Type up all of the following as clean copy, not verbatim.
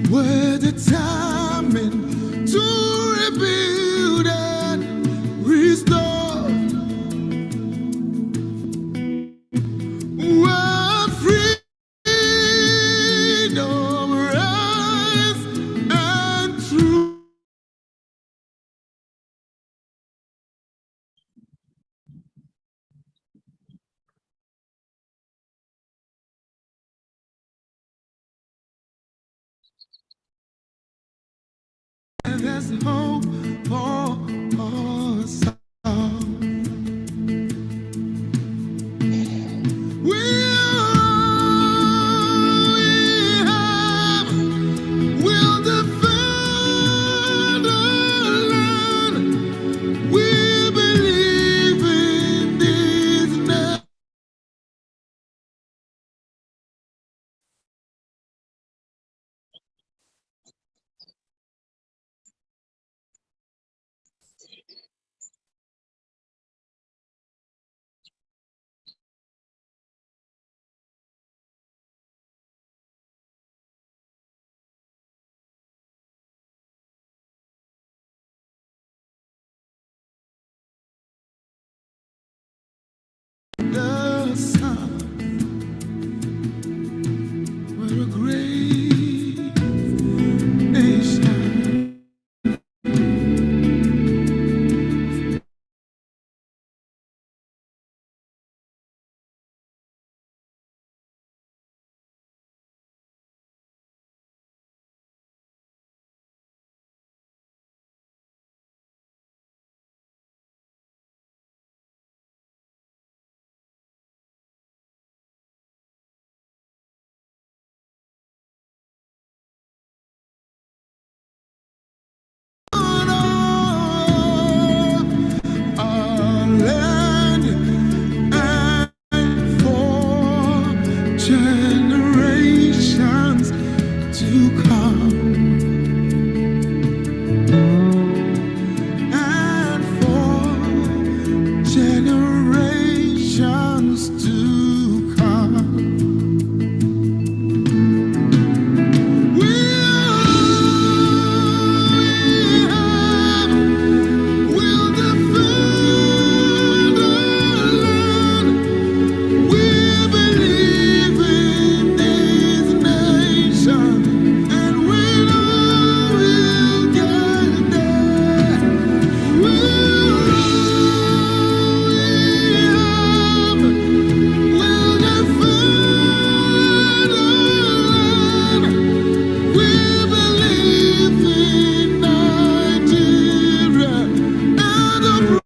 were determined to rebuild and restore. Where freedom, rise and truth. And there's hope for us all. We have will defend our land. We believe in this name. The sun, we're a great nation. Our land and for generations to come, and for generations to come. We have will defend our land. We believe in this nation, and we know we'll get there. We have will defend our land. We believe in Nigeria and the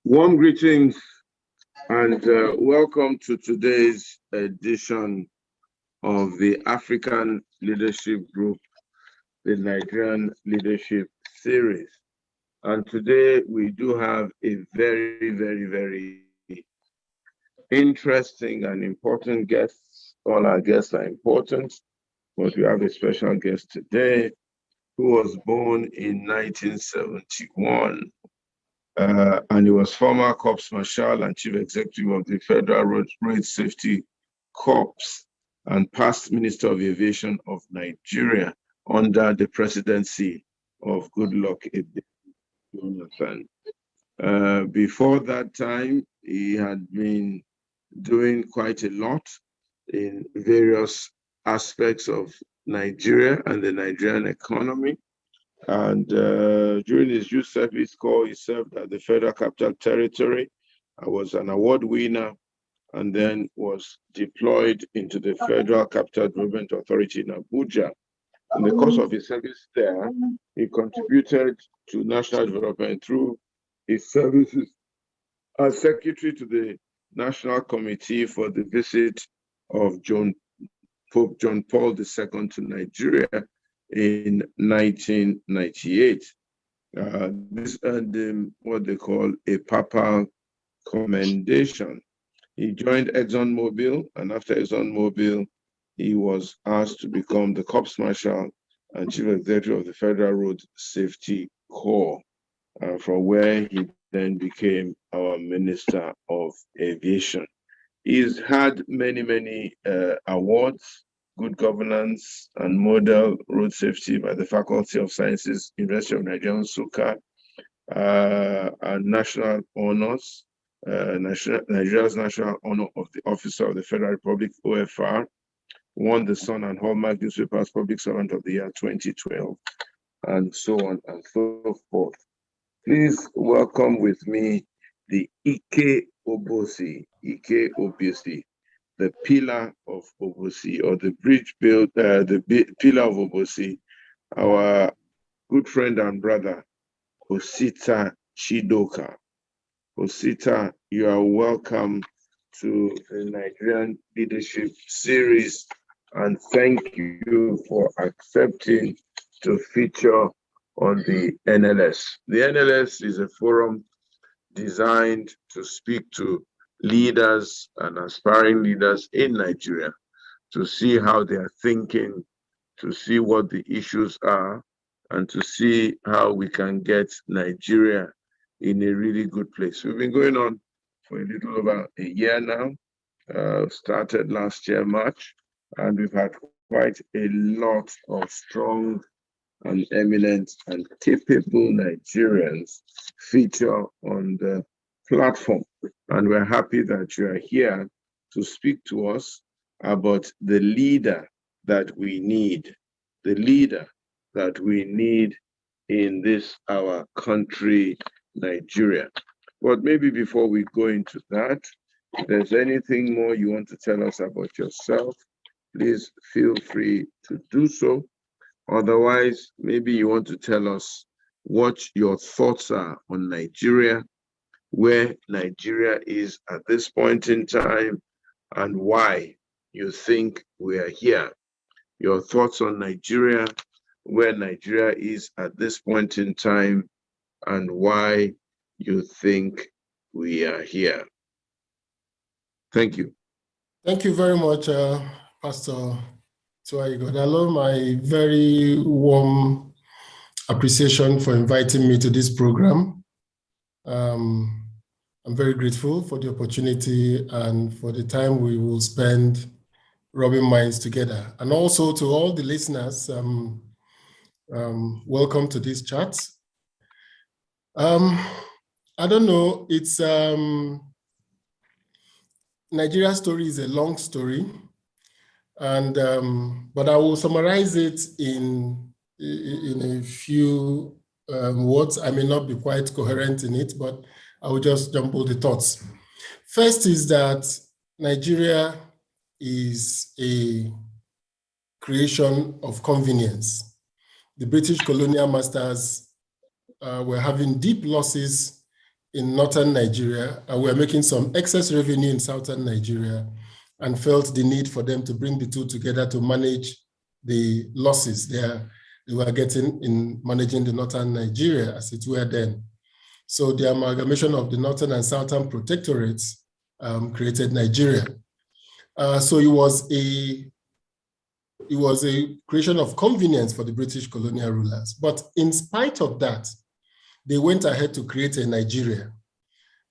Warm greetings and welcome to today's edition of the African Leadership Group, the Nigerian Leadership Series. And today we do have a very, very, very interesting and important guest. All our guests are important, but we have a special guest today who was born in 1971. And he was former Corps Marshal and Chief Executive of the Federal Road Safety Corps and past Minister of Aviation of Nigeria under the presidency of Goodluck Jonathan. Before that time, he had been doing quite a lot in various aspects of Nigeria and the Nigerian economy. And during his youth service corps, he served at the Federal Capital Territory. I was an award winner and then was deployed into the Federal Capital Development Authority in Abuja. In the course of his service there, he contributed to national development through his services as secretary to the National Committee for the visit of Pope John Paul II to Nigeria in 1998. This earned him what they call a papal commendation. He joined ExxonMobil, and after ExxonMobil, he was asked to become the Corps Marshal and Chief Executive of the Federal Road Safety Corps, from where he then became our Minister of Aviation. He's had many awards, good governance and model road safety by the Faculty of Sciences, University of Nigeria, Nsukka, and national honors, Nigeria's National Honor of the Officer of the Federal Republic, OFR, won the Sun and Hallmark Newspaper's Public Servant of the Year 2012, and so on and so forth. Please welcome with me the Ike Obosi, the pillar of Obosi, or the bridge built, the pillar of Obosi, our good friend and brother, Osita Chidoka. Osita, you are welcome to the Nigerian Leadership Series, and thank you for accepting to feature on the NLS. The NLS is a forum designed to speak to leaders and aspiring leaders in Nigeria to see how they are thinking, to see what the issues are, and to see how we can get Nigeria in a really good place. We've been going on for a little over a year now, started last year, March, and we've had quite a lot of strong and eminent and capable Nigerians feature on the platform. And we're happy that you are here to speak to us about the leader that we need, in this, our country, Nigeria. But maybe before we go into that, if there's anything more you want to tell us about yourself, please feel free to do so. Otherwise, maybe you want to tell us what your thoughts are on Nigeria, where Nigeria is at this point in time, and why you think we are here. Your thoughts on Nigeria, where Nigeria is at this point in time, and why you think we are here. Thank you. Thank you very much, Pastor Ighodalo. My very warm appreciation for inviting me to this program. I'm very grateful for the opportunity and for the time we will spend rubbing minds together. And also to all the listeners, welcome to this chat. I don't know, it's Nigeria's story is a long story, and but I will summarize it in a few words. I may not be quite coherent in it, but I will just jumble the thoughts. First is that Nigeria is a creation of convenience. The British colonial masters were having deep losses in northern Nigeria, and were making some excess revenue in southern Nigeria, and felt the need for them to bring the two together to manage the losses they were getting in managing the northern Nigeria, as it were then. So the amalgamation of the northern and southern protectorates created Nigeria. So it was a creation of convenience for the British colonial rulers. But in spite of that, they went ahead to create a Nigeria.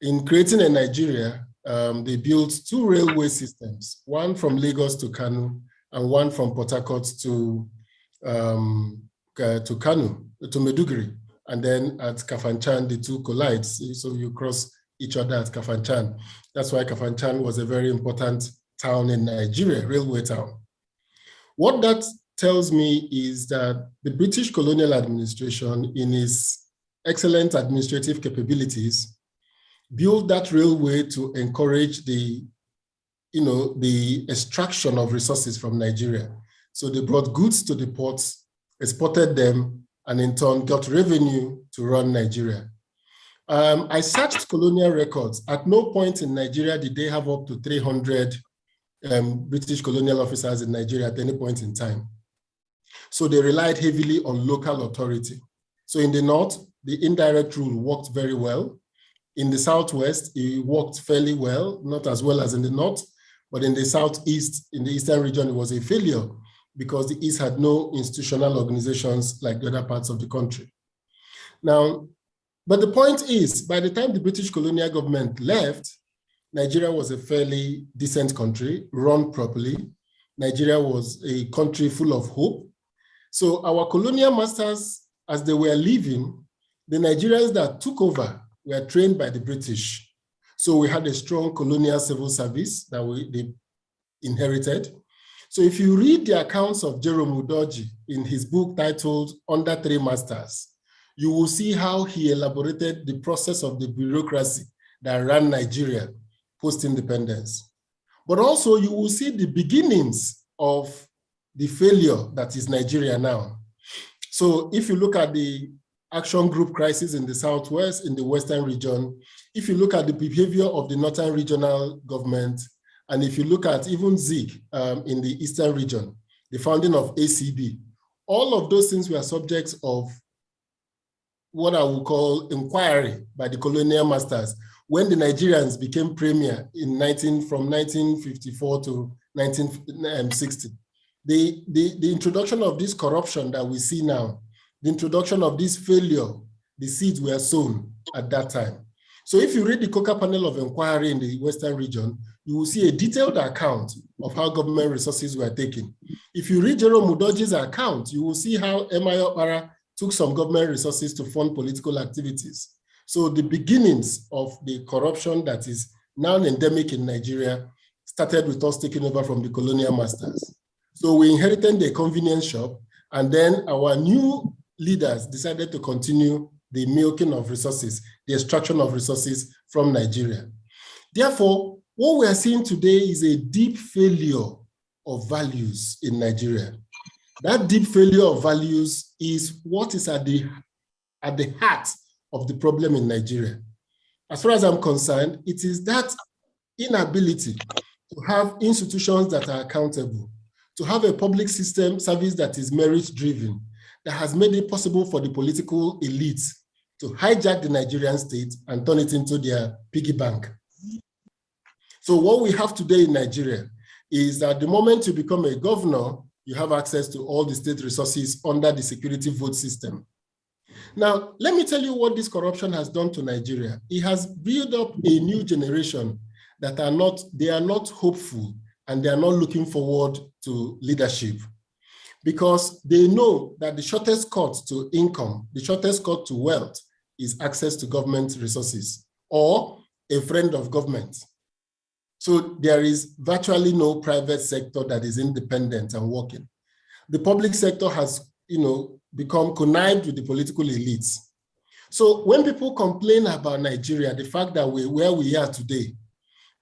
In creating a Nigeria, they built two railway systems, one from Lagos to Kano and one from Port Harcourt to Kano, to Maiduguri. And then at Kafanchan, the two collide. So you cross each other at Kafanchan. That's why Kafanchan was a very important town in Nigeria, railway town. What that tells me is that the British colonial administration, in its excellent administrative capabilities, built that railway to encourage the the extraction of resources from Nigeria. So they brought goods to the ports, exported them, and in turn got revenue to run Nigeria. I searched colonial records. At no point in Nigeria did they have up to 300 British colonial officers in Nigeria at any point in time. So they relied heavily on local authority. So in the north, the indirect rule worked very well. In the southwest, it worked fairly well, not as well as in the north, but in the southeast, in the eastern region, it was a failure because the east had no institutional organizations like the other parts of the country. Now, but the point is, by the time the British colonial government left, Nigeria was a fairly decent country, run properly. Nigeria was a country full of hope. So our colonial masters, as they were leaving, the Nigerians that took over were trained by the British. So we had a strong colonial civil service that they inherited. So if you read the accounts of Jerome Udoji in his book titled Under Three Masters, you will see how he elaborated the process of the bureaucracy that ran Nigeria post-independence. But also you will see the beginnings of the failure that is Nigeria now. So if you look at the action group crisis in the Southwest, in the Western region, if you look at the behavior of the Northern regional government, and if you look at even ZIG in the Eastern region, the founding of ACB, all of those things were subjects of what I would call inquiry by the colonial masters when the Nigerians became premier from 1954 to 1960. The introduction of this corruption that we see now, the introduction of this failure, the seeds were sown at that time. So if you read the Coca Panel of Inquiry in the Western region, you will see a detailed account of how government resources were taken. If you read Jerome Udoji's account, you will see how M.I. Okpara took some government resources to fund political activities. So the beginnings of the corruption that is now endemic in Nigeria started with us taking over from the colonial masters. So we inherited the convenience shop, and then our new leaders decided to continue the milking of resources, the extraction of resources from Nigeria. Therefore, what we are seeing today is a deep failure of values in Nigeria. That deep failure of values is what is at the heart of the problem in Nigeria. As far as I'm concerned, it is that inability to have institutions that are accountable, to have a public system service that is merit-driven, that has made it possible for the political elites to hijack the Nigerian state and turn it into their piggy bank. So what we have today in Nigeria is that the moment you become a governor, you have access to all the state resources under the security vote system. Now, let me tell you what this corruption has done to Nigeria. It has built up a new generation that are not hopeful, and they are not looking forward to leadership, because they know that the shortest cut to income, the shortest cut to wealth is access to government resources or a friend of government. So there is virtually no private sector that is independent and working. The public sector has, become connived with the political elites. So when people complain about Nigeria, the fact that where we are today,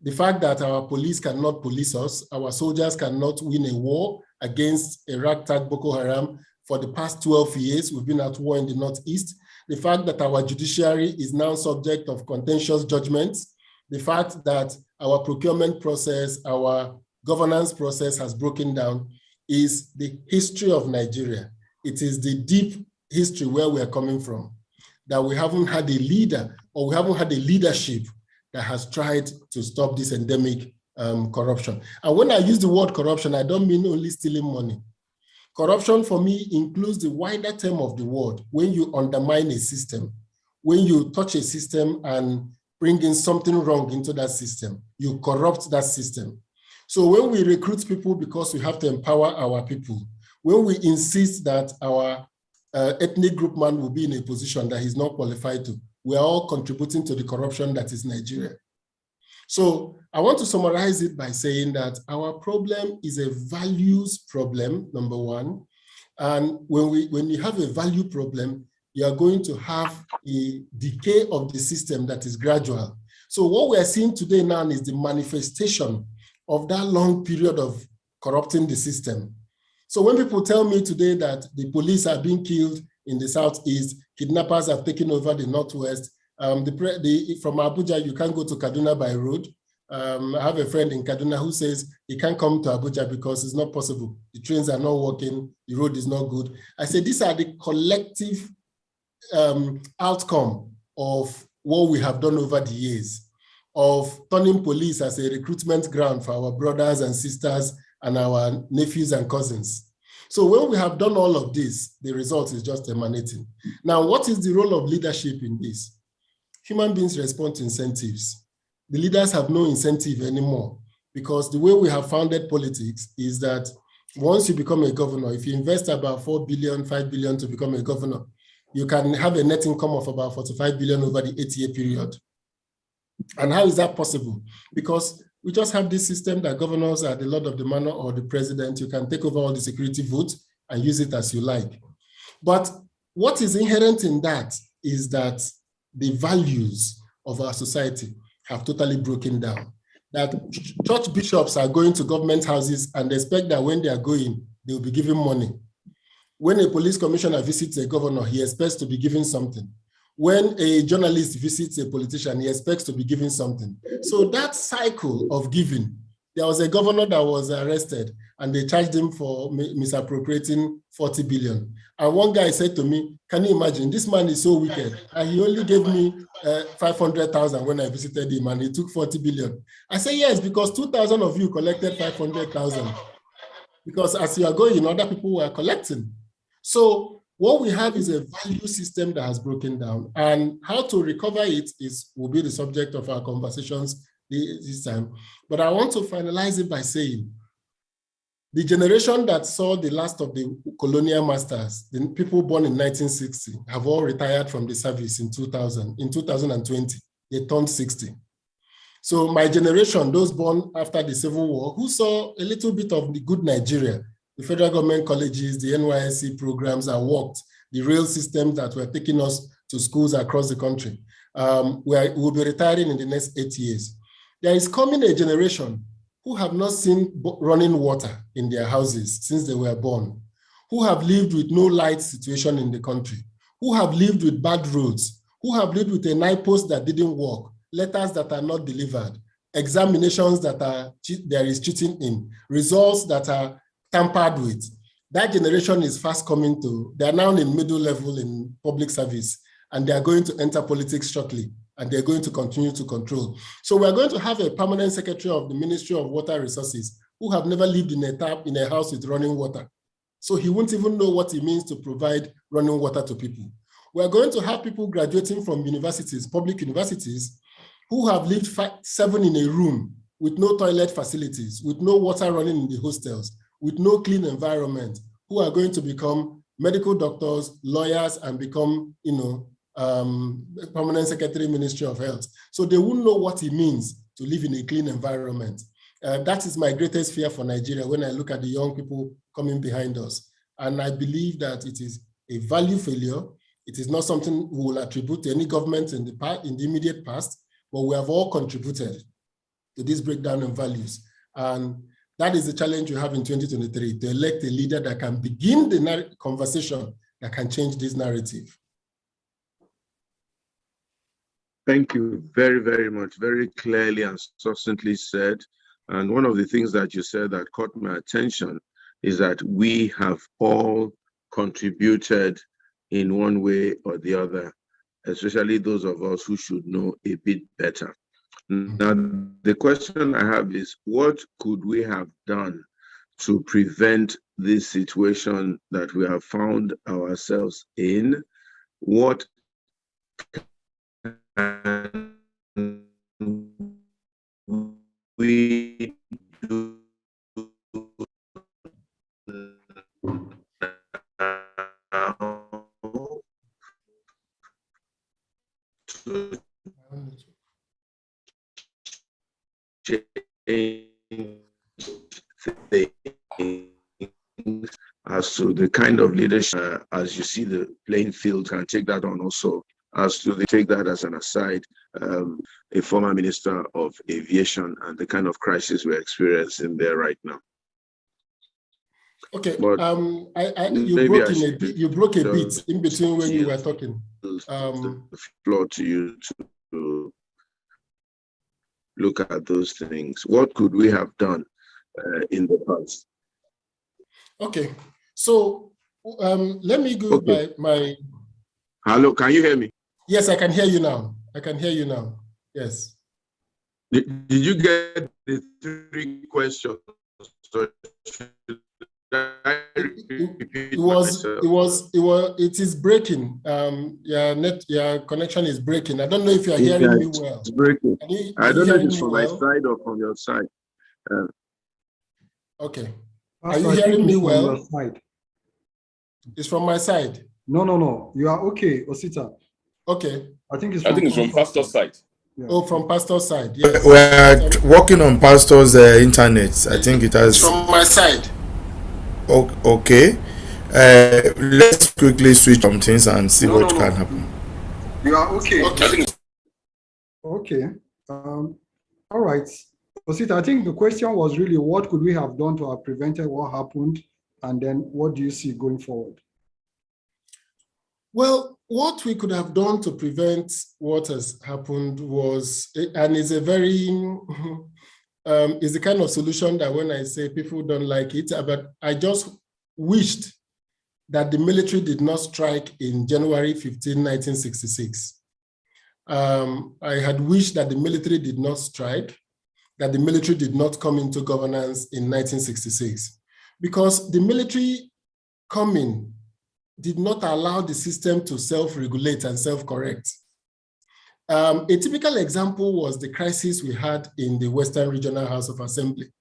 the fact that our police cannot police us, our soldiers cannot win a war against a ragtag Boko Haram for the past 12 years, we've been at war in the Northeast, the fact that our judiciary is now subject of contentious judgments, the fact that our procurement process, our governance process has broken down, is the history of Nigeria. It is the deep history where we are coming from, that we haven't had a leader, or we haven't had a leadership that has tried to stop this endemic corruption. And when I use the word corruption, I don't mean only stealing money. Corruption for me includes the wider term of the word. When you undermine a system, when you touch a system and bring in something wrong into that system, you corrupt that system. So when we recruit people because we have to empower our people, when we insist that our ethnic group man will be in a position that he's not qualified to, we are all contributing to the corruption that is Nigeria. So I want to summarize it by saying that our problem is a values problem, number one. And when you have a value problem, you are going to have a decay of the system that is gradual. So what we are seeing today now is the manifestation of that long period of corrupting the system. So when people tell me today that the police are being killed in the southeast, kidnappers have taken over the northwest, from Abuja, you can't go to Kaduna by road. I have a friend in Kaduna who says he can't come to Abuja because it's not possible. The trains are not working, the road is not good. I say these are the collective outcome of what we have done over the years, of turning police as a recruitment ground for our brothers and sisters and our nephews and cousins. So when we have done all of this, the result is just emanating. Now, what is the role of leadership in this? Human beings respond to incentives. The leaders have no incentive anymore because the way we have founded politics is that once you become a governor, if you invest about 4 billion, 5 billion to become a governor, you can have a net income of about 45 billion over the 8-year period. And how is that possible? Because we just have this system that governors are the lord of the manor or the president. You can take over all the security votes and use it as you like. But what is inherent in that is that the values of our society have totally broken down. That church bishops are going to government houses and expect that when they are going, they will be given money. When a police commissioner visits a governor, he expects to be given something. When a journalist visits a politician, he expects to be given something. So that cycle of giving, there was a governor that was arrested and they charged him for misappropriating 40 billion. And one guy said to me, can you imagine, this man is so wicked. And he only gave me 500,000 when I visited him and he took 40 billion. I say, yes, because 2,000 of you collected 500,000. Because as you are going, other people were collecting. So what we have is a value system that has broken down, and how to recover it will be the subject of our conversations this time. But I want to finalize it by saying, the generation that saw the last of the colonial masters, the people born in 1960, have all retired from the service in 2000. In 2020, they turned 60. So my generation, those born after the Civil War, who saw a little bit of the good Nigeria, the federal government colleges, the NYSC programs that worked, the rail systems that were taking us to schools across the country, will be retiring in the next 8 years. There is coming a generation who have not seen running water in their houses since they were born, who have lived with no light situation in the country, who have lived with bad roads, who have lived with a night post that didn't work, letters that are not delivered, examinations that there is cheating in, results that are tampered with. That generation is fast coming to, they are now in middle level in public service, and they are going to enter politics shortly, and they're going to continue to control. So we're going to have a permanent secretary of the Ministry of Water Resources who have never lived in a house with running water. So he won't even know what it means to provide running water to people. We're going to have people graduating from universities, public universities, who have lived 7 in a room with no toilet facilities, with no water running in the hostels, with no clean environment, who are going to become medical doctors, lawyers, and become, permanent secretary, Ministry of Health. So they won't know what it means to live in a clean environment. That is my greatest fear for Nigeria when I look at the young people coming behind us. And I believe that it is a value failure. It is not something we will attribute to any government in the immediate past, but we have all contributed to this breakdown in values. And that is the challenge we have in 2023, to elect a leader that can begin the conversation that can change this narrative. Thank you very, very much. Very clearly and succinctly said. And one of the things that you said that caught my attention is that we have all contributed in one way or the other, especially those of us who should know a bit better. Now, the question I have is, what could we have done to prevent this situation that we have found ourselves in? What can we do now to change things as to the kind of leadership, as you see the playing field, can take that on also, as to take that as an aside. a former minister of aviation, and the kind of crisis we're experiencing there right now. Okay, but you broke a bit in between when you were talking. The floor to you to look at those things. What could we have done in the past? Okay, so let me go by my. Hello, can you hear me? Yes, I can hear you now. I can hear you now. Yes. Did you get the 3 questions? It is breaking. Your connection is breaking. I don't know if you're hearing me well. It's breaking. I don't know if it's from my side or from your side. Okay. Are you hearing me well? Your side. It's from my side. No. You are okay, Osita. Okay. I think it's from Pastor's side. Yeah. Oh, from Pastor's side. Yes. We're working on Pastor's internet. I think it has. It's from my side. Okay. Let's quickly switch some things and see what can happen. You are okay. Okay. Okay. All right. Osita, I think the question was really what could we have done to have prevented what happened, and then what do you see going forward? Well, what we could have done to prevent what has happened was, and is a very, is the kind of solution that when I say people don't like it, but I just wished that the military did not strike in January 15, 1966. I had wished that the military did not strike, that the military did not come into governance in 1966, because the military coming did not allow the system to self-regulate and self-correct. A typical example was the crisis we had in the Western Regional House of Assembly.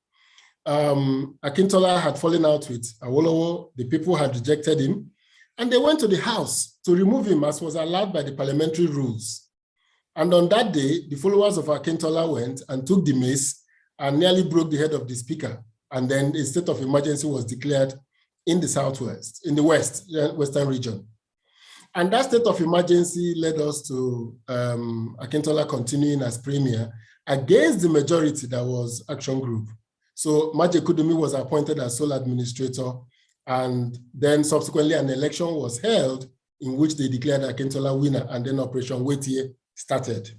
Akintola had fallen out with Awolowo, the people had rejected him, and they went to the House to remove him as was allowed by the parliamentary rules. And on that day, the followers of Akintola went and took the mace and nearly broke the head of the speaker. And then a state of emergency was declared in the Southwest, in the Western region. And that state of emergency led us to Akintola continuing as premier against the majority that was Action Group. So Maje Kudumi was appointed as sole administrator, and then subsequently an election was held in which they declared Akintola winner, and then Operation Wetie started.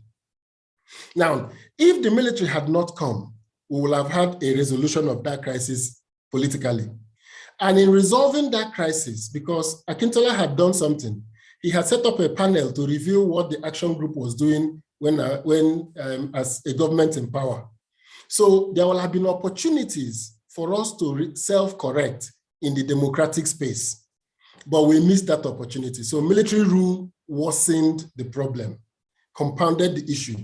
Now, if the military had not come, we would have had a resolution of that crisis politically. And in resolving that crisis, because Akintola had done something, he had set up a panel to review what the Action Group was doing when as a government in power. So there will have been opportunities for us to self-correct in the democratic space, but we missed that opportunity. So military rule worsened the problem, compounded the issue,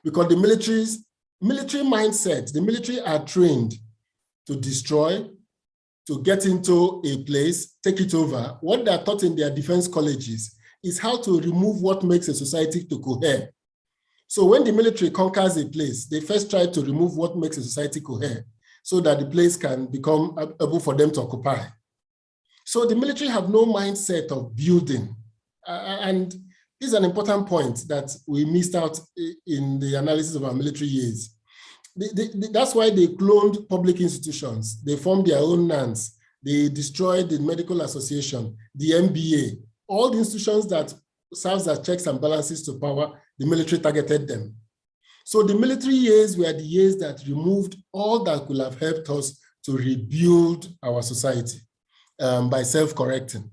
because the military mindset, the military are trained to destroy, to get into a place, take it over. What they're taught in their defense colleges is how to remove what makes a society to cohere. So when the military conquers a place, they first try to remove what makes a society cohere so that the place can become able for them to occupy. So the military have no mindset of building. And this is an important point that we missed out in the analysis of our military years. That's why they cloned public institutions. They formed their own NANs. They destroyed the Medical Association, the MBA, all the institutions that serves as checks and balances to power, the military targeted them. So the military years were the years that removed all that could have helped us to rebuild our society by self-correcting.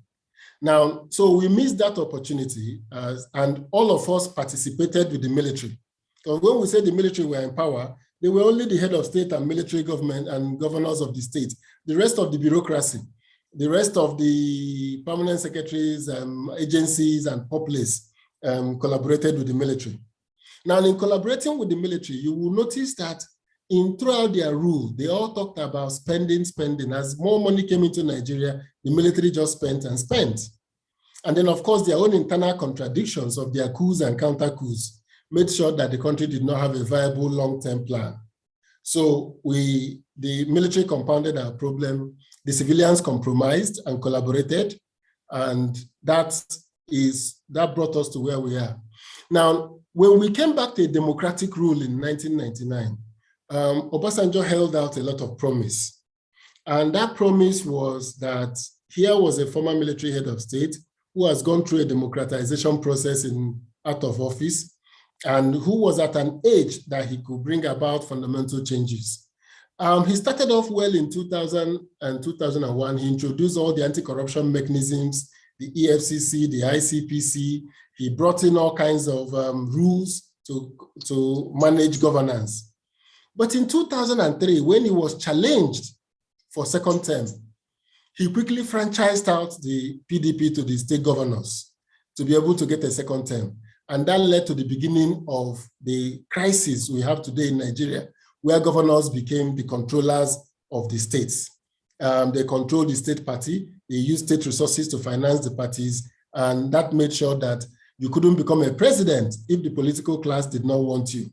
Now, so we missed that opportunity and all of us participated with the military. So when we say the military were in power, they were only the head of state and military government and governors of the state. The rest of the bureaucracy, the rest of the permanent secretaries, agencies, and populace collaborated with the military. Now, in collaborating with the military, you will notice that throughout their rule, they all talked about spending. As more money came into Nigeria, the military just spent and spent. And then, of course, their own internal contradictions of their coups and counter-coups made sure that the country did not have a viable long-term plan. So the military compounded our problem, the civilians compromised and collaborated, and that brought us to where we are. Now, when we came back to a democratic rule in 1999, Obasanjo held out a lot of promise. And that promise was that here was a former military head of state who has gone through a democratization process out of office, and who was at an age that he could bring about fundamental changes. He started off well in 2000 and 2001. He introduced all the anti-corruption mechanisms, the EFCC, the ICPC. He brought in all kinds of rules to manage governance. But in 2003, when he was challenged for second term, he quickly franchised out the PDP to the state governors to be able to get a second term. And that led to the beginning of the crisis we have today in Nigeria, where governors became the controllers of the states. They controlled the state party, they used state resources to finance the parties, and that made sure that you couldn't become a president if the political class did not want you.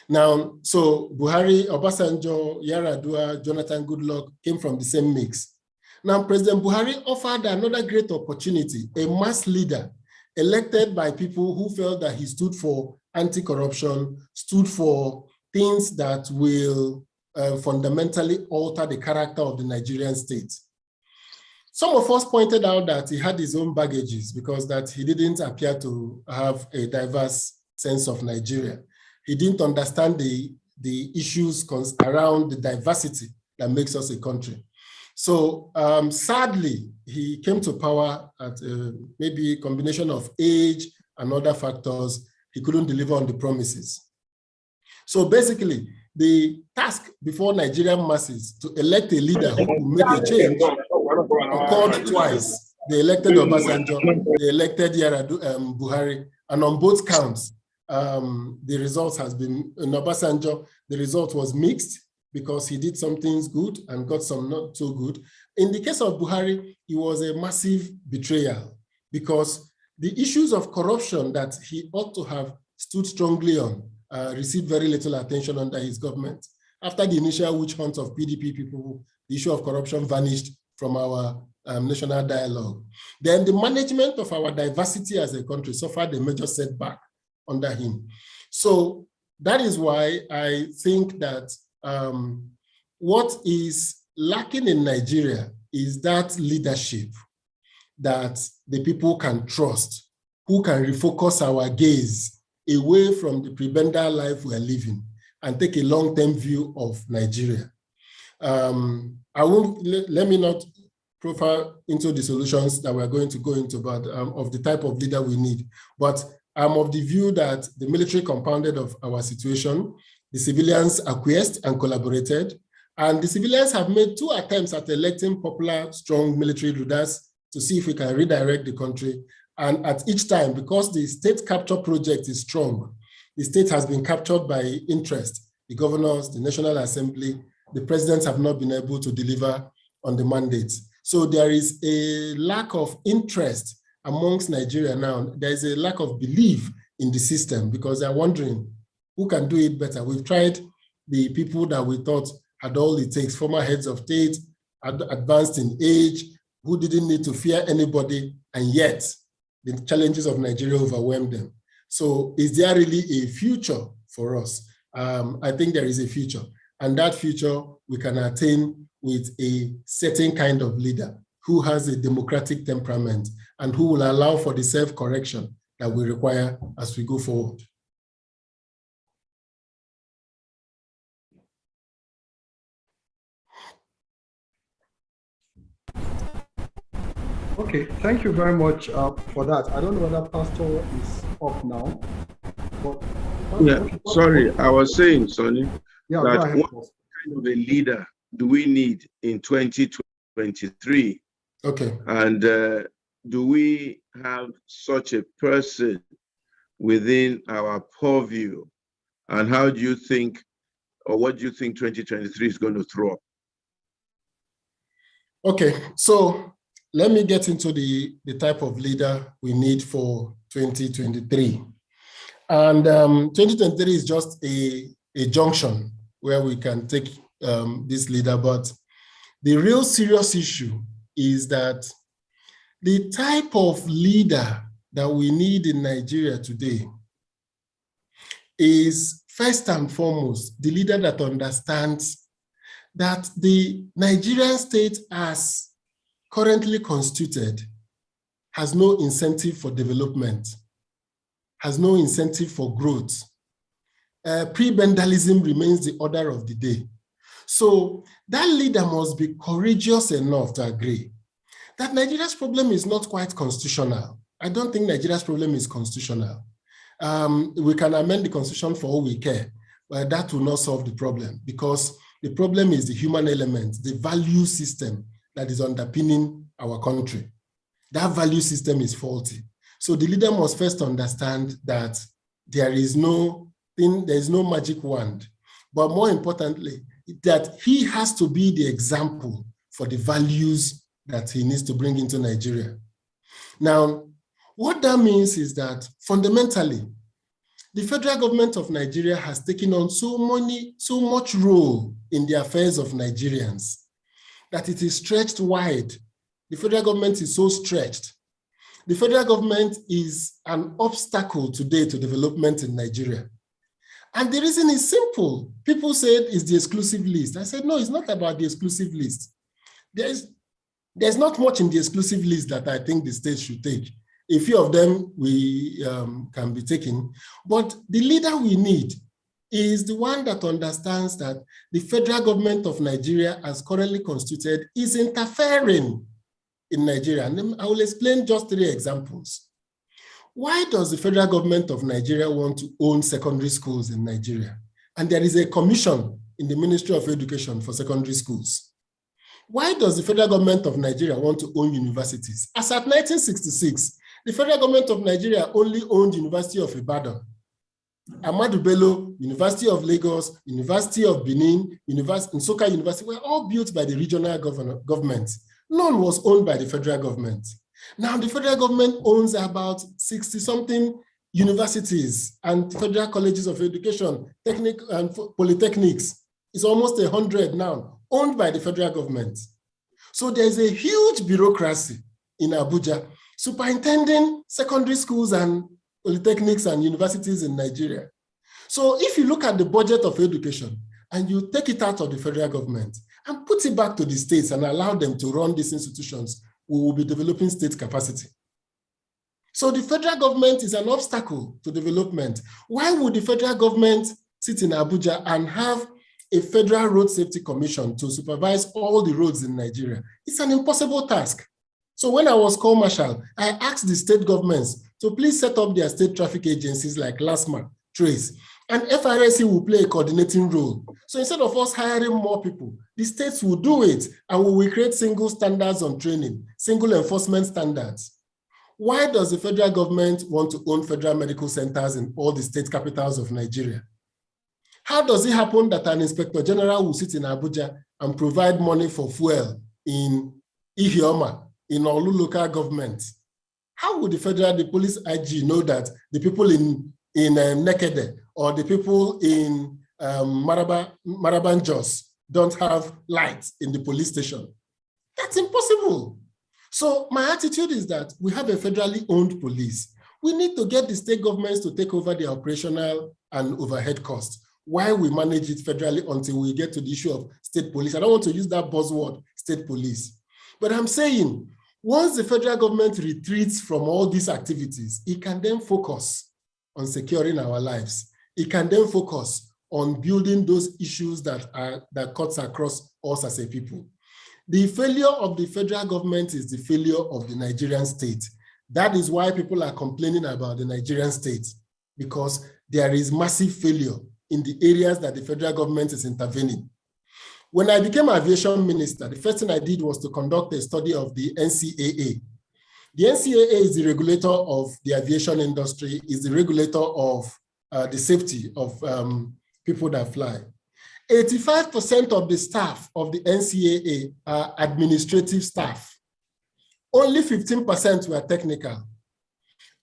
Now, so Buhari, Obasanjo, Yar'Adua, Jonathan Goodluck came from the same mix. Now, President Buhari offered another great opportunity, a mass leader elected by people who felt that he stood for anti-corruption, stood for things that will fundamentally alter the character of the Nigerian state. Some of us pointed out that he had his own baggages because that he didn't appear to have a diverse sense of Nigeria. He didn't understand the issues around the diversity that makes us a country. So sadly, he came to power at maybe a combination of age and other factors. He couldn't deliver on the promises. So basically, the task before Nigerian masses to elect a leader who could make a change occurred twice. They elected Obasanjo, they elected Buhari, and on both counts, the results has been, in Obasanjo, the result was mixed because he did some things good and got some not so good. In the case of Buhari, it was a massive betrayal because the issues of corruption that he ought to have stood strongly on received very little attention under his government. After the initial witch hunt of PDP people, the issue of corruption vanished from our national dialogue. Then the management of our diversity as a country suffered a major setback under him. So that is why I think that what is lacking in Nigeria is that leadership that the people can trust, who can refocus our gaze away from the prebendal life we are living and take a long-term view of Nigeria. Let me not profile into the solutions that we're going to go into, but of the type of leader we need. But I'm of the view that the military compounded of our situation, the civilians acquiesced and collaborated, and the civilians have made 2 attempts at electing popular, strong military leaders to see if we can redirect the country. And at each time, because the state capture project is strong, the state has been captured by interest. The governors, the National Assembly, the presidents have not been able to deliver on the mandates. So there is a lack of interest amongst Nigeria now. There is a lack of belief in the system because they're wondering who can do it better. We've tried the people that we thought had all it takes, former heads of state, advanced in age, who didn't need to fear anybody, and yet the challenges of Nigeria overwhelmed them. So is there really a future for us? I think there is a future, and that future we can attain with a certain kind of leader who has a democratic temperament and who will allow for the self-correction that we require as we go forward. Okay, thank you very much for that. I don't know whether Pastor is up now. But, yeah, okay, sorry, I was saying, Sonny, yeah, that go ahead, what kind of a leader do we need in 2023? Okay. And do we have such a person within our purview? And how do you think, or what do you think 2023 is going to throw up? Okay, so let me get into the type of leader we need for 2023. And 2023 is just a junction where we can take this leader, but the real serious issue is that the type of leader that we need in Nigeria today is first and foremost the leader that understands that the Nigerian state as currently constituted has no incentive for development, has no incentive for growth. Prebendalism remains the order of the day. So that leader must be courageous enough to agree that Nigeria's problem is not quite constitutional. I don't think Nigeria's problem is constitutional. We can amend the constitution for all we care, but that will not solve the problem, because the problem is the human element, the value system that is underpinning our country. That value system is faulty. So the leader must first understand that there is no magic wand, but more importantly, that he has to be the example for the values that he needs to bring into Nigeria. Now, what that means is that fundamentally, the federal government of Nigeria has taken on so much role in the affairs of Nigerians that it is stretched wide. The federal government is so stretched. The federal government is an obstacle today to development in Nigeria. And the reason is simple. People said it's the exclusive list. I said, no, it's not about the exclusive list. There's not much in the exclusive list that I think the state should take. A few of them we can be taken. But the leader we need is the one that understands that the federal government of Nigeria, as currently constituted, is interfering in Nigeria. And I will explain just 3 examples. Why does the federal government of Nigeria want to own secondary schools in Nigeria? And there is a commission in the Ministry of Education for secondary schools. Why does the federal government of Nigeria want to own universities? As at 1966, the federal government of Nigeria only owned University of Ibadan, Ahmadu Bello, University of Lagos, University of Benin, Nsukka University were all built by the regional government. None was owned by the federal government. Now, the federal government owns about 60-something universities and federal colleges of education, technical and polytechnics. It's almost 100 now, owned by the federal government. So there's a huge bureaucracy in Abuja superintending secondary schools and polytechnics and universities in Nigeria. So if you look at the budget of education and you take it out of the federal government and put it back to the states and allow them to run these institutions, we will be developing state capacity. So the federal government is an obstacle to development. Why would the federal government sit in Abuja and have a federal road safety commission to supervise all the roads in Nigeria? It's an impossible task. So when I was called Marshal, I asked the state governments to please set up their state traffic agencies like LASMA, TRACE, and FRSC will play a coordinating role. So instead of us hiring more people, the states will do it, and we will create single standards on training, single enforcement standards. Why does the federal government want to own federal medical centers in all the state capitals of Nigeria? How does it happen that an inspector general will sit in Abuja and provide money for fuel in Ihioma, in Olu local government? How would the police IG know that the people in Nekede or the people in Maraban Jos don't have lights in the police station? That's impossible. So my attitude is that we have a federally owned police. We need to get the state governments to take over the operational and overhead costs while we manage it federally until we get to the issue of state police. I don't want to use that buzzword, state police. But I'm saying, once the federal government retreats from all these activities, it can then focus on securing our lives. It can then focus on building those issues that cuts across us as a people. The failure of the federal government is the failure of the Nigerian state. That is why people are complaining about the Nigerian state, because there is massive failure in the areas that the federal government is intervening. When I became aviation minister, the first thing I did was to conduct a study of the NCAA. The NCAA is the regulator of the aviation industry, is the regulator of the safety of people that fly. 85% of the staff of the NCAA are administrative staff. Only 15% were technical.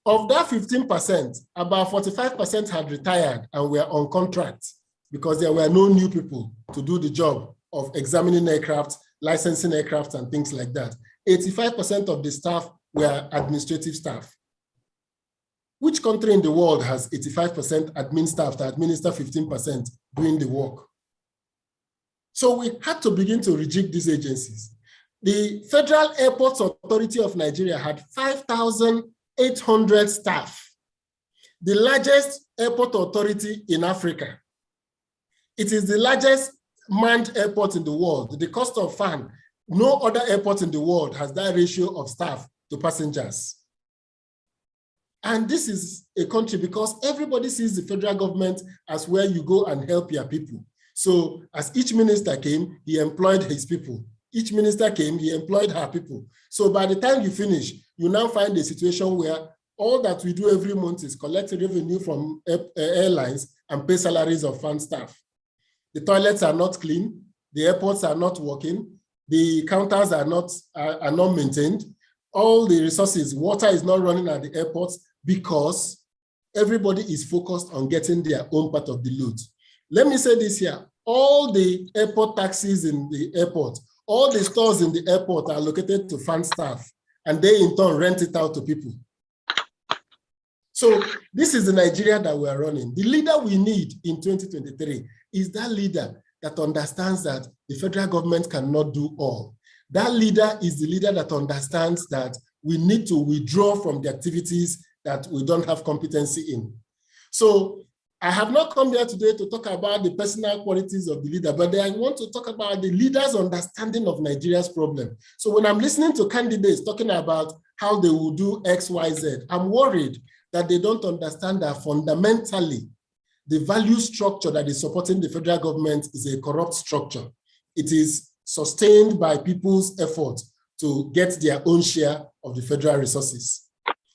Of that 15%, about 45% had retired and were on contract because there were no new people to do the job of examining aircraft, licensing aircraft, and things like that. 85% of the staff were administrative staff. Which country in the world has 85% admin staff that administer 15% doing the work? So we had to begin to rejig these agencies. The Federal Airports Authority of Nigeria had 5,800 staff, the largest airport authority in Africa. It is the largest manned airport in the world. The cost of fan, no other airport in the world has that ratio of staff to passengers. And this is a country because everybody sees the federal government as where you go and help your people. So as each minister came, he employed his people. Each minister came, he employed her people. So by the time you finish, you now find a situation where all that we do every month is collect revenue from airlines and pay salaries of fan staff. The toilets are not clean, the airports are not working, the counters are not maintained, all the resources, water is not running at the airports because everybody is focused on getting their own part of the load. Let me say this here, all the airport taxis in the airport, all the stores in the airport are allocated to fan staff, and they in turn rent it out to people. So this is the Nigeria that we are running. The leader we need in 2023 is that leader that understands that the federal government cannot do all. That leader is the leader that understands that we need to withdraw from the activities that we don't have competency in. So I have not come here today to talk about the personal qualities of the leader, but I want to talk about the leader's understanding of Nigeria's problem. So when I'm listening to candidates talking about how they will do X, Y, Z, I'm worried that they don't understand that fundamentally, the value structure that is supporting the federal government is a corrupt structure. It is sustained by people's effort to get their own share of the federal resources.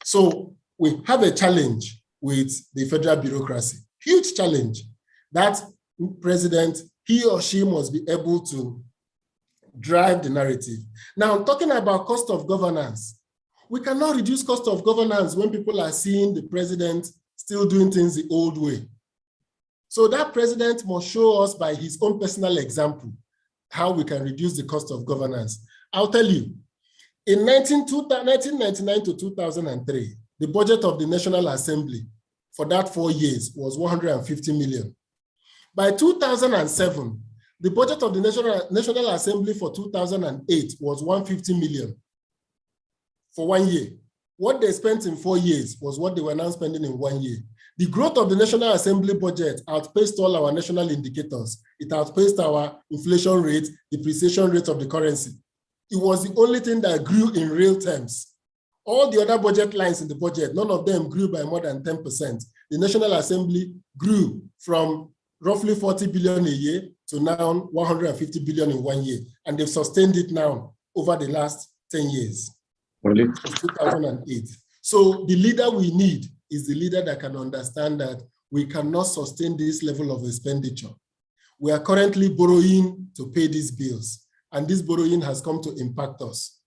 So we have a challenge with the federal bureaucracy, huge challenge. That president, he or she must be able to drive the narrative. Now, talking about cost of governance, we cannot reduce cost of governance when people are seeing the president still doing things the old way. So that president must show us by his own personal example how we can reduce the cost of governance. I'll tell you, in 1999 to 2003, the budget of the National Assembly for that 4 years was 150 million. By 2007, the budget of the National Assembly for 2008 was 150 million for 1 year. What they spent in 4 years was what they were now spending in 1 year. The growth of the National Assembly budget outpaced all our national indicators. It outpaced our inflation rate, depreciation rate of the currency. It was the only thing that grew in real terms. All the other budget lines in the budget, none of them grew by more than 10%. The National Assembly grew from roughly 40 billion a year to now 150 billion in 1 year. And they've sustained it now over the last 10 years. Really? Since 2008. So the leader we need is the leader that can understand that we cannot sustain this level of expenditure. We are currently borrowing to pay these bills, and this borrowing has come to impact us.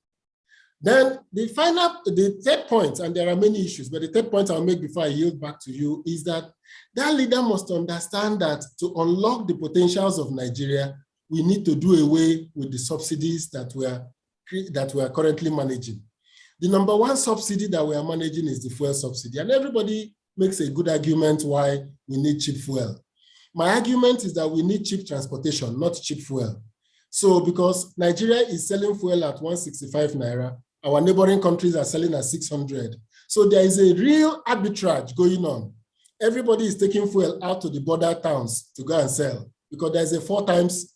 Then the third point, and there are many issues, but the third point I'll make before I yield back to you is that that leader must understand that to unlock the potentials of Nigeria, we need to do away with the subsidies that we are currently managing. The number one subsidy that we are managing is the fuel subsidy, and everybody makes a good argument why we need cheap fuel. My argument is that we need cheap transportation, not cheap fuel. So because Nigeria is selling fuel at 165 naira, our neighboring countries are selling at 600. So there is a real arbitrage going on. Everybody is taking fuel out to the border towns to go and sell because there's a 4 times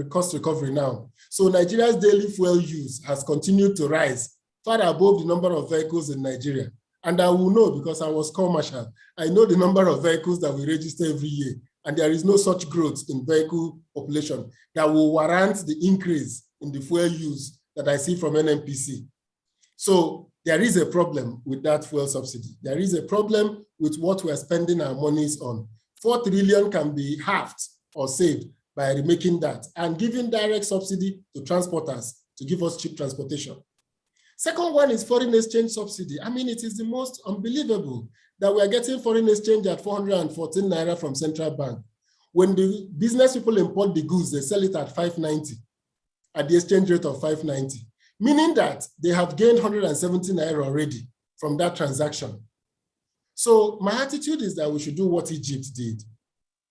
cost recovery now. So Nigeria's daily fuel use has continued to rise far above the number of vehicles in Nigeria. And I will know because I was called Marshal. I know the number of vehicles that we register every year, and there is no such growth in vehicle population that will warrant the increase in the fuel use that I see from NNPC. So there is a problem with that fuel subsidy. There is a problem with what we're spending our monies on. 4 trillion can be halved or saved by remaking that and giving direct subsidy to transporters to give us cheap transportation. Second one is foreign exchange subsidy. I mean, it is the most unbelievable that we are getting foreign exchange at 414 naira from central bank. When the business people import the goods, they sell it at 590 at the exchange rate of 590, meaning that they have gained 170 naira already from that transaction. So my attitude is that we should do what Egypt did.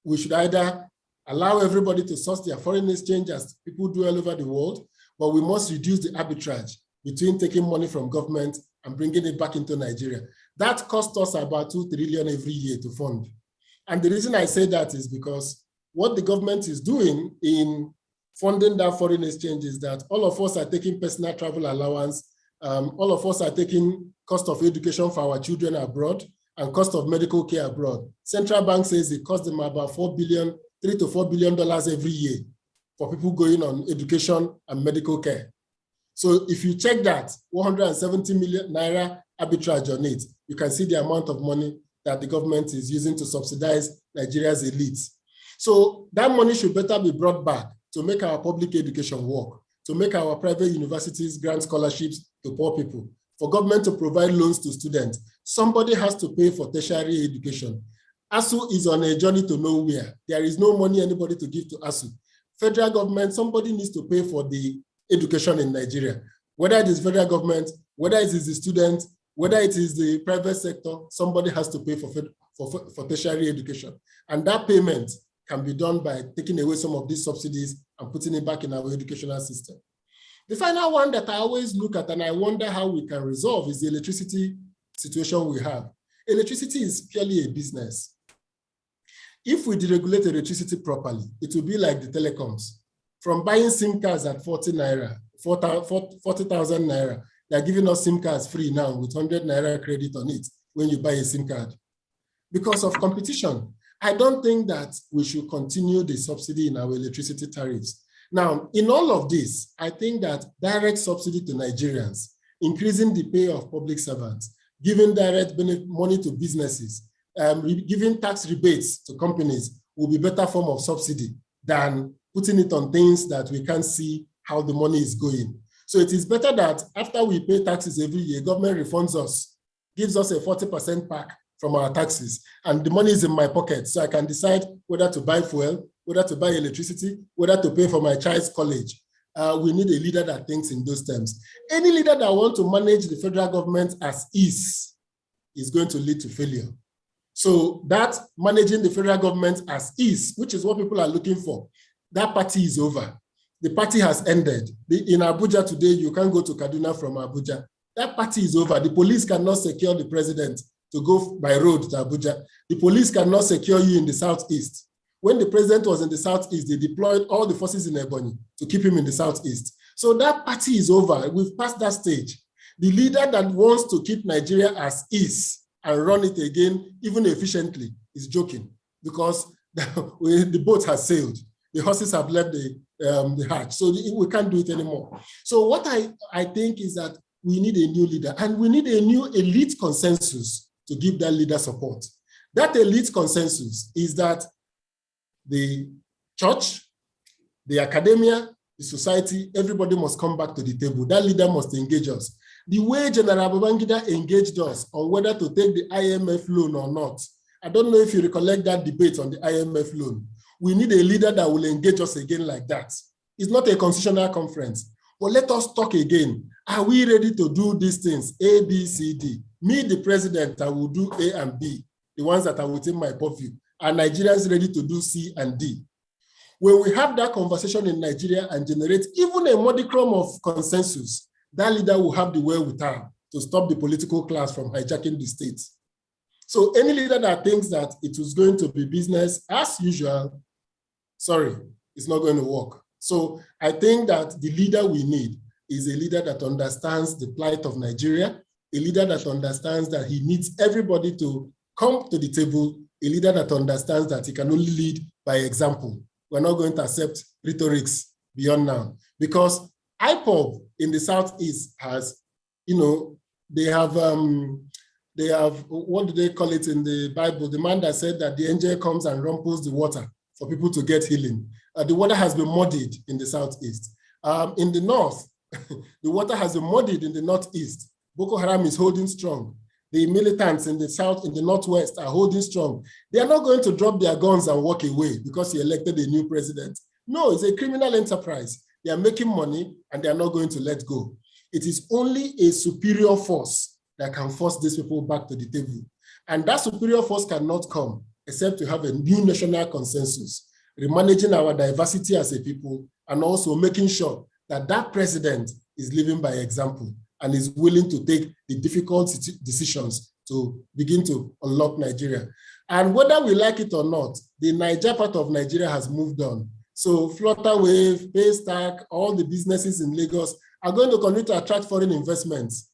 We should either allow everybody to source their foreign exchange as people do all over the world, but we must reduce the arbitrage between taking money from government and bringing it back into Nigeria. That costs us about 2 trillion every year to fund. And the reason I say that is because what the government is doing in funding that foreign exchange is that all of us are taking personal travel allowance, all of us are taking cost of education for our children abroad and cost of medical care abroad. Central Bank says it costs them about $3 to $4 billion every year for people going on education and medical care. So if you check that 170 million naira arbitrage on it, you can see the amount of money that the government is using to subsidize Nigeria's elites. So that money should better be brought back to make our public education work, to make our private universities grant scholarships to poor people, for government to provide loans to students. Somebody has to pay for tertiary education. ASU is on a journey to nowhere. There is no money anybody to give to ASU. Federal government, somebody needs to pay for the education in Nigeria. Whether it is federal government, whether it is the student, whether it is the private sector, somebody has to pay for tertiary education. And that payment can be done by taking away some of these subsidies and putting it back in our educational system. The final one that I always look at and I wonder how we can resolve is the electricity situation we have. Electricity is purely a business. If we deregulate electricity properly, it will be like the telecoms. From buying SIM cards at 40,000 naira, they're giving us SIM cards free now with 100 naira credit on it when you buy a SIM card. Because of competition, I don't think that we should continue the subsidy in our electricity tariffs. Now, in all of this, I think that direct subsidy to Nigerians, increasing the pay of public servants, giving direct money to businesses, giving tax rebates to companies will be a better form of subsidy than putting it on things that we can't see how the money is going. So it is better that after we pay taxes every year, government refunds us, gives us a 40% pack from our taxes, and the money is in my pocket, so I can decide whether to buy fuel, whether to buy electricity, whether to pay for my child's college. We need a leader that thinks in those terms. Any leader that wants to manage the federal government as is going to lead to failure. So that managing the federal government as is, which is what people are looking for, that party is over. The party has ended. In Abuja today, you can't go to Kaduna from Abuja. That party is over. The police cannot secure the president to go by road to Abuja. The police cannot secure you in the southeast. When the president was in the southeast, they deployed all the forces in Ebonyi to keep him in the southeast. So that party is over. We've passed that stage. The leader that wants to keep Nigeria as is and run it again, even efficiently, is joking, because the boat has sailed. The horses have left the hatch, so we can't do it anymore. So what I think is that we need a new leader, and we need a new elite consensus to give that leader support. That elite consensus is that the church, the academia, the society, everybody must come back to the table. That leader must engage us. The way General Babangida engaged us on whether to take the IMF loan or not, I don't know if you recollect that debate on the IMF loan. We need a leader that will engage us again like that. It's not a constitutional conference, but let us talk again. Are we ready to do these things, A, B, C, D? Me, the president, I will do A and B, the ones that are within my purview. Are Nigerians ready to do C and D? When we have that conversation in Nigeria and generate even a modicum of consensus, that leader will have the wherewithal to stop the political class from hijacking the state. So any leader that thinks that it was going to be business as usual, sorry, it's not going to work. So I think that the leader we need is a leader that understands the plight of Nigeria, a leader that understands that he needs everybody to come to the table, a leader that understands that he can only lead by example. We're not going to accept rhetorics beyond now, because IPOB in the Southeast has, they have, what do they call it in the Bible? The man that said that the angel comes and rumples the water for people to get healing. The water has been muddied in the Southeast. In the North, the water has been muddied in the Northeast. Boko Haram is holding strong. The militants in the South, in the Northwest are holding strong. They are not going to drop their guns and walk away because he elected a new president. No, it's a criminal enterprise. They are making money and they are not going to let go. It is only a superior force that can force these people back to the table. And that superior force cannot come except to have a new national consensus, remanaging our diversity as a people, and also making sure that that president is living by example and is willing to take the difficult decisions to begin to unlock Nigeria. And whether we like it or not, the Niger part of Nigeria has moved on. So Flutterwave, Paystack, all the businesses in Lagos are going to continue to attract foreign investments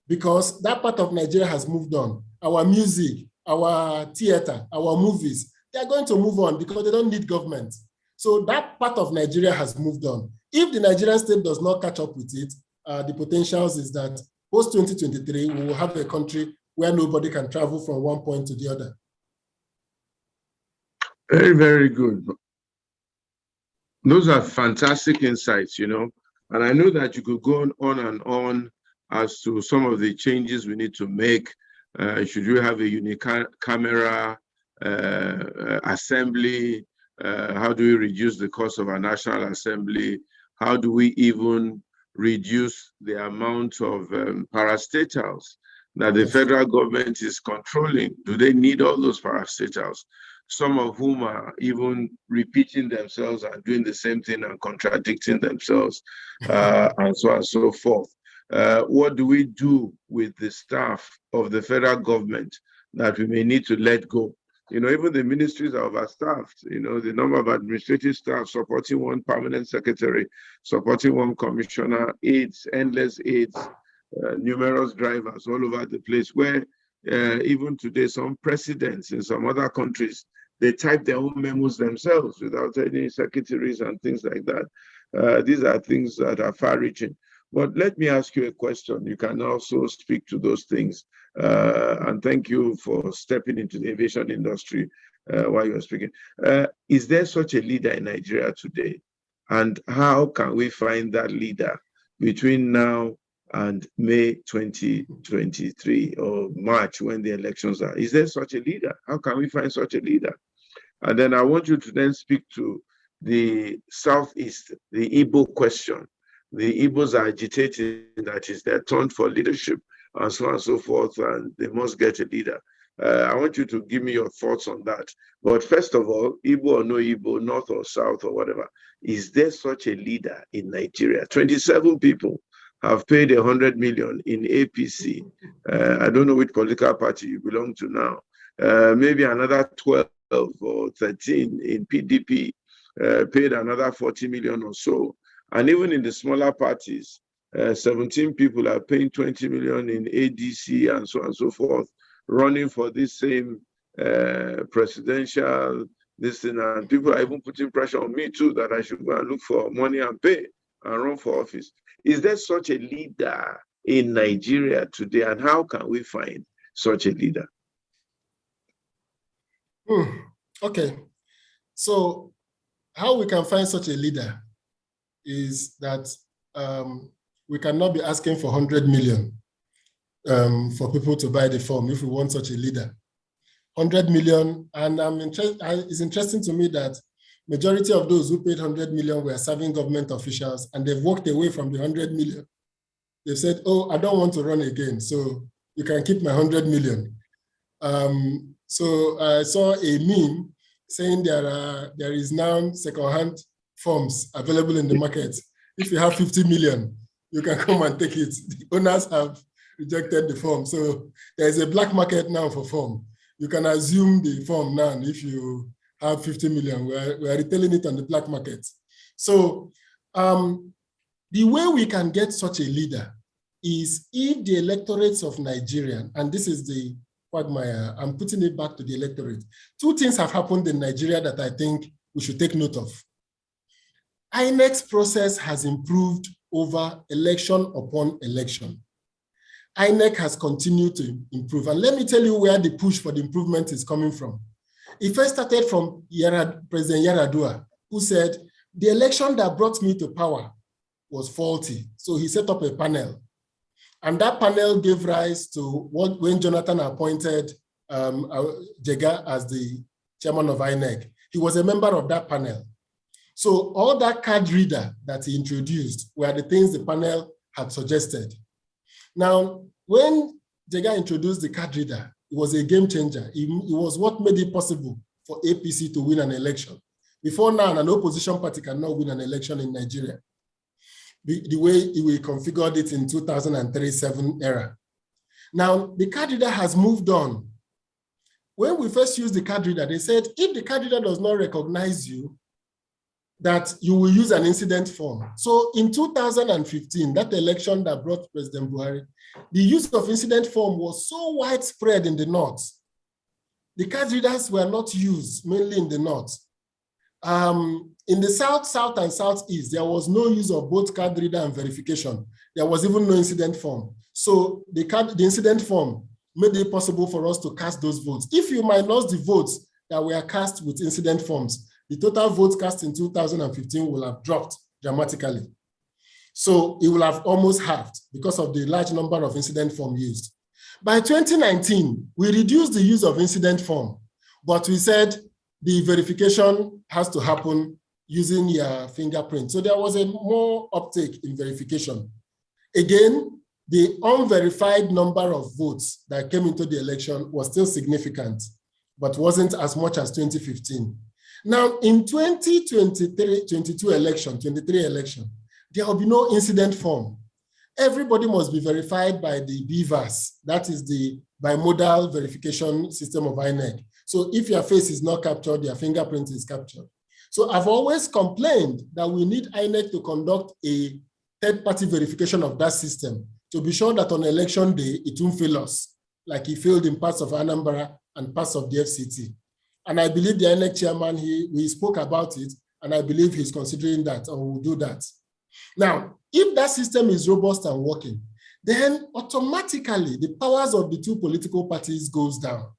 because that part of Nigeria has moved on. Our music, our theater, our movies, they are going to move on because they don't need government. So that part of Nigeria has moved on. If the Nigerian state does not catch up with it, the potentials is that post-2023, we will have a country where nobody can travel from one point to the other. Very, very good. Those are fantastic insights, you know, and I know that you could go on and on as to some of the changes we need to make. Should we have a unicameral assembly? How do we reduce the cost of our National Assembly? How do we even reduce the amount of parastatals that the federal government is controlling? Do they need all those parastatals? Some of whom are even repeating themselves and doing the same thing and contradicting themselves, and so on and so forth. What do we do with the staff of the federal government that we may need to let go? You know, even the ministries are overstaffed. You know, the number of administrative staff supporting one permanent secretary, supporting one commissioner, aides, endless aides, numerous drivers all over the place, where even today, some presidents in some other countries, they type their own memos themselves without any secretaries and things like that. These are things that are far-reaching. But let me ask you a question. You can also speak to those things. And thank you for stepping into the aviation industry while you're speaking. Is there such a leader in Nigeria today? And how can we find that leader between now and May 2023 or March when the elections are? Is there such a leader? How can we find such a leader? And then I want you to then speak to the Southeast, the Igbo question. The Igbos are agitating that it's their turn for leadership and so on and so forth, and they must get a leader. I want you to give me your thoughts on that. But first of all, Igbo or no Igbo, North or South or whatever, is there such a leader in Nigeria? 27 people have paid 100 million in APC. I don't know which political party you belong to now. Maybe another 12 or 13 in PDP paid another 40 million or so. And even in the smaller parties, 17 people are paying 20 million in ADC and so on and so forth, running for this same presidential this thing. And people are even putting pressure on me too that I should go and look for money and pay and run for office. Is there such a leader in Nigeria today, and how can we find such a leader? Okay, so how we can find such a leader is that we cannot be asking for 100 million for people to buy the form if we want such a leader. 100 million, and it's interesting to me that majority of those who paid 100 million were serving government officials, and they've walked away from the 100 million. They've said, oh, I don't want to run again, so you can keep my 100 million. So I saw a meme saying there is now second-hand forms available in the market. If you have 50 million, you can come and take it. The owners have rejected the form. So there's a black market now for form. You can assume the form now if you have 50 million. We are retailing it on the black market. So the way we can get such a leader is if the electorates of Nigeria, and this is the quagmire, I'm putting it back to the electorate. Two things have happened in Nigeria that I think we should take note of. INEC's process has improved over election upon election. INEC has continued to improve. And let me tell you where the push for the improvement is coming from. It first started from President Yar'Adua, who said, the election that brought me to power was faulty. So he set up a panel. And that panel gave rise to when Jonathan appointed Jega as the chairman of INEC. He was a member of that panel. So all that card reader that he introduced were the things the panel had suggested. Now, when Jega introduced the card reader, It was a game changer. It was what made it possible for APC to win an election. Before now, an opposition party cannot win an election in Nigeria. The way we configured it in 2003-07 era. Now, the card reader has moved on. When we first used the card reader, they said, if the card reader does not recognize you, that you will use an incident form. So in 2015, that election that brought President Buhari, the use of incident form was so widespread in the North. The card readers were not used, mainly in the North. In the South, South, and Southeast, there was no use of both card reader and verification. There was even no incident form. So the incident form made it possible for us to cast those votes. If you minus the votes that were cast with incident forms, the total votes cast in 2015 will have dropped dramatically. So it will have almost halved because of the large number of incident form used. By 2019, we reduced the use of incident form, but we said the verification has to happen using your fingerprint. So there was a more uptake in verification. Again, the unverified number of votes that came into the election was still significant, but wasn't as much as 2015. Now, in 2023 election, there will be no incident form. Everybody must be verified by the BVAS, that is the bimodal verification system of INEC. So if your face is not captured, your fingerprint is captured. So I've always complained that we need INEC to conduct a third-party verification of that system to be sure that on election day, it won't fail us, like it failed in parts of Anambra and parts of the FCT. And I believe the INEC chairman, we spoke about it, and I believe he's considering that or will do that. Now, if that system is robust and working, then automatically the powers of the two political parties goes down.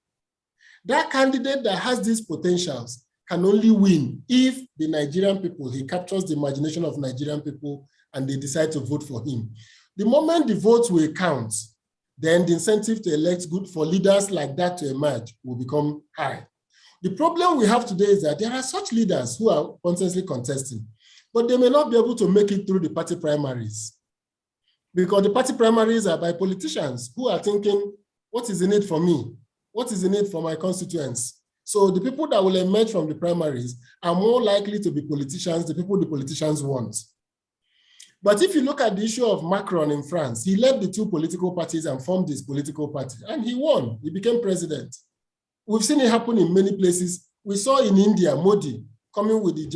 That candidate that has these potentials can only win if the Nigerian people, he captures the imagination of Nigerian people and they decide to vote for him. The moment the votes will count, then the incentive to elect good for leaders like that to emerge will become high. The problem we have today is that there are such leaders who are constantly contesting, but they may not be able to make it through the party primaries because the party primaries are by politicians who are thinking, what is in it for me? What is in it for my constituents? So the people that will emerge from the primaries are more likely to be politicians, the people the politicians want. But if you look at the issue of Macron in France, he led the two political parties and formed his political party, and he won. He became president. We've seen it happen in many places. We saw in India, Modi coming with the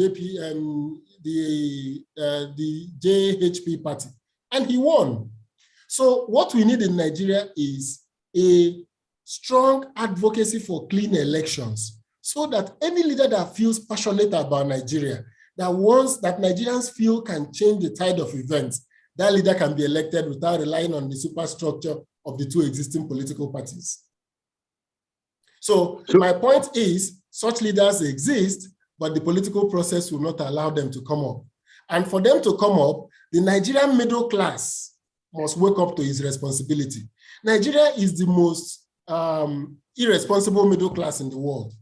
JHP party, and he won. So what we need in Nigeria is a strong advocacy for clean elections so that any leader that feels passionate about Nigeria, that Nigerians feel can change the tide of events, that leader can be elected without relying on the superstructure of the two existing political parties. So my point is, such leaders exist, but the political process will not allow them to come up. And for them to come up, the Nigerian middle class must wake up to its responsibility. Nigeria is the most irresponsible middle class in the world.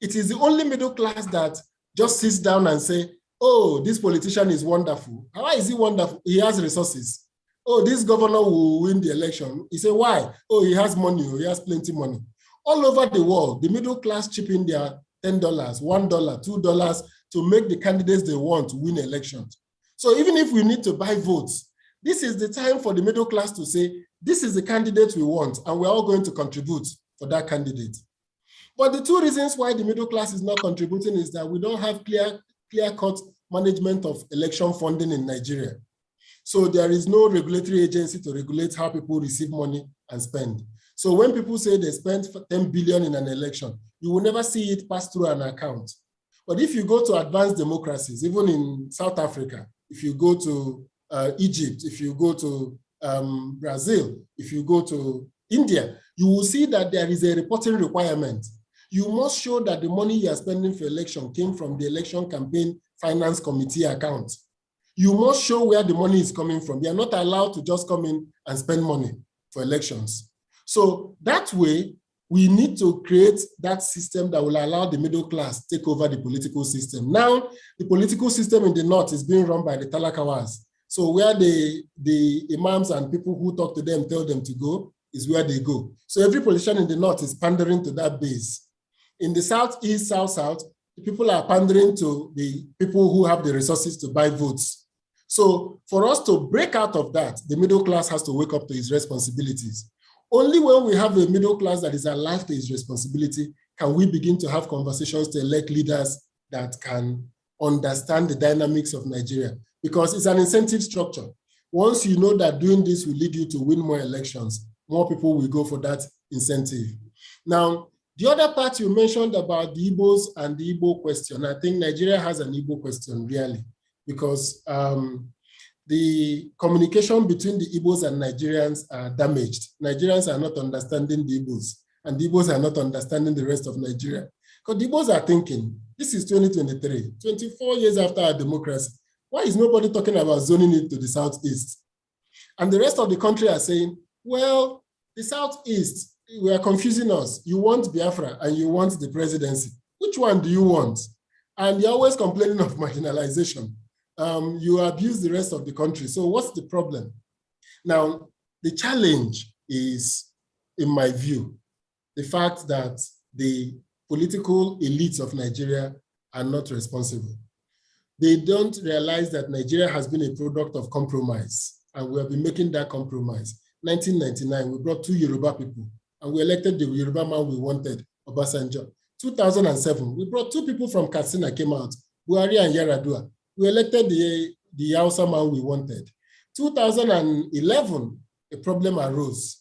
It is the only middle class that just sits down and say, oh, this politician is wonderful. How is he wonderful? He has resources. Oh, this governor will win the election. He say, why? Oh, he has money. He has plenty of money. All over the world, the middle class chip in their $10, $1, $2 to make the candidates they want to win elections. So even if we need to buy votes, this is the time for the middle class to say, this is the candidate we want, and we're all going to contribute for that candidate. But the two reasons why the middle class is not contributing is that we don't have clear-cut management of election funding in Nigeria. So there is no regulatory agency to regulate how people receive money and spend. So when people say they spent 10 billion in an election, you will never see it pass through an account. But if you go to advanced democracies, even in South Africa, if you go to Egypt, if you go to Brazil, if you go to India, you will see that there is a reporting requirement. You must show that the money you are spending for election came from the election campaign finance committee account. You must show where the money is coming from. You are not allowed to just come in and spend money for elections. So that way, we need to create that system that will allow the middle class to take over the political system. Now, the political system in the North is being run by the Talakawas. So where the imams and people who talk to them tell them to go, is where they go. So every politician in the north is pandering to that base. In the southeast, south-south, the people are pandering to the people who have the resources to buy votes. So for us to break out of that, the middle class has to wake up to its responsibilities. Only when we have a middle class that is alive to its responsibility can we begin to have conversations to elect leaders that can understand the dynamics of Nigeria, because it's an incentive structure. Once you know that doing this will lead you to win more elections, more people will go for that incentive. Now, the other part you mentioned about the Igbos and the Igbo question, I think Nigeria has an Igbo question really, because the communication between the Igbos and Nigerians are damaged. Nigerians are not understanding the Igbos, and the Igbos are not understanding the rest of Nigeria. Because the Igbos are thinking, this is 2023, 24 years after our democracy. Why is nobody talking about zoning it to the Southeast? And the rest of the country are saying, well, the Southeast, we are confusing us. You want Biafra and you want the presidency. Which one do you want? And you're always complaining of marginalization. You abuse the rest of the country. So what's the problem? Now, the challenge is, in my view, the fact that the political elites of Nigeria are not responsible. They don't realize that Nigeria has been a product of compromise, and we have been making that compromise. 1999, we brought 2 Yoruba people, and we elected the Yoruba man we wanted, Obasanjo. 2007, we brought 2 people from Katsina came out, Buhari and Yaradua. We elected the Hausa man we wanted. 2011, a problem arose.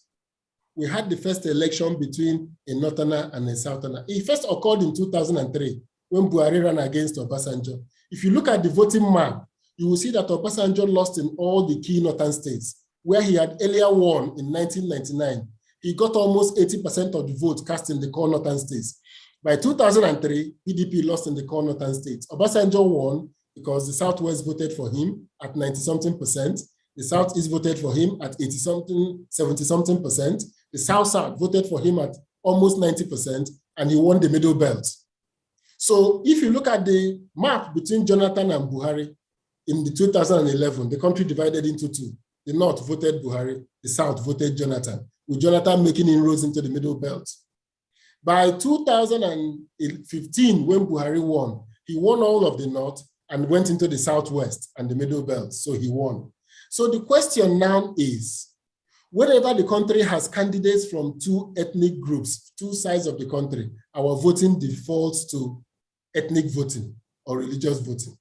We had the first election between a Northerner and a Southerner. It first occurred in 2003 when Buhari ran against Obasanjo. If you look at the voting map, you will see that Obasanjo lost in all the key northern states, where he had earlier won in 1999. He got almost 80% of the votes cast in the core northern states. By 2003, PDP lost in the core northern states. Obasanjo won because the Southwest voted for him at 90-something%. The Southeast voted for him at 80-something, 70-something%. The South-South voted for him at almost 90%, and he won the middle belt. So if you look at the map between Jonathan and Buhari in the 2011, the country divided into 2. The North voted Buhari, the South voted Jonathan, with Jonathan making inroads into the middle belt. By 2015, when Buhari won, he won all of the North and went into the Southwest and the middle belt, so he won. So the question now is, whenever the country has candidates from 2 ethnic groups, 2 sides of the country, our voting defaults to ethnic voting or religious voting.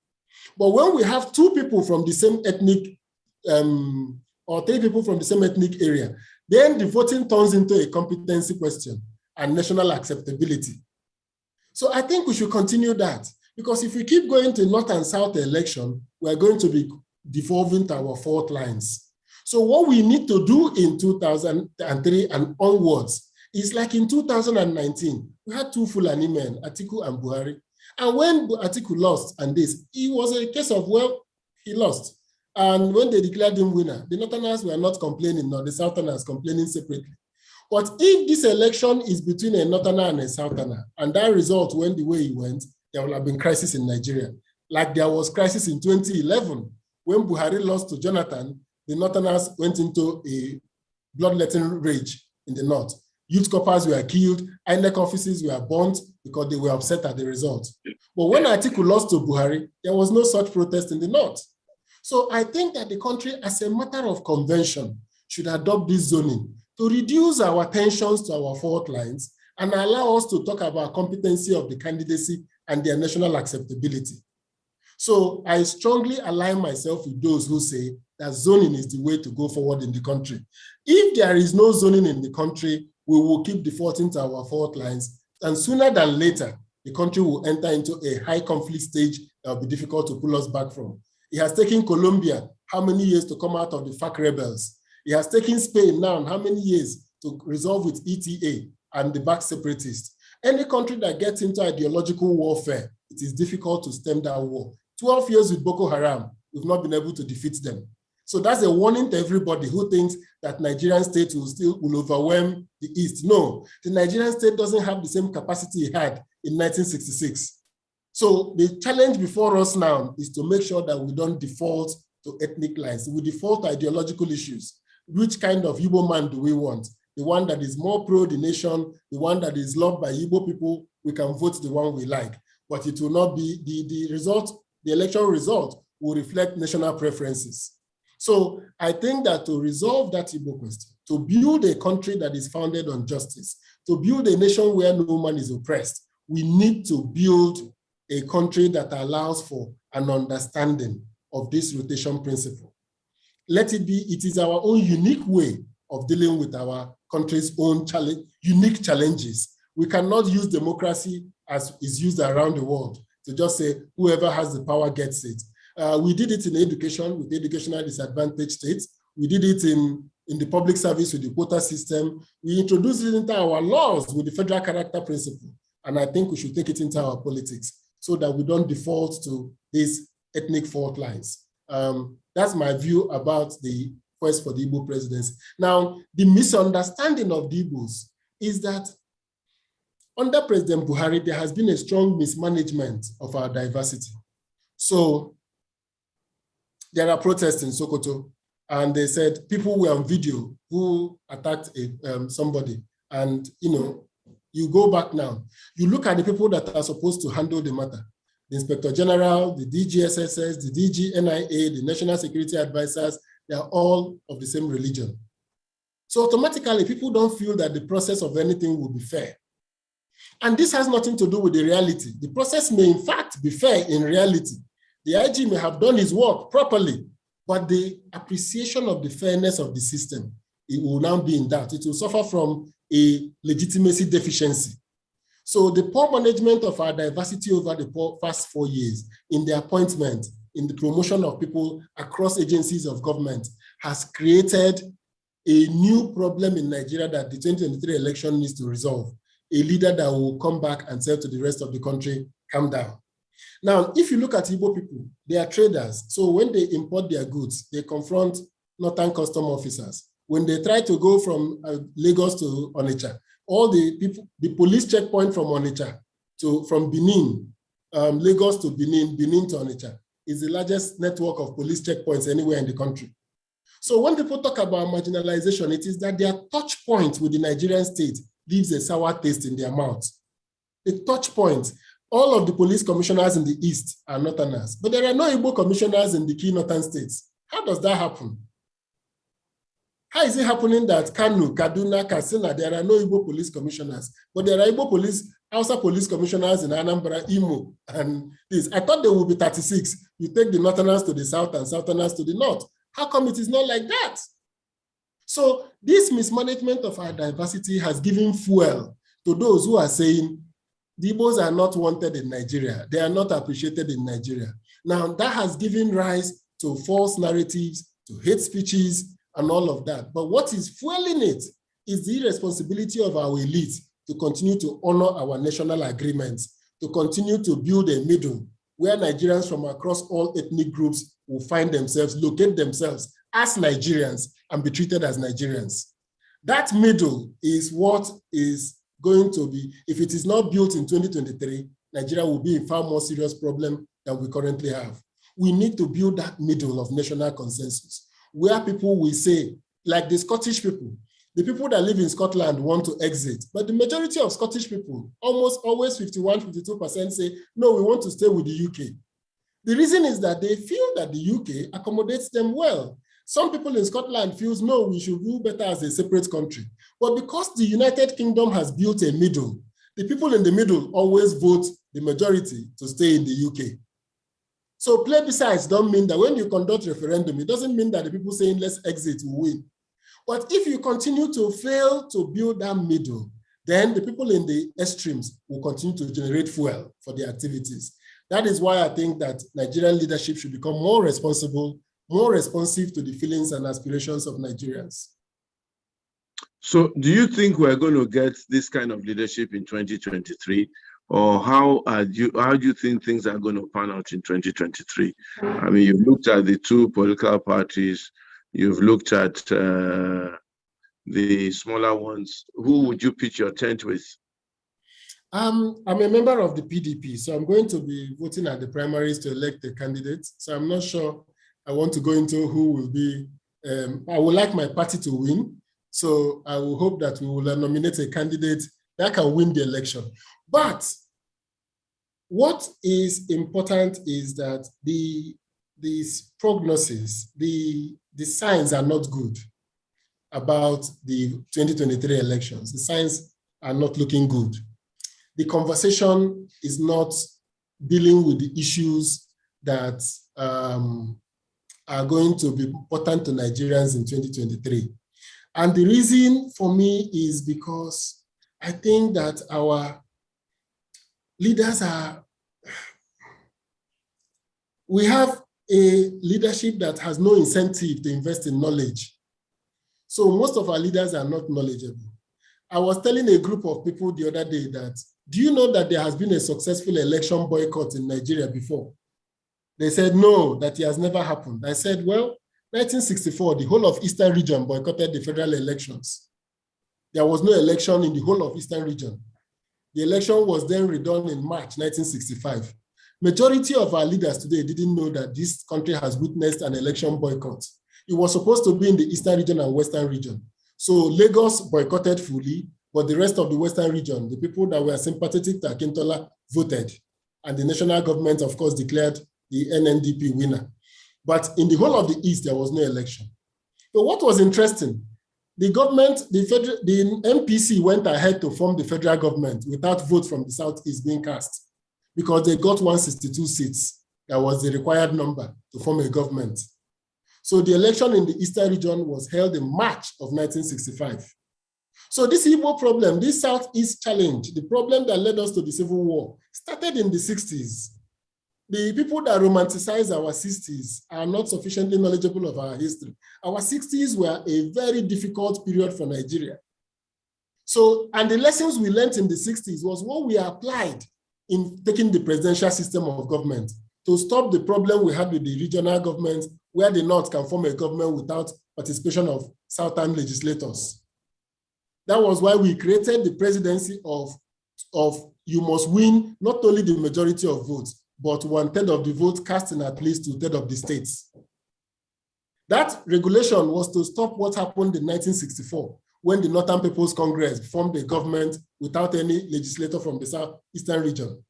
But when we have 2 people from the same ethnic, or 3 people from the same ethnic area, then the voting turns into a competency question and national acceptability. So I think we should continue that, because if we keep going to North and South election, we're going to be devolving to our fault lines. So what we need to do in 2003 and onwards is like in 2019, we had 2 Fulani men, Atiku and Buhari. And when Atiku lost and this, it was a case of, well, he lost. And when they declared him winner, the Northerners were not complaining, nor the Southerners complaining separately. But if this election is between a Northerner and a Southerner, and that result went the way it went, there will have been crisis in Nigeria. Like there was crisis in 2011, when Buhari lost to Jonathan, the Northerners went into a bloodletting rage in the North. Youth corpers were killed, INEC offices were burnt because they were upset at the result. But when Atiku lost to Buhari, there was no such protest in the North. So I think that the country, as a matter of convention, should adopt this zoning to reduce our tensions to our fault lines and allow us to talk about competency of the candidacy and their national acceptability. So I strongly align myself with those who say that zoning is the way to go forward in the country. If there is no zoning in the country, we will keep defaulting to our fault lines, and sooner than later, the country will enter into a high conflict stage that will be difficult to pull us back from. It has taken Colombia how many years to come out of the FARC rebels? It has taken Spain now how many years to resolve with ETA and the back separatists? Any country that gets into ideological warfare, it is difficult to stem that war. 12 years with Boko Haram, we've not been able to defeat them. So that's a warning to everybody who thinks that Nigerian state will overwhelm the East. No, the Nigerian state doesn't have the same capacity it had in 1966. So the challenge before us now is to make sure that we don't default to ethnic lines. We default to ideological issues. Which kind of Igbo man do we want? the one that is more pro the nation, the one that is loved by Igbo people, we can vote the one we like. But it will not be, the result, the election result will reflect national preferences. So I think that to resolve that Igbo question, to build a country that is founded on justice, to build a nation where no man is oppressed, we need to build a country that allows for an understanding of this rotation principle. Let it be, it is our own unique way of dealing with our country's own unique challenges. We cannot use democracy as is used around the world to just say whoever has the power gets it. We did it in education with educational disadvantaged states. We did it in the public service with the quota system. We introduced it into our laws with the federal character principle. And I think we should take it into our politics so that we don't default to these ethnic fault lines. That's my view about the quest for the Igbo presidency. Now, the misunderstanding of the Igbos is that under President Buhari, there has been a strong mismanagement of our diversity. So there are protests in Sokoto, and they said people were on video who attacked somebody. And you go back now, you look at the people that are supposed to handle the matter. The Inspector General, the DGSSS, the DGNIA, the National Security Advisors, they are all of the same religion. So automatically, people don't feel that the process of anything will be fair. And this has nothing to do with the reality. The process may in fact be fair in reality. The IG may have done his work properly, but the appreciation of the fairness of the system, it will now be in doubt. It will suffer from a legitimacy deficiency. So the poor management of our diversity over the past 4 years in the appointment, in the promotion of people across agencies of government has created a new problem in Nigeria that the 2023 election needs to resolve. A leader that will come back and say to the rest of the country, calm down. Now, if you look at Igbo people, they are traders. So when they import their goods, they confront northern custom officers. When they try to go from Lagos to Onitsha, all the people, the police checkpoint from Onitsha from Benin, Lagos to Benin, Benin to Onitsha, is the largest network of police checkpoints anywhere in the country. So when people talk about marginalization, it is that their touch point with the Nigerian state leaves a sour taste in their mouth. The touch point, all of the police commissioners in the East are northerners, but there are no Igbo commissioners in the key northern states. How does that happen? How is it happening that Kanu, Kaduna, Katsina, there are no Igbo police commissioners, but there are Igbo police, Hausa police commissioners in Anambra, Imo, and this? I thought there would be 36. You take the northerners to the south and southerners to the north. How come it is not like that? So this mismanagement of our diversity has given fuel to those who are saying the Igbos are not wanted in Nigeria. They are not appreciated in Nigeria. Now that has given rise to false narratives, to hate speeches, and all of that. But what is fueling it is the irresponsibility of our elite to continue to honor our national agreements, to continue to build a middle where Nigerians from across all ethnic groups will find themselves, locate themselves as Nigerians and be treated as Nigerians. That middle is what is going to be, if it is not built in 2023, Nigeria will be a far more serious problem than we currently have. We need to build that middle of national consensus, where people will say, like the Scottish people, the people that live in Scotland want to exit, but the majority of Scottish people, almost always 51, 52% say, no, we want to stay with the UK. The reason is that they feel that the UK accommodates them well. Some people in Scotland feel, no, we should do better as a separate country. But because the United Kingdom has built a middle, the people in the middle always vote the majority to stay in the UK. So plebiscites don't mean that when you conduct referendum, it doesn't mean that the people saying let's exit will win. But if you continue to fail to build that middle, then the people in the extremes will continue to generate fuel for their activities. That is why I think that Nigerian leadership should become more responsible, more responsive to the feelings and aspirations of Nigerians. So do you think we're going to get this kind of leadership in 2023? Or how do you think things are going to pan out in 2023? I mean, you've looked at the two political parties, you've looked at the smaller ones. Who would you pitch your tent with? I'm a member of the PDP, so I'm going to be voting at the primaries to elect a candidate. So I'm not sure I want to go into who will be. I would like my party to win, So I will hope that we will nominate a candidate that can win the election. But what is important is that these prognosis, the signs are not good about the 2023 elections. The signs are not looking good. The conversation is not dealing with the issues that are going to be important to Nigerians in 2023. And the reason for me is because I think that our leaders we have a leadership that has no incentive to invest in knowledge. So most of our leaders are not knowledgeable. I was telling a group of people the other day that, do you know that there has been a successful election boycott in Nigeria before? They said, no, that it has never happened. I said, well, 1964, the whole of Eastern region boycotted the federal elections. There was no election in the whole of Eastern region. The election was then redone in March 1965. Majority of our leaders today didn't know that this country has witnessed an election boycott. It was supposed to be in the Eastern region and Western region. So Lagos boycotted fully, but the rest of the Western region, the people that were sympathetic to Akintola voted. And the national government, of course, declared the NNDP winner. But in the whole of the East, there was no election. But what was interesting, the government, the MPC went ahead to form the federal government without vote from the Southeast being cast, because they got 162 seats. That was the required number to form a government. So the election in the Eastern region was held in March of 1965. So this Igbo problem, this Southeast challenge, the problem that led us to the Civil War, started in the 60s. The people that romanticize our 60s are not sufficiently knowledgeable of our history. Our 60s were a very difficult period for Nigeria. So, and the lessons we learned in the 60s was what we applied in taking the presidential system of government to stop the problem we had with the regional government, where the North can form a government without participation of Southern legislators. That was why we created the presidency of you must win not only the majority of votes, but 1/3 of the votes cast in at least 2/3 of the states. That regulation was to stop what happened in 1964, when the Northern People's Congress formed a government without any legislator from the Southeastern region.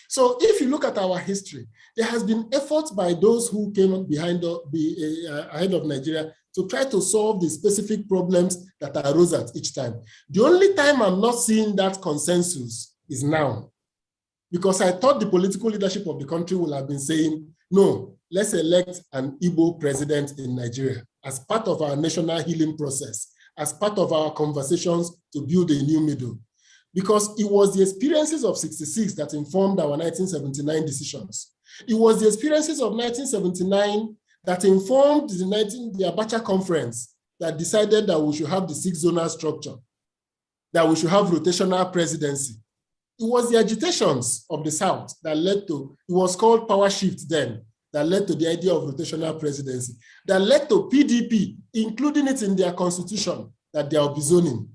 So if you look at our history, there has been efforts by those who came ahead of Nigeria to try to solve the specific problems that arose at each time. The only time I'm not seeing that consensus is now, because I thought the political leadership of the country will have been saying, no, let's elect an Igbo president in Nigeria as part of our national healing process, as part of our conversations to build a new middle. Because it was the experiences of '66 that informed our 1979 decisions. It was the experiences of 1979 that informed the Abacha conference that decided that we should have the 6-zonal structure, that we should have rotational presidency. It was the agitations of the South that led to, it was called power shift then, that led to the idea of rotational presidency, that led to PDP, including it in their constitution, that there will be zoning.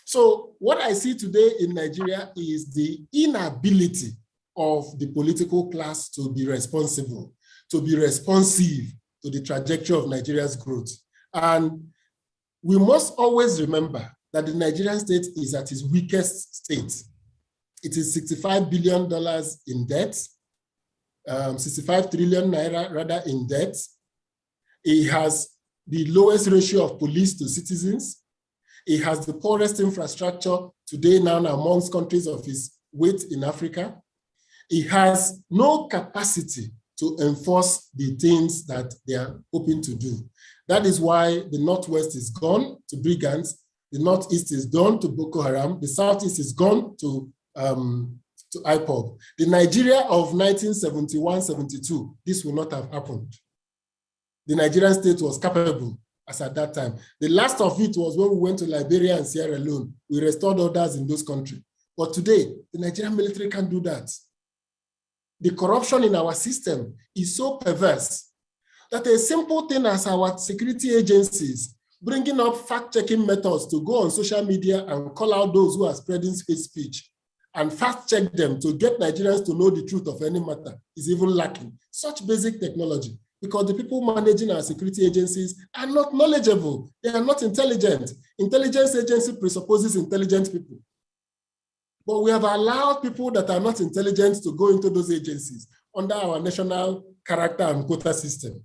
So what I see today in Nigeria is the inability of the political class to be responsible, to be responsive to the trajectory of Nigeria's growth. And we must always remember that the Nigerian state is at its weakest state. It is $65 billion in debt, 65 trillion naira rather in debt. It has the lowest ratio of police to citizens. It has the poorest infrastructure today now amongst countries of its weight in Africa. It has no capacity to enforce the things that they are hoping to do. That is why the Northwest is gone to brigands, the Northeast is gone to Boko Haram, the Southeast is gone to IPOB. The Nigeria of 1971-72, this will not have happened. The Nigerian state was capable as at that time. The last of it was when we went to Liberia and Sierra Leone. We restored orders in those countries. But today, the Nigerian military can't do that. The corruption in our system is so perverse that a simple thing as our security agencies bringing up fact-checking methods to go on social media and call out those who are spreading hate speech and fact-check them to get Nigerians to know the truth of any matter is even lacking. Such basic technology. because the people managing our security agencies are not knowledgeable. They are not intelligent. Intelligence agency presupposes intelligent people. But we have allowed people that are not intelligent to go into those agencies under our national character and quota system.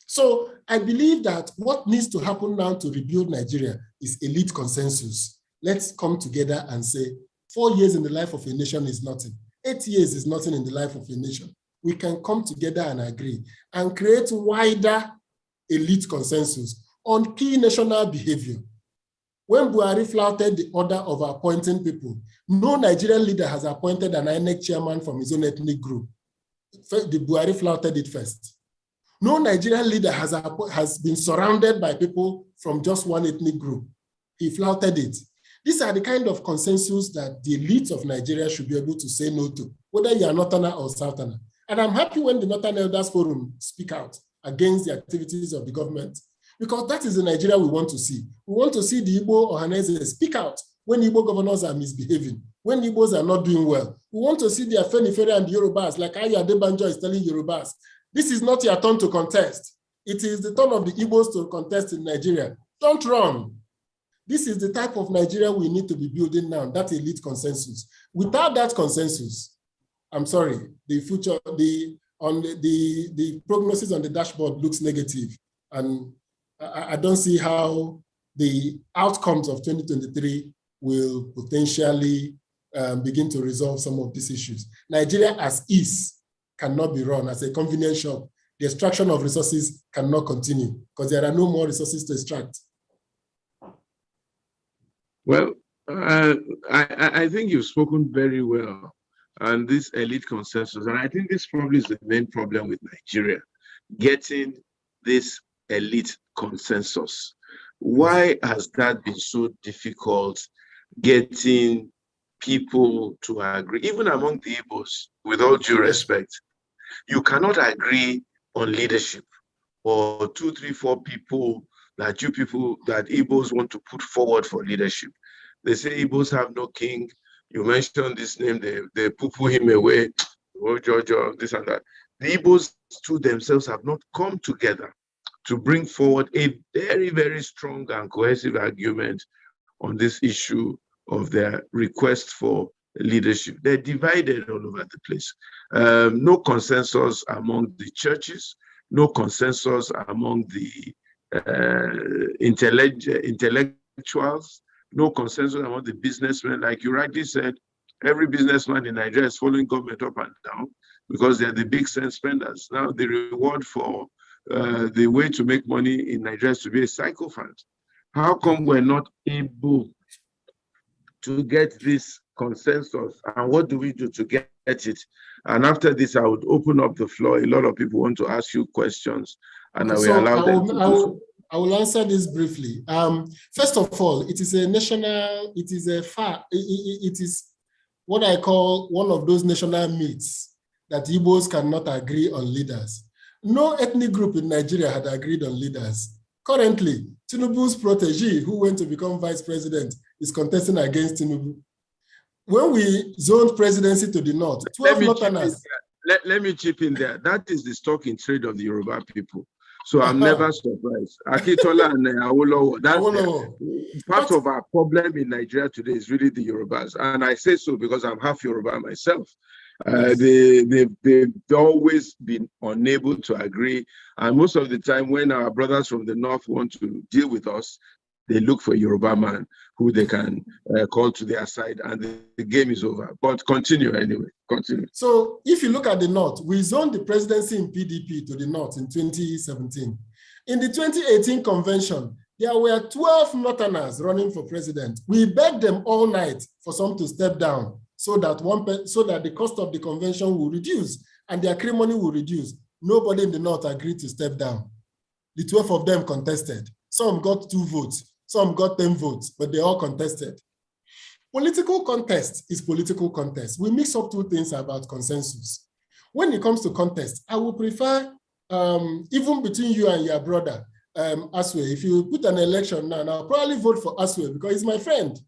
So I believe that what needs to happen now to rebuild Nigeria is elite consensus. Let's come together and say, 4 years in the life of a nation is nothing. 8 years is nothing in the life of a nation. We can come together and agree and create wider elite consensus on key national behavior. When Buhari flouted the order of appointing people, no Nigerian leader has appointed an INEC chairman from his own ethnic group. The Buhari flouted it first. No Nigerian leader has been surrounded by people from just one ethnic group. He flouted it. These are the kind of consensus that the elite of Nigeria should be able to say no to, whether you are Northerner or Southerner. And I'm happy when the Northern Elders Forum speak out against the activities of the government, because that is the Nigeria we want to see. We want to see the Igbo Ohanese speak out when Igbo governors are misbehaving, when Igbos are not doing well. We want to see the Afenifere and the Yorubas, like Aya Adebanjo is telling Yorubas, this is not your turn to contest. It is the turn of the Igbos to contest in Nigeria. Don't run. This is the type of Nigeria we need to be building now, that elite consensus. Without that consensus, I'm sorry, the future, the prognosis on the dashboard looks negative. And I don't see how the outcomes of 2023 will potentially begin to resolve some of these issues. Nigeria as is cannot be run as a convenience shop. The extraction of resources cannot continue because there are no more resources to extract. Well, I think you've spoken very well on this elite consensus. And I think this probably is the main problem with Nigeria, getting this elite consensus. Why has that been so difficult, getting people to agree, even among the Igbos, with all due respect? You cannot agree on leadership or 2, 3, 4 people that Igbos want to put forward for leadership. They say Igbos have no king. You mentioned this name, they poo-poo him away. Oh, Georgia, this and that. The Igbos to themselves have not come together to bring forward a very, very strong and cohesive argument on this issue of their request for leadership. They're divided all over the place. No consensus among the churches, no consensus among the intellectuals, no consensus among the businessmen. Like you rightly said, every businessman in Nigeria is following government up and down because they're the big sense spenders. Now the reward for the way to make money in Nigeria is to be a sycophant. How come we're not able to get this consensus, and what do we do to get it? And after this, I would open up the floor. A lot of people want to ask you questions, and I will allow them to do so. I will answer this briefly. First of all, it is a national, it is what I call one of those national myths that Igbos cannot agree on leaders. No ethnic group in Nigeria had agreed on leaders. Currently, Tinubu's protege, who went to become vice president, is contesting against Tinubu. When we zoned presidency to the north, 12 Northerners. Let me chip in there. That is the stock in trade of the Yoruba people. So I'm never surprised. Akitola and Awolowo, that's part of our problem in Nigeria today is really the Yorubas. And I say so because I'm half Yoruba myself. They've always been unable to agree. And most of the time when our brothers from the north want to deal with us, they look for a Yoruba man who they can call to their side, and the game is over. But continue anyway, continue. So if you look at the north, we zoned the presidency in PDP to the north in 2017. In the 2018 convention, there were 12 Northerners running for president. We begged them all night for some to step down so that the cost of the convention will reduce and the acrimony will reduce. Nobody in the north agreed to step down. The 12 of them contested. Some got 2 votes. Some got 10 votes, but they all contested. Political contest is political contest. We mix up 2 things about consensus. When it comes to contest, I would prefer, even between you and your brother, Aswe, if you put an election now, I'll probably vote for Aswe because he's my friend.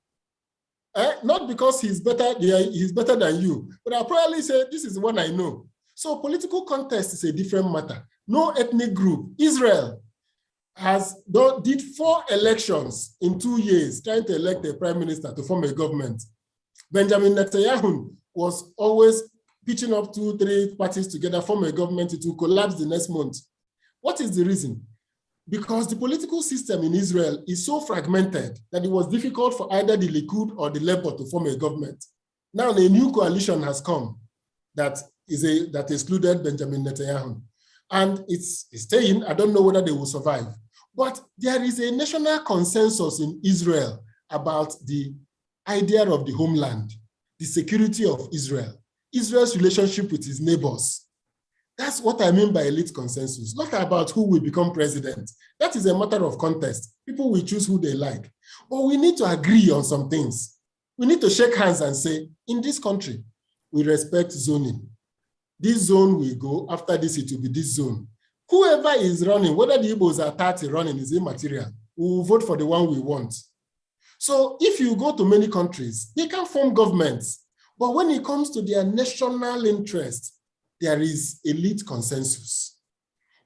Not because he's better than you, but I'll probably say, this is the one I know. So political contest is a different matter. no ethnic group. Israel did 4 elections in 2 years, trying to elect a prime minister to form a government. Benjamin Netanyahu was always pitching up 2-3 parties together, form a government. It will collapse the next month. What is the reason? Because the political system in Israel is so fragmented that it was difficult for either the Likud or the Labour to form a government. Now a new coalition has come that excluded Benjamin Netanyahu. And it's staying. I don't know whether they will survive. But there is a national consensus in Israel about the idea of the homeland, the security of Israel, Israel's relationship with its neighbors. That's what I mean by elite consensus, not about who will become president. That is a matter of contest. People will choose who they like. But we need to agree on some things. We need to shake hands and say, in this country, we respect zoning. This zone will go, after this it will be this zone. Whoever is running, whether the Igbos are 30 running is immaterial. We will vote for the one we want. So if you go to many countries, they can form governments. But when it comes to their national interest, there is elite consensus.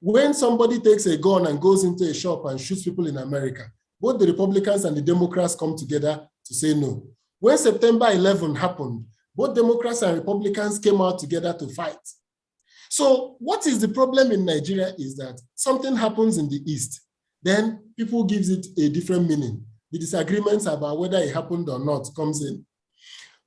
When somebody takes a gun and goes into a shop and shoots people in America, both the Republicans and the Democrats come together to say no. When September 11 happened, both Democrats and Republicans came out together to fight. So what is the problem in Nigeria is that something happens in the East, then people give it a different meaning. The disagreements about whether it happened or not comes in.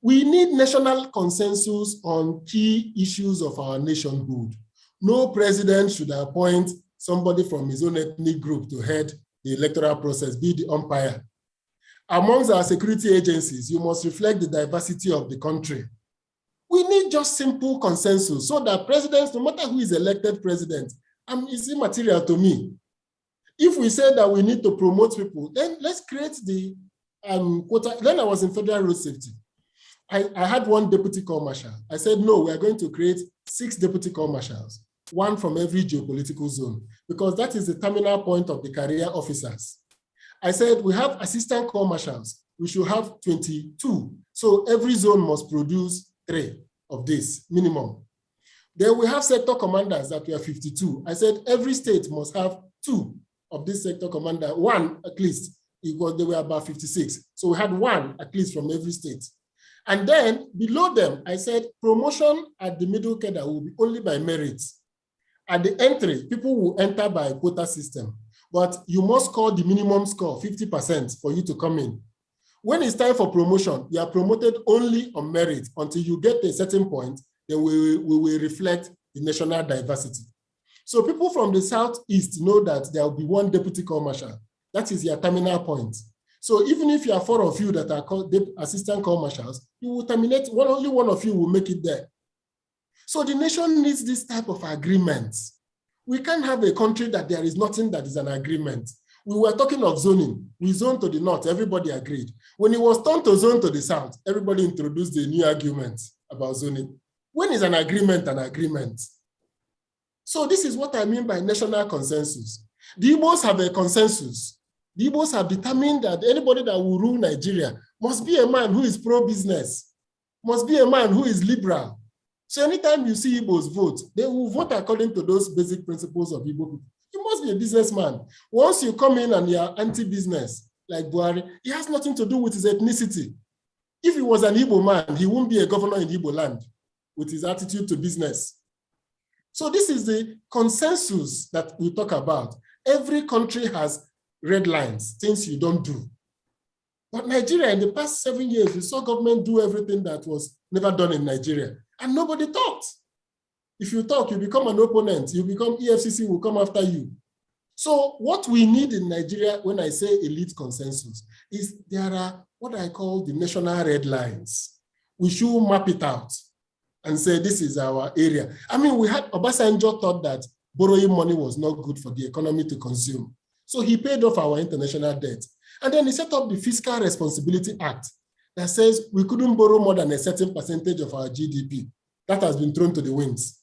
We need national consensus on key issues of our nationhood. No president should appoint somebody from his own ethnic group to head the electoral process, be the umpire. Amongst our security agencies, you must reflect the diversity of the country. We need just simple consensus so that presidents, no matter who is elected president, it's immaterial to me. If we say that we need to promote people, then let's create the quota. Then I was in federal road safety. I had one deputy corps marshal. I said, no, we are going to create 6 deputy corps marshals, 1 from every geopolitical zone, because that is the terminal point of the career officers. I said, we have assistant corps marshals. We should have 22. So every zone must produce 3 of this minimum. Then we have sector commanders that we are 52. I said, every state must have 2 of this sector commander, 1 at least, because they were about 56. So we had 1 at least from every state. And then below them, I said, promotion at the middle cadre will be only by merit. At the entry, people will enter by quota system, but you must score the minimum score, 50% for you to come in. When it's time for promotion, you are promoted only on merit until you get to a certain point, then we will reflect the national diversity. So people from the Southeast know that there will be 1 deputy corps marshal. That is your terminal point. So even if you are 4 of you that are called assistant corps marshals, you will terminate, only 1 of you will make it there. So the nation needs this type of agreement. We can't have a country that there is nothing that is an agreement. We were talking of zoning. We zoned to the north, everybody agreed. When it was turned to zone to the south, everybody introduced a new argument about zoning. When is an agreement an agreement? So this is what I mean by national consensus. The Igbos have a consensus. The Igbos have determined that anybody that will rule Nigeria must be a man who is pro-business, must be a man who is liberal. So anytime you see Igbos vote, they will vote according to those basic principles of Igbo people. You must be a businessman. Once you come in and you're anti-business, like Buhari, it has nothing to do with his ethnicity. If he was an Igbo man, he wouldn't be a governor in Igbo land with his attitude to business. So this is the consensus that we talk about. Every country has red lines, things you don't do. But Nigeria, in the past 7 years, we saw government do everything that was never done in Nigeria, and nobody talked. If you talk, you become an opponent, you become EFCC will come after you. So what we need in Nigeria, when I say elite consensus, is there are what I call the national red lines. We should map it out and say, this is our area. I mean, we had Obasanjo thought that borrowing money was not good for the economy to consume. So he paid off our international debt. And then he set up the Fiscal Responsibility Act that says we couldn't borrow more than a certain percentage of our GDP. That has been thrown to the winds.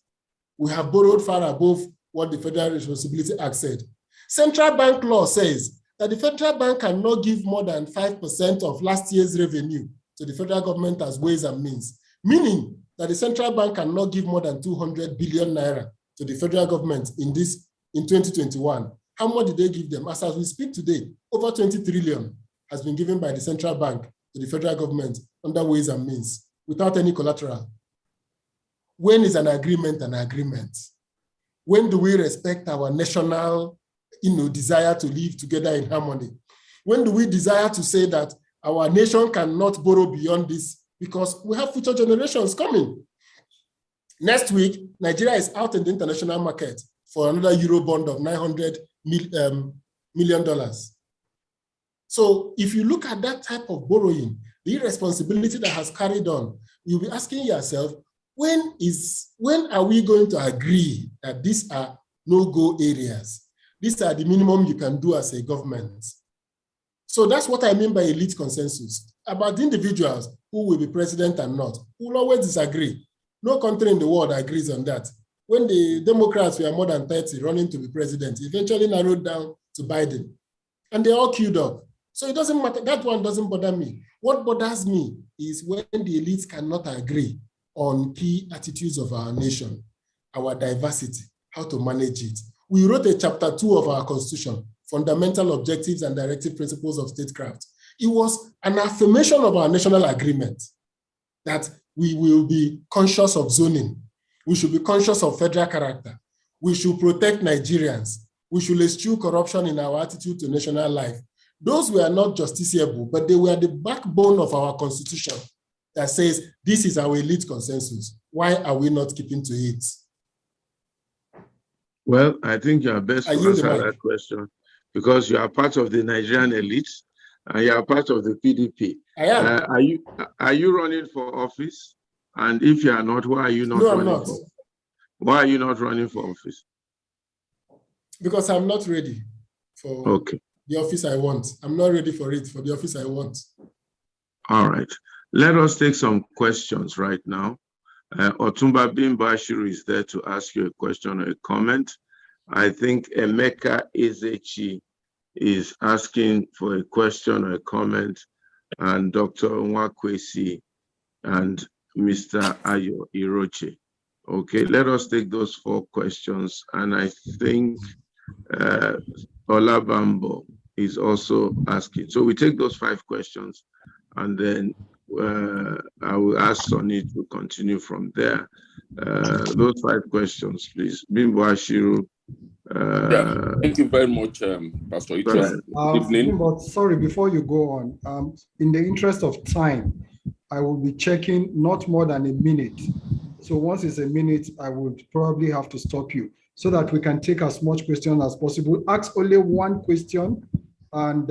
We have borrowed far above what the Federal Responsibility Act said. Central bank law says that the federal bank cannot give more than 5% of last year's revenue to the federal government as ways and means, meaning that the central bank cannot give more than 200 billion naira to the federal government in 2021. How much did they give them? As we speak today, over 20 trillion has been given by the central bank to the federal government under ways and means without any collateral. When is an agreement an agreement? When do we respect our national desire to live together in harmony? When do we desire to say that our nation cannot borrow beyond this because we have future generations coming? Next week, Nigeria is out in the international market for another Euro bond of $900 million. So if you look at that type of borrowing, the irresponsibility that has carried on, you'll be asking yourself, when are we going to agree that these are no-go areas? These are the minimum you can do as a government. So that's what I mean by elite consensus. About the individuals who will be president and not, who will always disagree. No country in the world agrees on that. When the Democrats were more than 30 running to be president, eventually narrowed down to Biden. And they all queued up. So it doesn't matter, that one doesn't bother me. What bothers me is when the elites cannot agree on key attitudes of our nation, our diversity, how to manage it. We wrote a chapter 2 of our constitution, Fundamental Objectives and Directive Principles of Statecraft. It was an affirmation of our national agreement that we will be conscious of zoning. We should be conscious of federal character. We should protect Nigerians. We should eschew corruption in our attitude to national life. Those were not justiciable, but they were the backbone of our constitution that says this is our elite consensus. Why are we not keeping to it? Well, I think you are best to answer that question because you are part of the Nigerian elite and you are part of the PDP. I am. Are you running for office? And if you are not, why are you not running? No, I'm not. Why are you not running for office? Because I'm not ready for the office I want. I'm not ready for the office I want. All right. Let us take some questions right now. Otumba Bimbashiru is there to ask you a question or a comment. I think Emeka Ezechi is asking for a question or a comment, and Dr. Nwakwesi and Mr. Ayo Iroche. Okay, let us take those 4 questions. And I think Olabambo is also asking. So we take those 5 questions, and then I will ask Sonny to continue from there. Those 5 questions, please. Bimbo Ashiru. Thank you very much, Pastor Ituah. Good evening. Bimbo, sorry, before you go on, in the interest of time, I will be checking not more than a minute. So once it's a minute, I would probably have to stop you so that we can take as much question as possible. Ask only 1 question and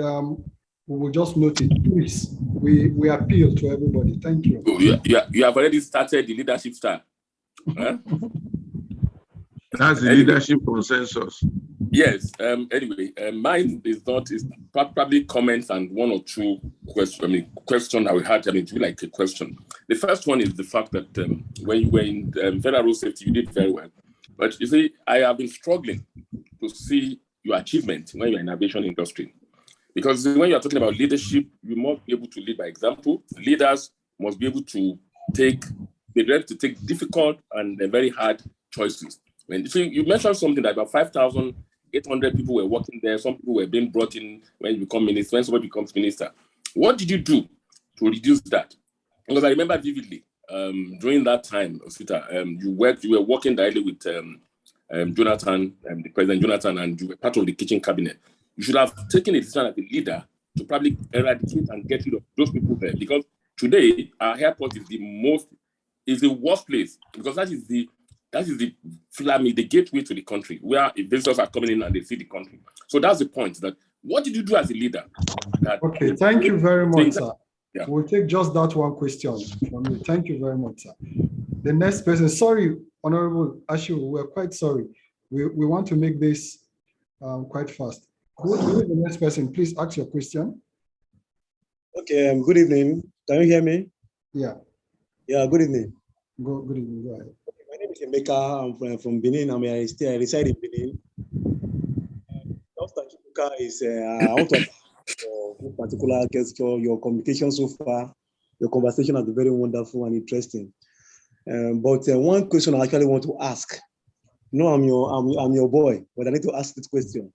we will just note it. Please, we appeal to everybody. Thank you. You have already started the leadership style. Huh? That's the leadership consensus. Yes. Anyway, mine is probably comments and 1 or 2 questions. Question I will have. It will be like a question. The first one is the fact that when you were in federal road safety, you did very well. But you see, I have been struggling to see your achievement when you're in aviation industry. Because when you're talking about leadership, you must be able to lead by example. Leaders must be able to take difficult and very hard choices. When you mentioned something that about 5,800 people were working there. Some people were being brought in when you become minister, when somebody becomes minister. What did you do to reduce that? Because I remember vividly during that time, Osita, you were working directly with Jonathan, the President Jonathan, and you were part of the kitchen cabinet. You should have taken a decision as a leader to probably eradicate and get rid of those people there. Because today our airport is the worst place, because that is the gateway to the country where visitors are coming in and they see the country. So that's the point. That what did you do as a leader? Okay, thank you very much, sir. Yeah. We'll take just that 1 question from you. Thank you very much, sir. The next person, sorry, Honorable Ashu, we're quite sorry. We want to make this quite fast. Who is the next person? Please ask your question. Okay, good evening. Can you hear me? Yeah. Yeah, good evening. Good evening. Go ahead. My name is Emeka. I'm from Benin. I reside in Benin. Dr. Chidoka is out of this particular gesture. Your communication so far, your conversation has been very wonderful and interesting. But 1 question I actually want to ask No, I'm your boy, but I need to ask this question.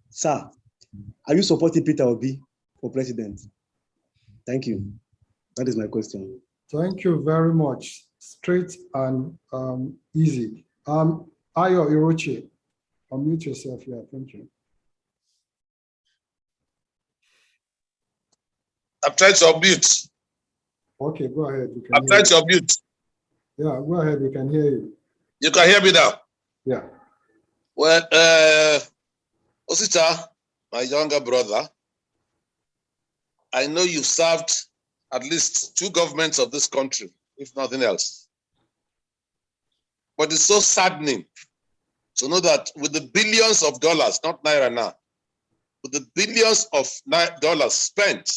Sir, are you supporting Peter Obi for president? Thank you. That is my question. Thank you very much. Straight and easy. Ayo Irochi, unmute yourself here. Thank you. I'm trying to unmute. Okay, go ahead. I'm trying to unmute. Yeah, go ahead. We can hear you. You can hear me now? Yeah. Well, Osita, my younger brother, I know you've served at least 2 governments of this country, if nothing else. But it's so saddening to know that with the billions of dollars, not naira now, with the billions of dollars spent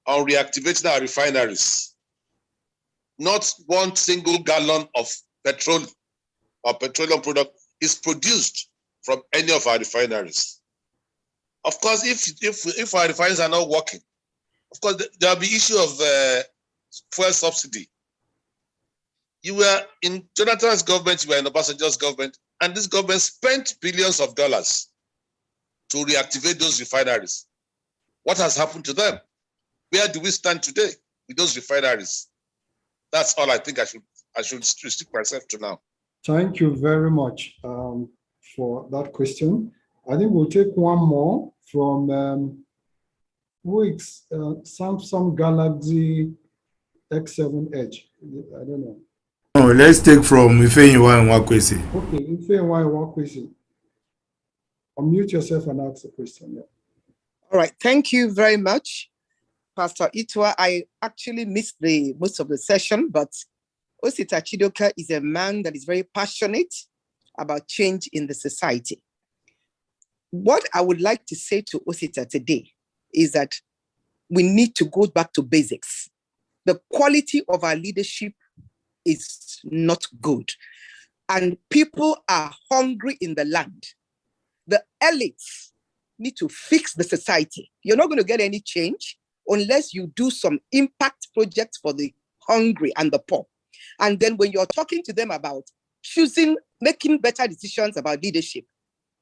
on reactivating our refineries, not one single gallon of petrol or petroleum product is produced from any of our refineries. Of course, if our refineries are not working, of course, there'll be issue of fuel subsidy. You were in Jonathan's government, you were in Obasanjo's government, and this government spent billions of dollars to reactivate those refineries. What has happened to them? Where do we stand today with those refineries? That's all I think I should restrict myself to now. Thank you very much for that question. I think we'll take one more from Samsung Galaxy X7 Edge. I don't know. No, let's take from Ifeyiwa and Wakwesi. Okay, Ifeyiwa and Wakwesi. Unmute yourself and ask the question. Yeah. All right, thank you very much, Pastor Ituah. I actually missed most of the session, but Osita Chidoka is a man that is very passionate about change in the society. What I would like to say to Osita today is that we need to go back to basics. The quality of our leadership is not good. And people are hungry in the land. The elites need to fix the society. You're not going to get any change unless you do some impact projects for the hungry and the poor. And then when you're talking to them about making better decisions about leadership,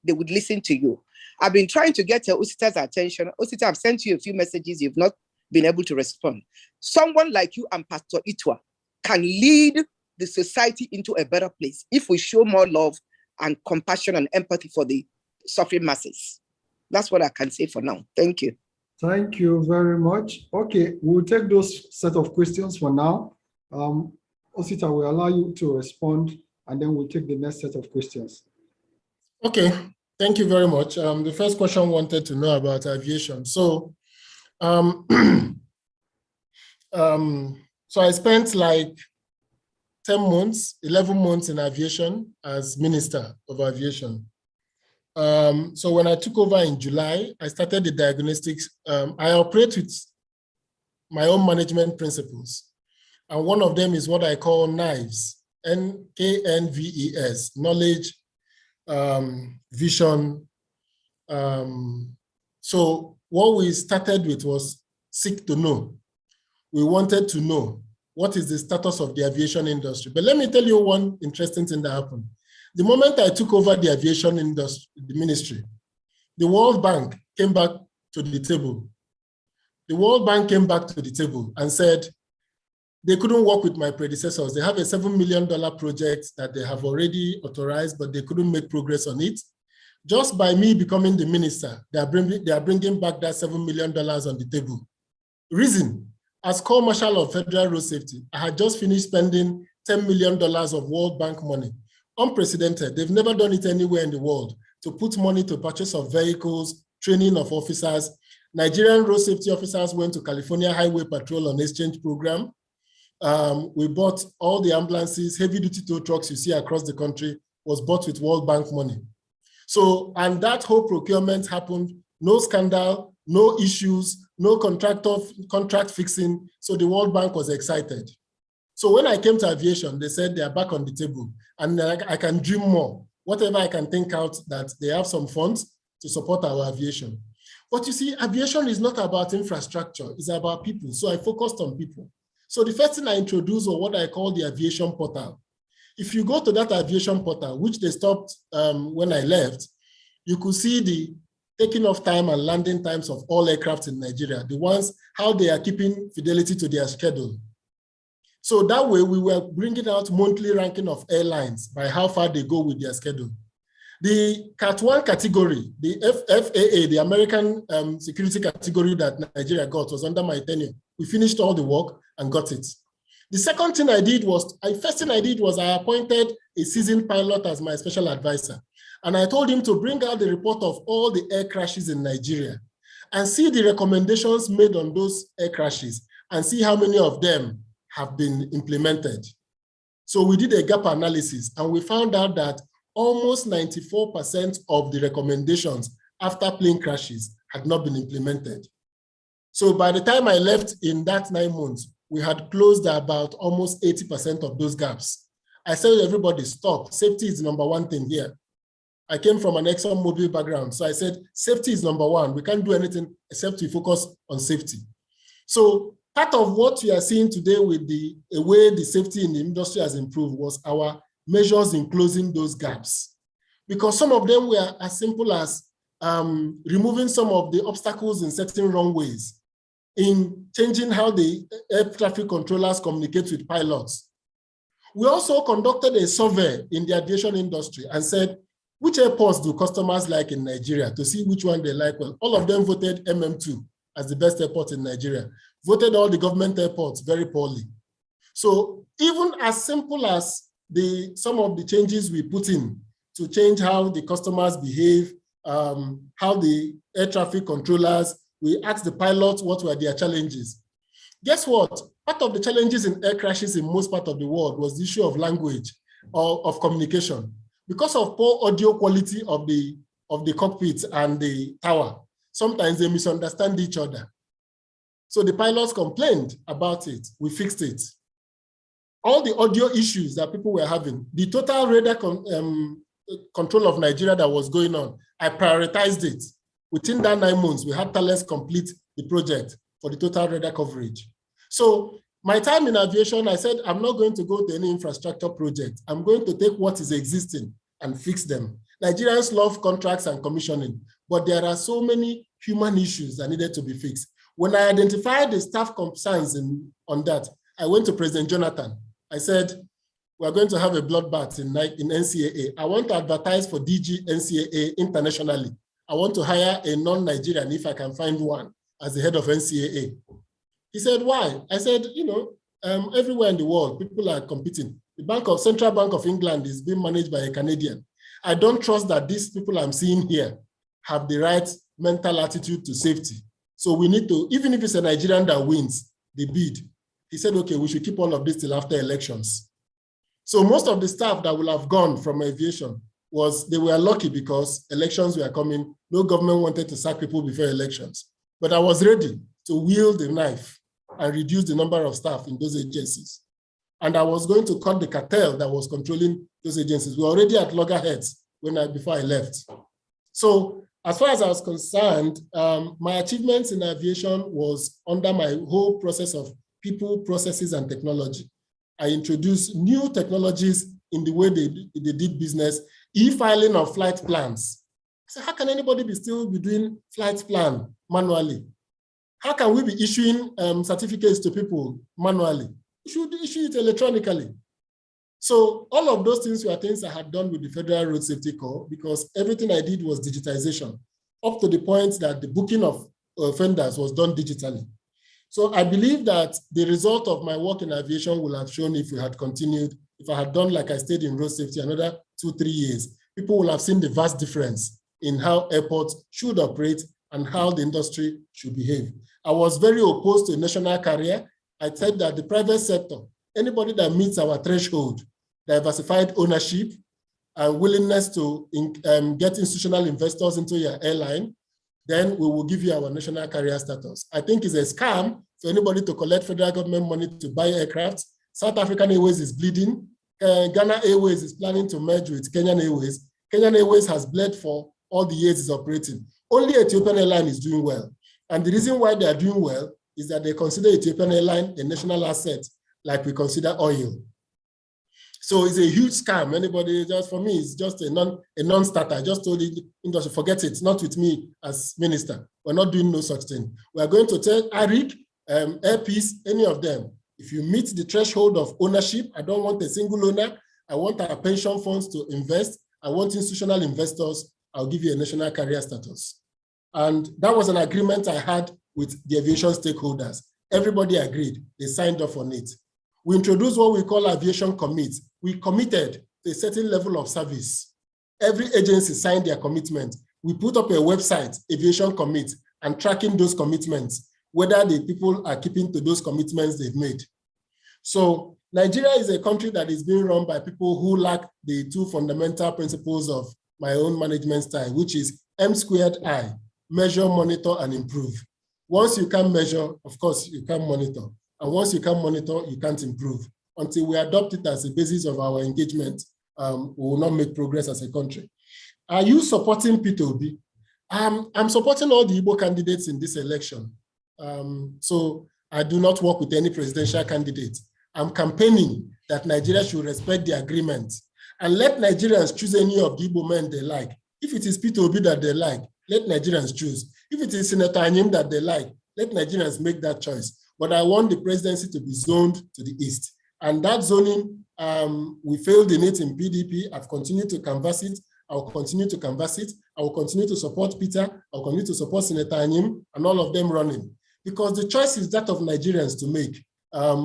they would listen to you. I've been trying to get Osita's attention. Osita, I've sent you a few messages. You've not been able to respond. Someone like you and Pastor Ituah can lead the society into a better place if we show more love and compassion and empathy for the suffering masses. That's what I can say for now. Thank you. Thank you very much. Okay, we'll take those set of questions for now. Osita will allow you to respond, and then we'll take the next set of questions. Okay, thank you very much. The first question wanted to know about aviation. So, so I spent like 10 months, 11 months in aviation as Minister of Aviation. So when I took over in July, I started the diagnostics. I operate with my own management principles. And one of them is what I call KNVES, Knves, knowledge, vision. So what we started with was seek to know. We wanted to know what is the status of the aviation industry. But let me tell you one interesting thing that happened. The moment I took over the aviation industry, the ministry, the World Bank came back to the table. The World Bank came back to the table and said they couldn't work with my predecessors. They have a $7 million project that they have already authorized, but they couldn't make progress on it. Just by me becoming the minister, they are bringing back that $7 million on the table. Reason, as co-marshal of Federal Road Safety, I had just finished spending $10 million of World Bank money. Unprecedented. They've never done it anywhere in the world to put money to purchase of vehicles, training of officers. Nigerian road safety officers went to California Highway Patrol on exchange program. We bought all the ambulances, heavy-duty tow trucks you see across the country was bought with World Bank money. So, and that whole procurement happened, no scandal, no issues, no contract fixing. So the World Bank was excited. So when I came to aviation, they said they are back on the table and I can dream more, whatever I can think out that they have some funds to support our aviation. But you see, aviation is not about infrastructure, it's about people. So I focused on people. So the first thing I introduced was what I call the aviation portal. If you go to that aviation portal, which they stopped when I left, you could see the taking off time and landing times of all aircraft in Nigeria, the ones, how they are keeping fidelity to their schedule. So that way we were bringing out monthly ranking of airlines by how far they go with their schedule. The Cat 1 category, the FAA, the American security category that Nigeria got was under my tenure. We finished all the work and got it. The second thing I did was, first thing I did was I appointed a seasoned pilot as my special advisor. And I told him to bring out the report of all the air crashes in Nigeria and see the recommendations made on those air crashes and see how many of them have been implemented. So we did a gap analysis and we found out that almost 94% of the recommendations after plane crashes had not been implemented. So by the time I left in that 9 months, we had closed about almost 80% of those gaps. I said to everybody, stop, safety is the number one thing here. I came from an ExxonMobil background, so I said, safety is number one. We can't do anything except to focus on safety. So part of what we are seeing today with the way the safety in the industry has improved was our measures in closing those gaps. Because some of them were as simple as removing some of the obstacles in certain runways, in changing how the air traffic controllers communicate with pilots. We also conducted a survey in the aviation industry and said, which airports do customers like in Nigeria, to see which one they like? Well, all of them voted MM2 as the best airport in Nigeria, voted all the government airports very poorly. So even as simple as some of the changes we put in to change how the customers behave, how the air traffic controllers, we asked the pilots what were their challenges. Guess what? Part of the challenges in air crashes in most parts of the world was the issue of language or of communication. Because of poor audio quality of the cockpit and the tower, sometimes they misunderstand each other. So the pilots complained about it. We fixed it. All the audio issues that people were having, the total radar control of Nigeria that was going on, I prioritized it. Within that 9 months, we had Thales complete the project for the total radar coverage. So my time in aviation, I said, I'm not going to go to any infrastructure project. I'm going to take what is existing and fix them. Nigerians love contracts and commissioning, but there are so many human issues that needed to be fixed. When I identified the staff concerns on that, I went to President Jonathan. I said, we're going to have a bloodbath in NCAA. I want to advertise for DG NCAA internationally. I want to hire a non-Nigerian, if I can find one, as the head of NCAA. He said, why? I said, everywhere in the world, people are competing. The Central Bank of England is being managed by a Canadian. I don't trust that these people I'm seeing here have the right mental attitude to safety. So we need to, even if it's a Nigerian that wins the bid, he said, okay, we should keep all of this till after elections. So most of the staff that will have gone from aviation they were lucky because elections were coming. No government wanted to sack people before elections. But I was ready to wield the knife and reduce the number of staff in those agencies. And I was going to cut the cartel that was controlling those agencies. We were already at loggerheads before I left. So as far as I was concerned, my achievements in aviation was under my whole process of people, processes, and technology. I introduced new technologies in the way they did business, e-filing of flight plans. So how can anybody still be doing flight plan manually? How can we be issuing certificates to people manually? We should issue it electronically. So all of those things were things I had done with the Federal Road Safety Corps because everything I did was digitization, up to the point that the booking of offenders was done digitally. So I believe that the result of my work in aviation will have shown if we had continued, if I had done like I stayed in road safety another 2-3 years, people will have seen the vast difference in how airports should operate and how the industry should behave. I was very opposed to a national carrier. I said that the private sector, anybody that meets our threshold, diversified ownership, and willingness to get institutional investors into your airline, then we will give you our national carrier status. I think it's a scam for anybody to collect federal government money to buy aircraft. South African Airways is bleeding. Ghana Airways is planning to merge with Kenyan Airways. Kenyan Airways has bled for all the years it's operating. Only Ethiopian Airline is doing well. And the reason why they are doing well is that they consider Ethiopian Airline a national asset, like we consider oil. So it's a huge scam. Anybody, just for me, it's just a non-starter. I just told the industry, forget it, not with me as minister. We're not doing no such thing. We are going to tell ARIC, Airpeace, any of them, if you meet the threshold of ownership, I don't want a single owner, I want our pension funds to invest, I want institutional investors, I'll give you a national carrier status. And that was an agreement I had with the aviation stakeholders. Everybody agreed, they signed off on it. We introduced what we call aviation commit. We committed to a certain level of service. Every agency signed their commitment. We put up a website, aviation commit, and tracking those commitments, whether the people are keeping to those commitments they've made. So Nigeria is a country that is being run by people who lack the two fundamental principles of my own management style, which is M²I, measure, monitor, and improve. Once you can measure, of course, you can monitor. And once you can monitor, you can't improve. Until we adopt it as a basis of our engagement, we will not make progress as a country. Are you supporting P2B? I'm supporting all the Igbo candidates in this election. So I do not work with any presidential candidate. I'm campaigning that Nigeria should respect the agreement and let Nigerians choose any of the Igbo men they like. If it is P2B that they like, let Nigerians choose. If it is Senator Anyim that they like, let Nigerians make that choice. But I want the presidency to be zoned to the east. And that zoning, we failed in it in PDP. I've continued to canvass it. I'll continue to canvass it. I will continue to support Peter. I'll continue to support Senator Anyim and all of them running. Because the choice is that of Nigerians to make.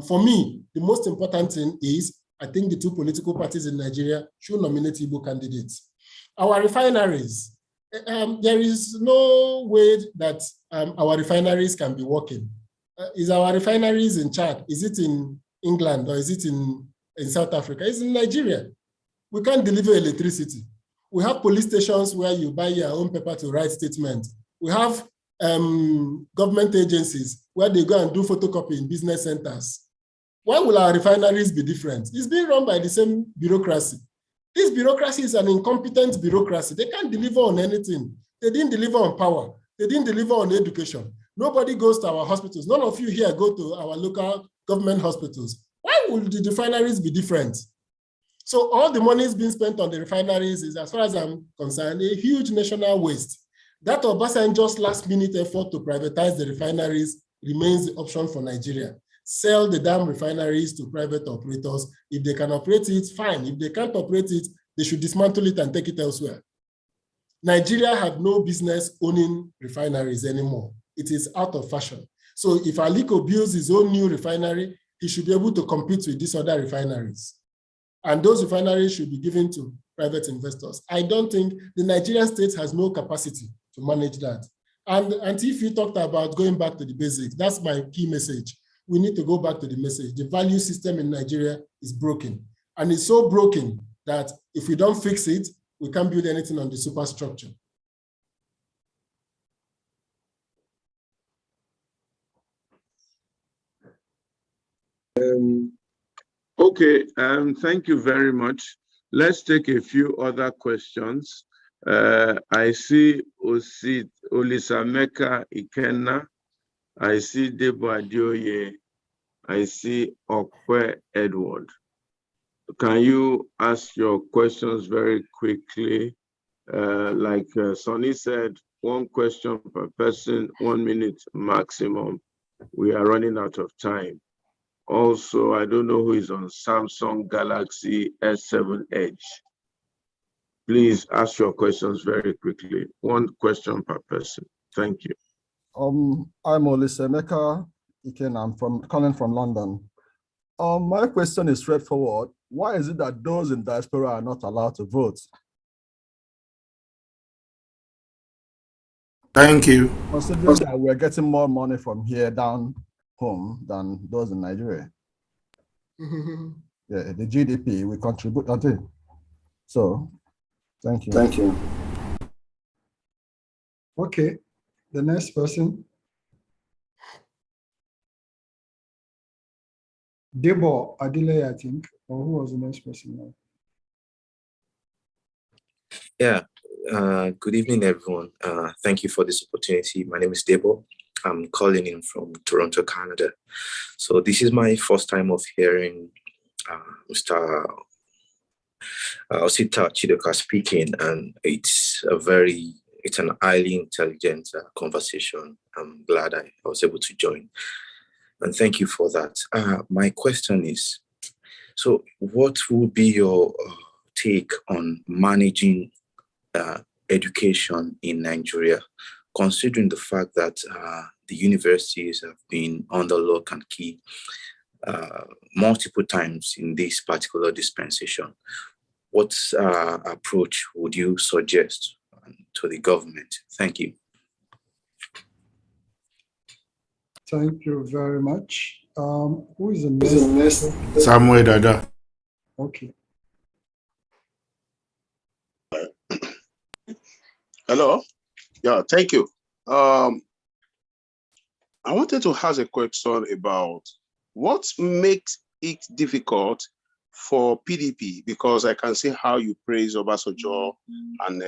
For me, the most important thing is, I think the two political parties in Nigeria should nominate Igbo candidates. Our refineries, there is no way that our refineries can be working. Is our refineries in Chad? Is it in England or is it in South Africa? It's in Nigeria. We can't deliver electricity. We have police stations where you buy your own paper to write statements. We have government agencies where they go and do photocopy in business centers. Why will our refineries be different? It's being run by the same bureaucracy. This bureaucracy is an incompetent bureaucracy. They can't deliver on anything. They didn't deliver on power. They didn't deliver on education. Nobody goes to our hospitals. None of you here go to our local government hospitals. Why would the refineries be different? So all the money is being spent on the refineries is, as far as I'm concerned, a huge national waste. That Obasanjo's last-minute effort to privatize the refineries remains the option for Nigeria. Sell the damn refineries to private operators. If they can operate it, fine. If they can't operate it, they should dismantle it and take it elsewhere. Nigeria have no business owning refineries anymore. It is out of fashion. So if Aliko builds his own new refinery, he should be able to compete with these other refineries. And those refineries should be given to private investors. I don't think the Nigerian state has no capacity to manage that. And if you talked about going back to the basics, that's my key message. We need to go back to the message. The value system in Nigeria is broken. And it's so broken that if we don't fix it, we can't build anything on the superstructure. Okay, thank you very much. Let's take a few other questions. I see Osita, Olisameka Ikenna. I see Debo Adioye. I see Okwe Edward. Can you ask your questions very quickly? Like Sonny said, one question per person, 1 minute maximum. We are running out of time. Also, I don't know who is on Samsung Galaxy S7 Edge. Please ask your questions very quickly. One question per person. Thank you. I'm Olisameka Ikenna. I'm calling from London. My question is straightforward. Why is it that those in diaspora are not allowed to vote? Thank you. Considering that we're getting more money from here down home than those in Nigeria. Yeah, the GDP we contribute to it. So, thank you. Thank you. Okay, the next person. Debo Adile, I think, or who was the next person now? Yeah, good evening, everyone. Thank you for this opportunity. My name is Debo. I'm calling in from Toronto, Canada. So this is my first time of hearing Mr. Osita Chidoka speaking, and it's an highly intelligent conversation. I'm glad I was able to join, and thank you for that. My question is, so what would be your take on managing education in Nigeria, considering the fact that the universities have been under lock and key multiple times in this particular dispensation? What approach would you suggest to the government? Thank you. Thank you very much. Who is the next? Samuel Dada. Okay. Hello. Yeah, thank you. I wanted to ask a question about what makes it difficult for PDP, because I can see how you praise Obasanjo and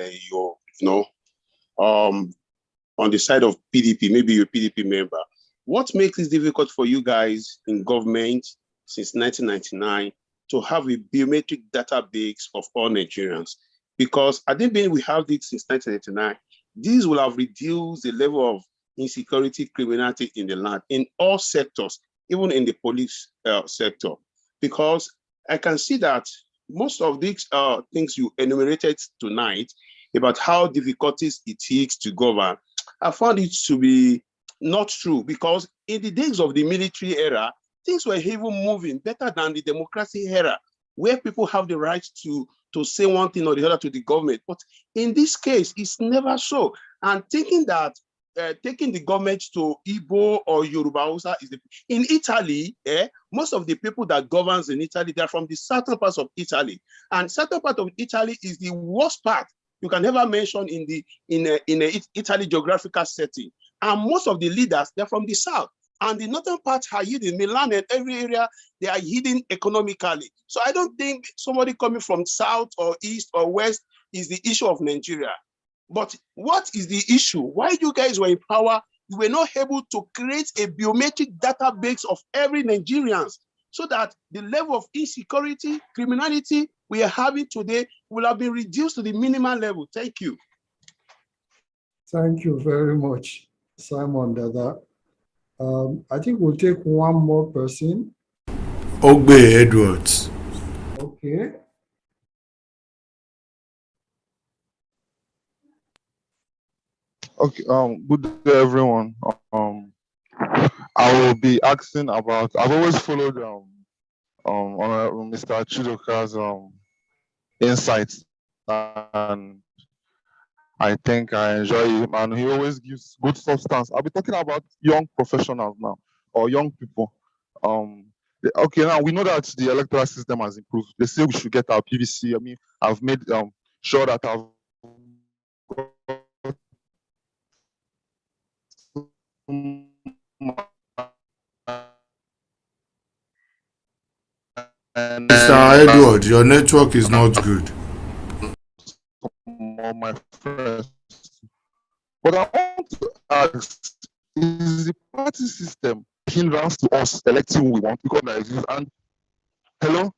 on the side of PDP, maybe you're a PDP member. What makes it difficult for you guys in government since 1999 to have a biometric database of all Nigerians? Because I think we have this since 1999. These will have reduced the level of insecurity, criminality in the land, in all sectors, even in the police sector. Because I can see that most of these things you enumerated tonight about how difficulties it is to govern, I found it to be not true, because in the days of the military era, things were even moving better than the democracy era, where people have the right to say one thing or the other to the government. But in this case, it's never so. And thinking that taking the government to Igbo or Yoruba Hausa is in Italy, most of the people that governs in Italy, they're from the southern parts of Italy. And southern part of Italy is the worst part you can ever mention in a Italy geographical setting. And most of the leaders, they're from the south. And the northern parts are hidden. Milan and every area, they are hidden economically. So I don't think somebody coming from south or east or west is the issue of Nigeria. But what is the issue? Why you guys were in power, you were not able to create a biometric database of every Nigerian, so that the level of insecurity, criminality we are having today will have been reduced to the minimal level. Thank you. Thank you very much, Simon Dada. I think we'll take one more person. Ogbe Edwards. Okay. Okay, good day, everyone. I will be asking about, I've always followed Mr. Chidoka's insights, and I think I enjoy him, and he always gives good substance. I'll be talking about young professionals now, or young people. Okay, now we know that the electoral system has improved. They say we should get our PVC. I mean, I've made sure that I've Mr. Edward, your network is not good. My friends. But I want to ask, is the party system hindrance to us electing who we want? Because there is, and hello?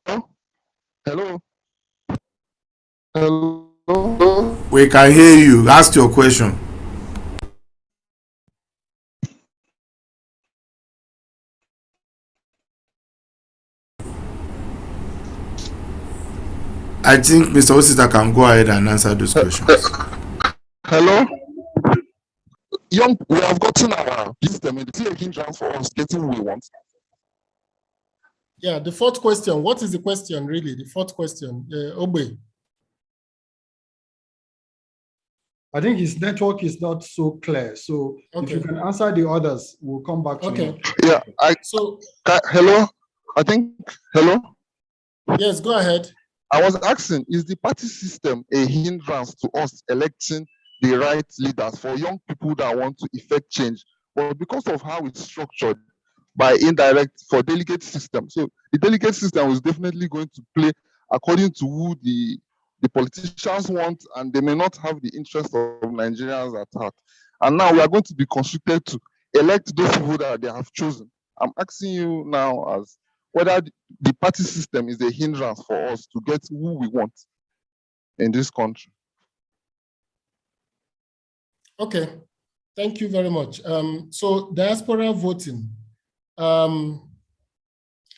We can hear you. Ask your question. I think Mr. Osita can go ahead and answer those questions. Hello? We have gotten our system in the hindrance for us getting who we want. Yeah, the fourth question. What is the question, really? The fourth question, Obe. I think his network is not so clear. So if you can answer the others, we'll come back to you. Yeah, hello? I think, hello? Yes, go ahead. I was asking, is the party system a hindrance to us electing the right leaders for young people that want to effect change? But because of how it's structured by indirect for delegate system. So the delegate system is definitely going to play according to who the politicians want, and they may not have the interest of Nigerians at heart. And now we are going to be constricted to elect those people that they have chosen. I'm asking you now, as one of the young people, whether the party system is a hindrance for us to get who we want in this country. Okay, thank you very much. So diaspora voting.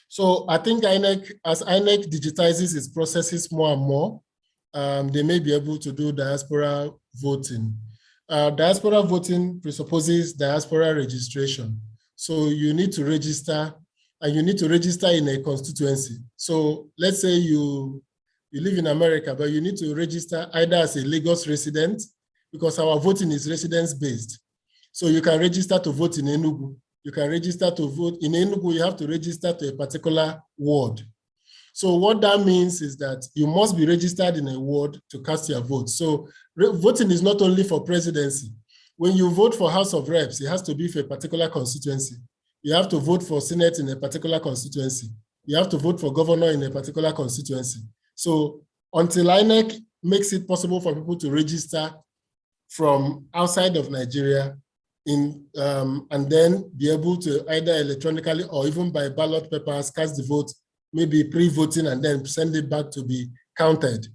So I think INEC, as INEC digitizes its processes more and more, they may be able to do diaspora voting. Diaspora voting presupposes diaspora registration. So you need to register, and you need to register in a constituency. So let's say you live in America, but you need to register either as a Lagos resident, because our voting is residence-based. So you can register to vote in Enugu. You can register to vote in Enugu, you have to register to a particular ward. So what that means is that you must be registered in a ward to cast your vote. So voting is not only for presidency. When you vote for House of Reps, it has to be for a particular constituency. You have to vote for Senate in a particular constituency. You have to vote for governor in a particular constituency. So until INEC makes it possible for people to register from outside of Nigeria, and then be able to either electronically or even by ballot papers cast the vote, maybe pre-voting and then send it back to be counted,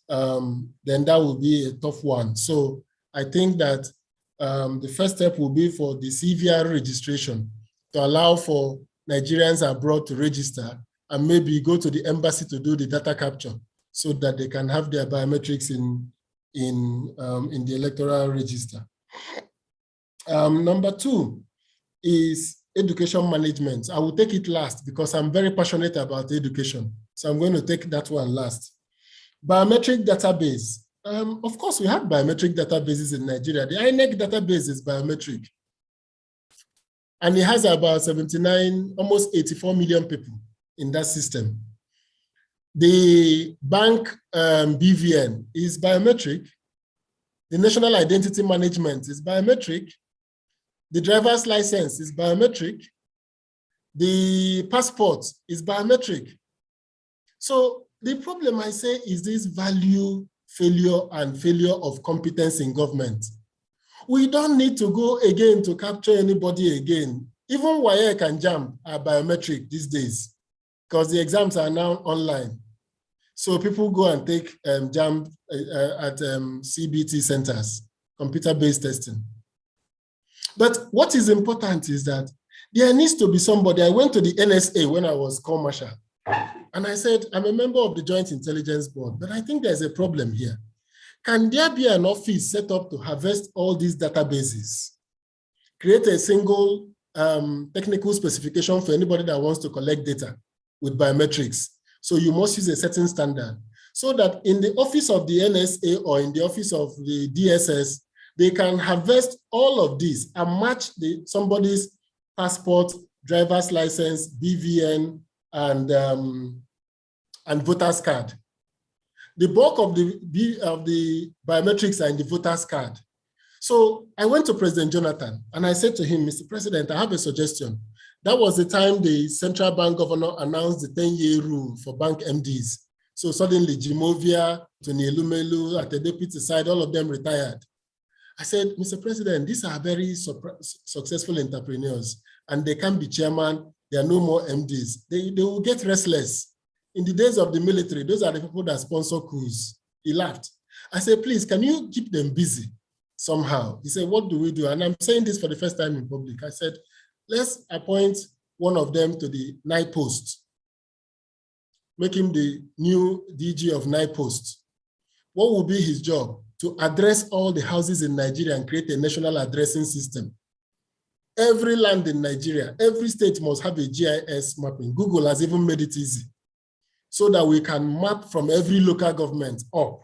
then that will be a tough one. So I think that the first step will be for the CVR registration to allow for Nigerians abroad to register and maybe go to the embassy to do the data capture so that they can have their biometrics in the electoral register. Number two is education management. I will take it last because I'm very passionate about education. So I'm going to take that one last. Biometric database. Of course, we have biometric databases in Nigeria. The INEC database is biometric. And it has about 79, almost 84 million people in that system. The bank BVN is biometric. The national identity management is biometric. The driver's license is biometric. The passport is biometric. So the problem, I say, is this value failure and failure of competence in government. We don't need to go again to capture anybody again. Even WAEC and JAMB are biometric these days because the exams are now online. So people go and take JAMB at CBT centers, computer-based testing. But what is important is that there needs to be somebody. I went to the NSA when I was called Marshal, and I said, I'm a member of the Joint Intelligence Board, but I think there's a problem here. Can there be an office set up to harvest all these databases, create a single technical specification for anybody that wants to collect data with biometrics? So you must use a certain standard so that in the office of the NSA or in the office of the DSS, they can harvest all of this and match somebody's passport, driver's license, BVN, and voter's card. The bulk of the biometrics are in the voter's card. So I went to President Jonathan and I said to him, Mr. President, I have a suggestion. That was the time the central bank governor announced the 10-year rule for bank MDs. So suddenly Jimovia, Tony Elumelu, at the deputy side, all of them retired. I said, Mr. President, these are very successful entrepreneurs and they can be chairman. There are no more MDs. They will get restless. In the days of the military, those are the people that sponsor coups. He laughed. I said, please, can you keep them busy somehow? He said, what do we do? And I'm saying this for the first time in public. I said, let's appoint one of them to the night post. Make him the new DG of night post. What will be his job? To address all the houses in Nigeria and create a national addressing system. Every land in Nigeria, every state must have a GIS mapping. Google has even made it easy so that we can map from every local government up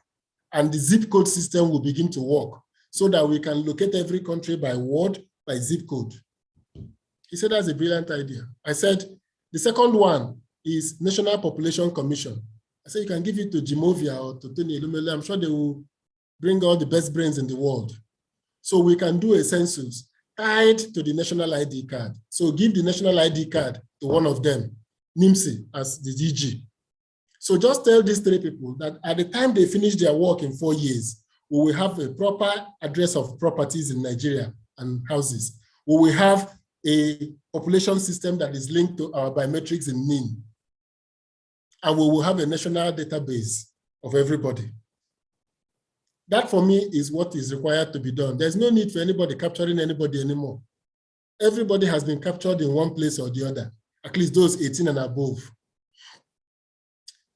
and the zip code system will begin to work so that we can locate every country by ward, by zip code. He said, that's a brilliant idea. I said, the second one is National Population Commission. I said, you can give it to Jimovia or to Tony Elumelu. I'm sure they will bring all the best brains in the world. So we can do a census tied to the national ID card. So give the national ID card to one of them, NIMSI as the DG. So just tell these three people that at the time they finish their work in 4 years, we will have a proper address of properties in Nigeria and houses. We will have a population system that is linked to our biometrics in NIN. And we will have a national database of everybody. That for me is what is required to be done. There's no need for anybody capturing anybody anymore. Everybody has been captured in one place or the other, at least those 18 and above.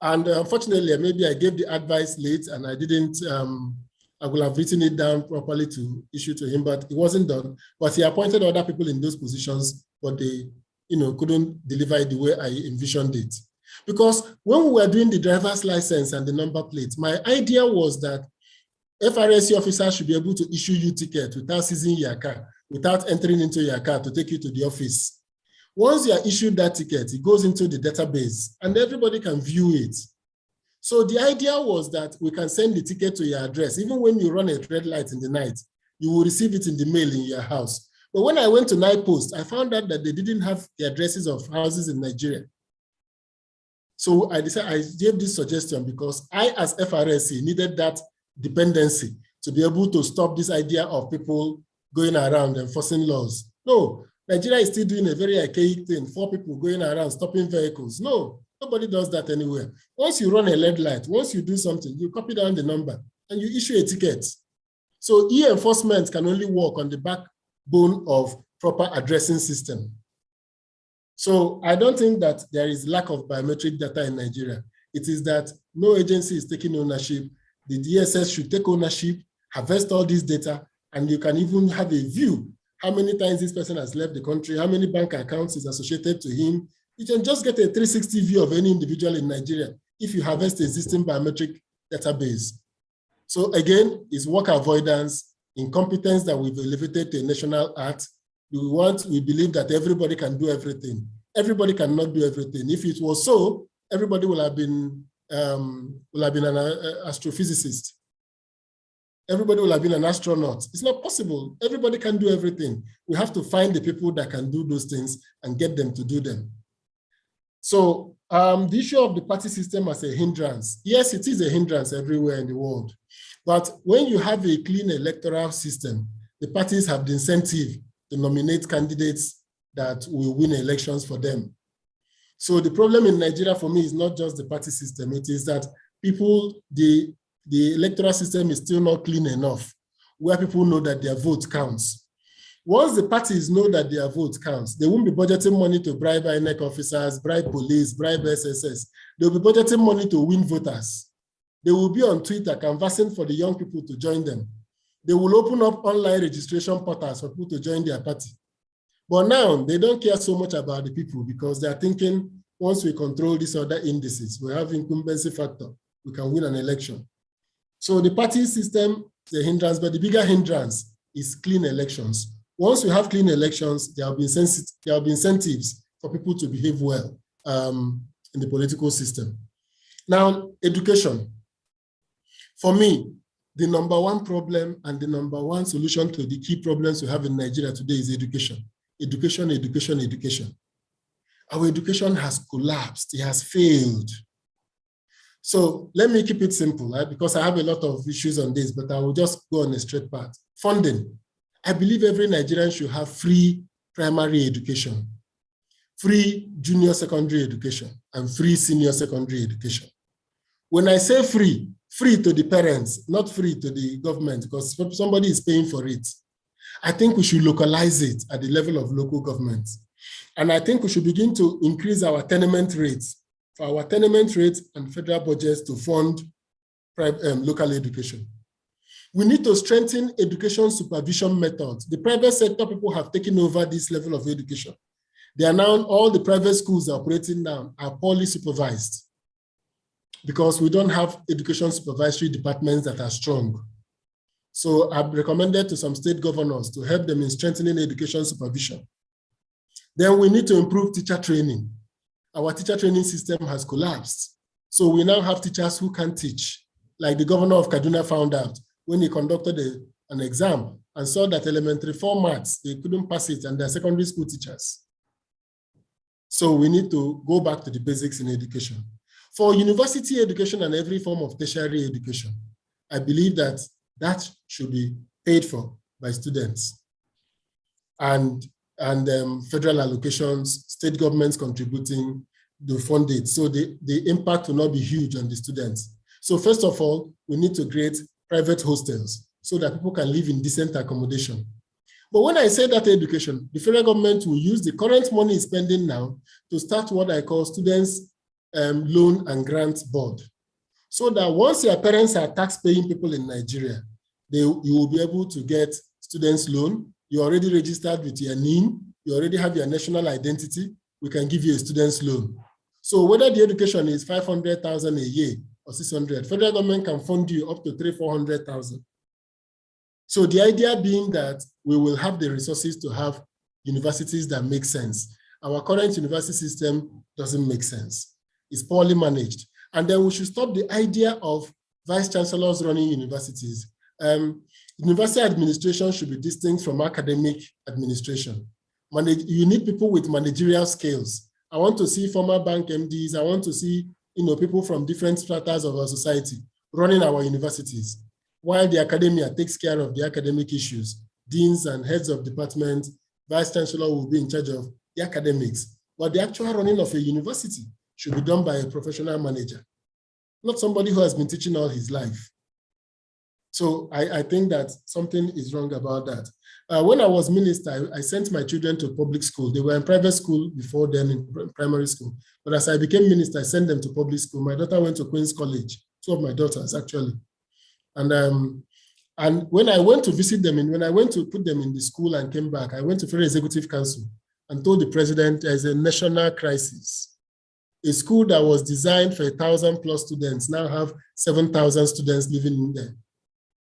And unfortunately, maybe I gave the advice late and I didn't, I would have written it down properly to issue to him, but it wasn't done. But he appointed other people in those positions, but they couldn't deliver it the way I envisioned it. Because when we were doing the driver's license and the number plate, my idea was that FRSC officers should be able to issue you ticket without seizing your car, without entering into your car to take you to the office. Once you are issued that ticket, it goes into the database and everybody can view it. So the idea was that we can send the ticket to your address. Even when you run a red light in the night, you will receive it in the mail in your house. But when I went to Night Post, I found out that they didn't have the addresses of houses in Nigeria. So I decided, I gave this suggestion because I, as FRSC, needed that dependency to be able to stop this idea of people going around enforcing laws. No, Nigeria is still doing a very archaic thing, 4 people going around stopping vehicles. No, nobody does that anywhere. Once you run a red light, once you do something, you copy down the number and you issue a ticket. So e-enforcement can only work on the backbone of proper addressing system. So I don't think that there is lack of biometric data in Nigeria. It is that no agency is taking ownership. The DSS should take ownership, harvest all this data, and you can even have a view how many times this person has left the country, how many bank accounts is associated to him. You can just get a 360 view of any individual in Nigeria if you harvest the existing biometric database. So again, it's work avoidance, incompetence that we've elevated to a national act. We believe that everybody can do everything. Everybody cannot do everything. If it was so, everybody will have been an astrophysicist. Everybody will have been an astronaut. It's not possible. Everybody can do everything. We have to find the people that can do those things and get them to do them. So the issue of the party system as a hindrance, yes, it is a hindrance everywhere in the world. But when you have a clean electoral system, the parties have the incentive to nominate candidates that will win elections for them. So the problem in Nigeria for me is not just the party system. It is that people, the electoral system is still not clean enough, where people know that their vote counts. Once the parties know that their vote counts, they won't be budgeting money to bribe INEC officers, bribe police, bribe SSS. They'll be budgeting money to win voters. They will be on Twitter canvassing for the young people to join them. They will open up online registration portals for people to join their party. But now they don't care so much about the people because they're thinking, once we control these other indices, we have incumbency factor, we can win an election. So the party system is a hindrance, but the bigger hindrance is clean elections. Once we have clean elections, there will be incentives for people to behave well in the political system. Now, education. For me, the number one problem and the number one solution to the key problems we have in Nigeria today is education. Education, education, education. Our education has collapsed, it has failed. So let me keep it simple, right? Because I have a lot of issues on this, but I will just go on a straight path. Funding. I believe every Nigerian should have free primary education, free junior secondary education, and free senior secondary education. When I say free, free to the parents, not free to the government, because somebody is paying for it. I think we should localize it at the level of local governments. And I think we should begin to increase our tenement rates, for our tenement rates and federal budgets to fund local education. We need to strengthen education supervision methods. The private sector people have taken over this level of education. They are now, all the private schools operating now are poorly supervised because we don't have education supervisory departments that are strong. So I've recommended to some state governors to help them in strengthening education supervision. Then we need to improve teacher training. Our teacher training system has collapsed. So we now have teachers who can't teach, like the governor of Kaduna found out when he conducted an exam and saw that elementary 4 maths, they couldn't pass it, and they're secondary school teachers. So we need to go back to the basics in education. For university education and every form of tertiary education, I believe that that should be paid for by students. And and federal allocations, state governments contributing to fund it. So the impact will not be huge on the students. So first of all, we need to create private hostels so that people can live in decent accommodation. But when I say that education, the federal government will use the current money it's spending now to start what I call Students Loan and Grant Board. So that once your parents are tax-paying people in Nigeria, you will be able to get students loan. You're already registered with your NIN, you already have your national identity, we can give you a student's loan. So whether the education is 500,000 a year or 600, federal government can fund you up to 300,000-400,000. So the idea being that we will have the resources to have universities that make sense. Our current university system doesn't make sense. It's poorly managed. And then we should stop the idea of vice chancellors running universities. University administration should be distinct from academic administration. You need people with managerial skills. I want to see former bank MDs. I want to see people from different stratas of our society running our universities, while the academia takes care of the academic issues. Deans and heads of department, vice chancellor will be in charge of the academics. But the actual running of a university should be done by a professional manager, not somebody who has been teaching all his life. So I think that something is wrong about that. When I was minister, I sent my children to public school. They were in private school before then in primary school. But as I became minister, I sent them to public school. My daughter went to Queen's College, two of my daughters actually. And when I went to visit them, and when I went to put them in the school and came back, I went to Federal Executive Council and told the president there's a national crisis. A school that was designed for 1,000+ students now have 7,000 students living in there.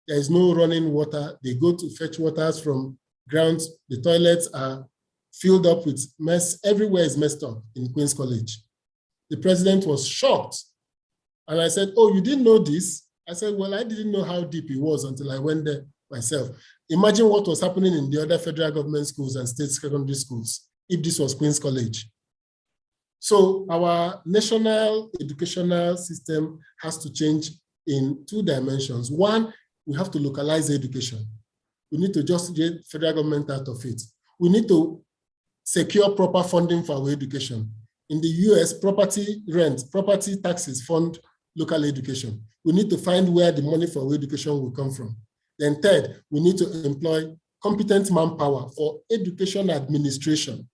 There is no running water. They go to fetch waters from grounds. The toilets are filled up with mess. Everywhere is messed up in Queen's College. The president was shocked. And I said, oh, you didn't know this? I said, well, I didn't know how deep it was until I went there myself. Imagine what was happening in the other federal government schools and state secondary schools if this was Queen's College. So our national educational system has to change in 2 dimensions. One, we have to localize education. We need to just get federal government out of it. We need to secure proper funding for our education. In the US, property taxes fund local education. We need to find where the money for our education will come from. Then third, we need to employ competent manpower for education administration,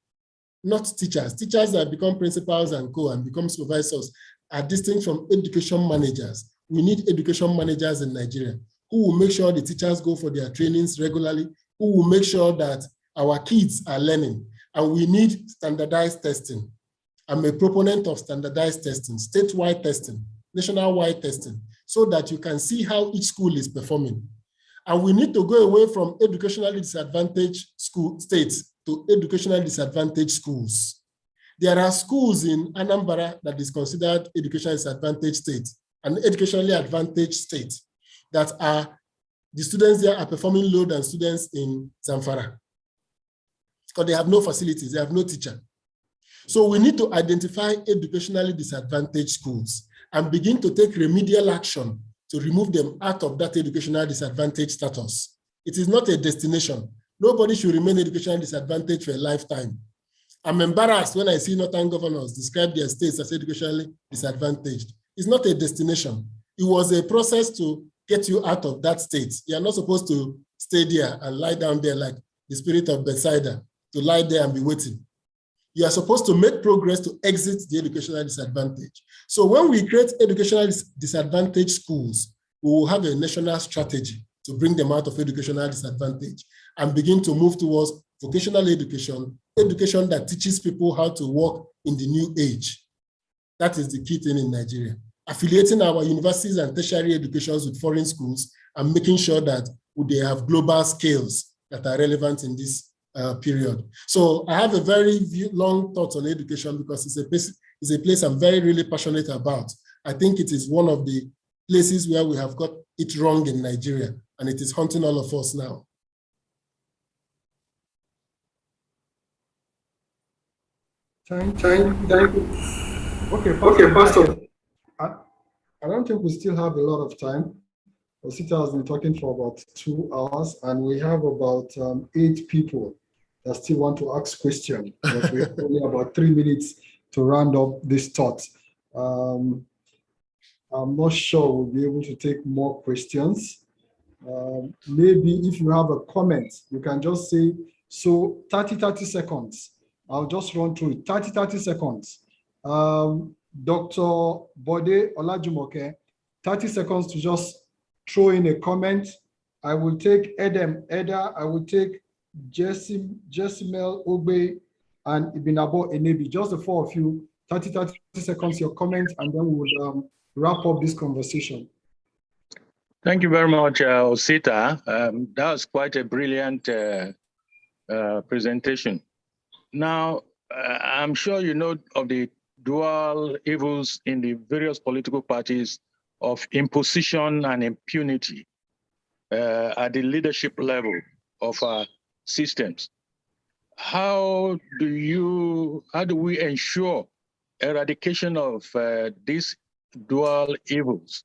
not teachers. Teachers that become principals and and become supervisors are distinct from education managers. We need education managers in Nigeria who will make sure the teachers go for their trainings regularly, who will make sure that our kids are learning. And we need standardized testing. I'm a proponent of standardized testing, statewide testing, nationwide testing, so that you can see how each school is performing. And we need to go away from educationally disadvantaged states to educationally disadvantaged schools. There are schools in Anambra that is considered educationally disadvantaged state, an educationally advantaged state, that the students there are performing lower than students in Zamfara, because they have no facilities, they have no teacher. So we need to identify educationally disadvantaged schools and begin to take remedial action to remove them out of that educational disadvantage status. It is not a destination. Nobody should remain educationally disadvantaged for a lifetime. I'm embarrassed when I see northern governors describe their states as educationally disadvantaged. It's not a destination. It was a process to get you out of that state. You are not supposed to stay there and lie down there like the spirit of Bethsaida, to lie there and be waiting. You are supposed to make progress to exit the educational disadvantage. So when we create educational disadvantaged schools, we will have a national strategy to bring them out of educational disadvantage and begin to move towards vocational education, education that teaches people how to work in the new age. That is the key thing in Nigeria. Affiliating our universities and tertiary educations with foreign schools and making sure that they have global skills that are relevant in this period. So I have a very long thought on education because it's a place I'm really passionate about. I think it is one of the places where we have got it wrong in Nigeria, and it is haunting all of us now. Thank you. Okay, Pastor. I don't think we still have a lot of time. Osita has been talking for about 2 hours, and we have about 8 people that still want to ask questions, but we have only about 3 minutes to round up this thought. I'm not sure we'll be able to take more questions. Maybe if you have a comment, you can just say, so 30 seconds. I'll just run through it. 30 seconds. Dr. Bode Olajumoke, 30 seconds to just throw in a comment. I will take Eda, I will take Jessimel Ogbe, and Ibinabo Enebi. Just the four of you, 30 seconds, your comment, and then we will wrap up this conversation. Thank you very much, Osita. That was quite a brilliant presentation. Now, I'm sure you know of the dual evils in the various political parties of imposition and impunity at the leadership level of our systems. How do we ensure eradication of these dual evils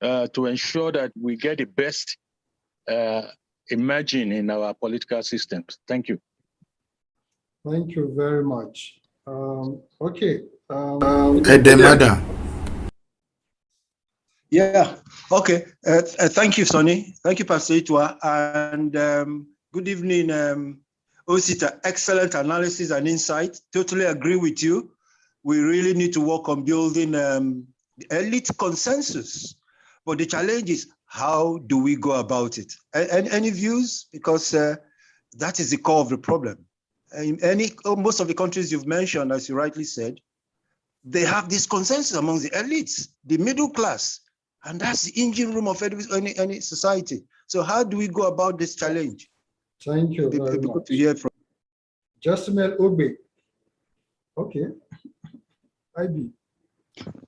to ensure that we get the best emerging in our political systems? Thank you. Thank you very much. Okay. Edemada. Yeah, okay. Thank you, Sonny. Thank you, Pastor Ituah. And good evening, Osita. Excellent analysis and insight. Totally agree with you. We really need to work on building elite consensus. But the challenge is, how do we go about it? Any views? Because that is the core of the problem. Most of the countries you've mentioned, as you rightly said, they have this consensus among the elites, the middle class, and that's the engine room of any society. So how do we go about this challenge? Thank you very much. Good to hear from Jessimel Ogbe. Okay. IB.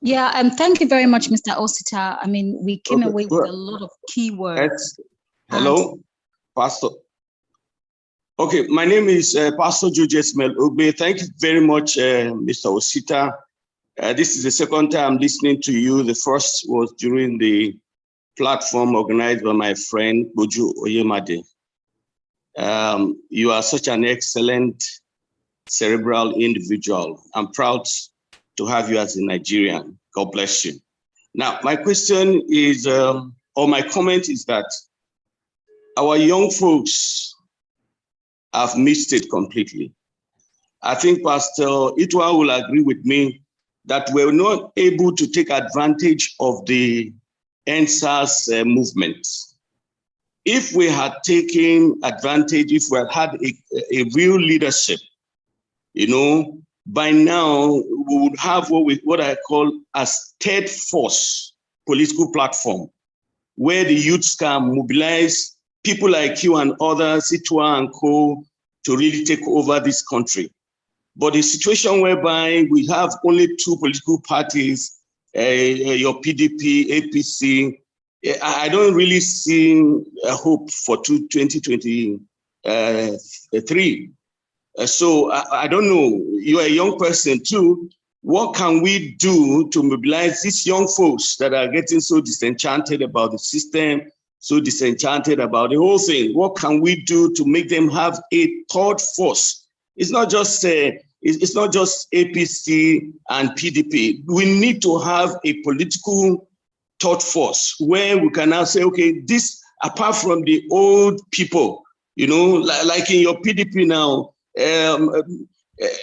Yeah, thank you very much, Mr. Osita. I mean, we came away with a lot of keywords. Hello, Pastor. Okay, my name is Pastor Jessimel Ogbe. Thank you very much, Mr. Osita. This is the second time I'm listening to you. The first was during the platform organized by my friend, Boju Oyemade. You are such an excellent cerebral individual. I'm proud to have you as a Nigerian. God bless you. Now, my question is, or my comment is that our young folks have missed it completely. I think Pastor Ituah will agree with me that we're not able to take advantage of the NSAS movement. If we had taken advantage, if we had a real leadership, you know, by now we would have what I call a third force political platform, where the youths can mobilize people like you and others, Ituah and co, to really take over this country. But the situation whereby we have only two political parties, your PDP, APC, I don't really see a hope for 2023. So I don't know, you're a young person too. What can we do to mobilize these young folks that are getting so disenchanted about the system, so disenchanted about the whole thing? What can we do to make them have a third force? It's not just APC and PDP. We need to have a political third force where we can now say, okay, this, apart from the old people, you know, like in your PDP now,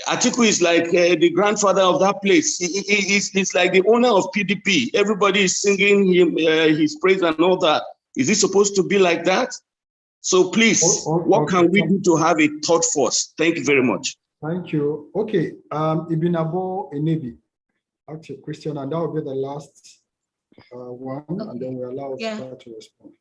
Atiku is like the grandfather of that place. He's like the owner of PDP. Everybody is singing him his praise and all that. Is it supposed to be like that? So please, what can we do to have a third force? Thank you very much. Thank you. Okay, Ibinabo Enebi, ask your question, and that will be the last one, and then we allow Osita to respond.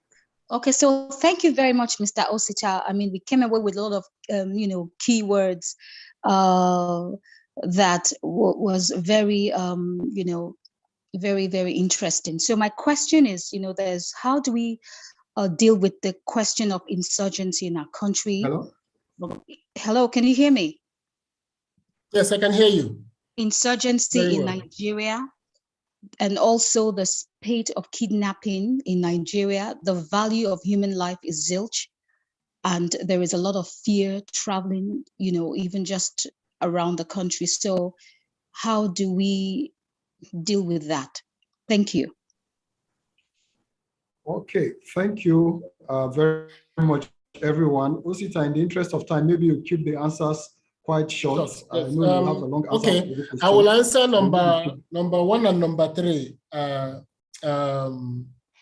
Okay, so thank you very much, Mr. Osita. I mean, we came away with a lot of, keywords that was very, very, very interesting. So my question is, there's how do we deal with the question of insurgency in our country? Hello, can you hear me? Yes, I can hear you. Insurgency in Nigeria, and also the spate of kidnapping in Nigeria. The value of human life is zilch. and there is a lot of fear traveling, even just around the country. So how do we deal with that? Thank you. Okay, thank you very much, everyone. Osita, in the interest of time, maybe you keep the answers quite short. Yes. I know you have a long answer. Okay, I will answer number 1 and number 3.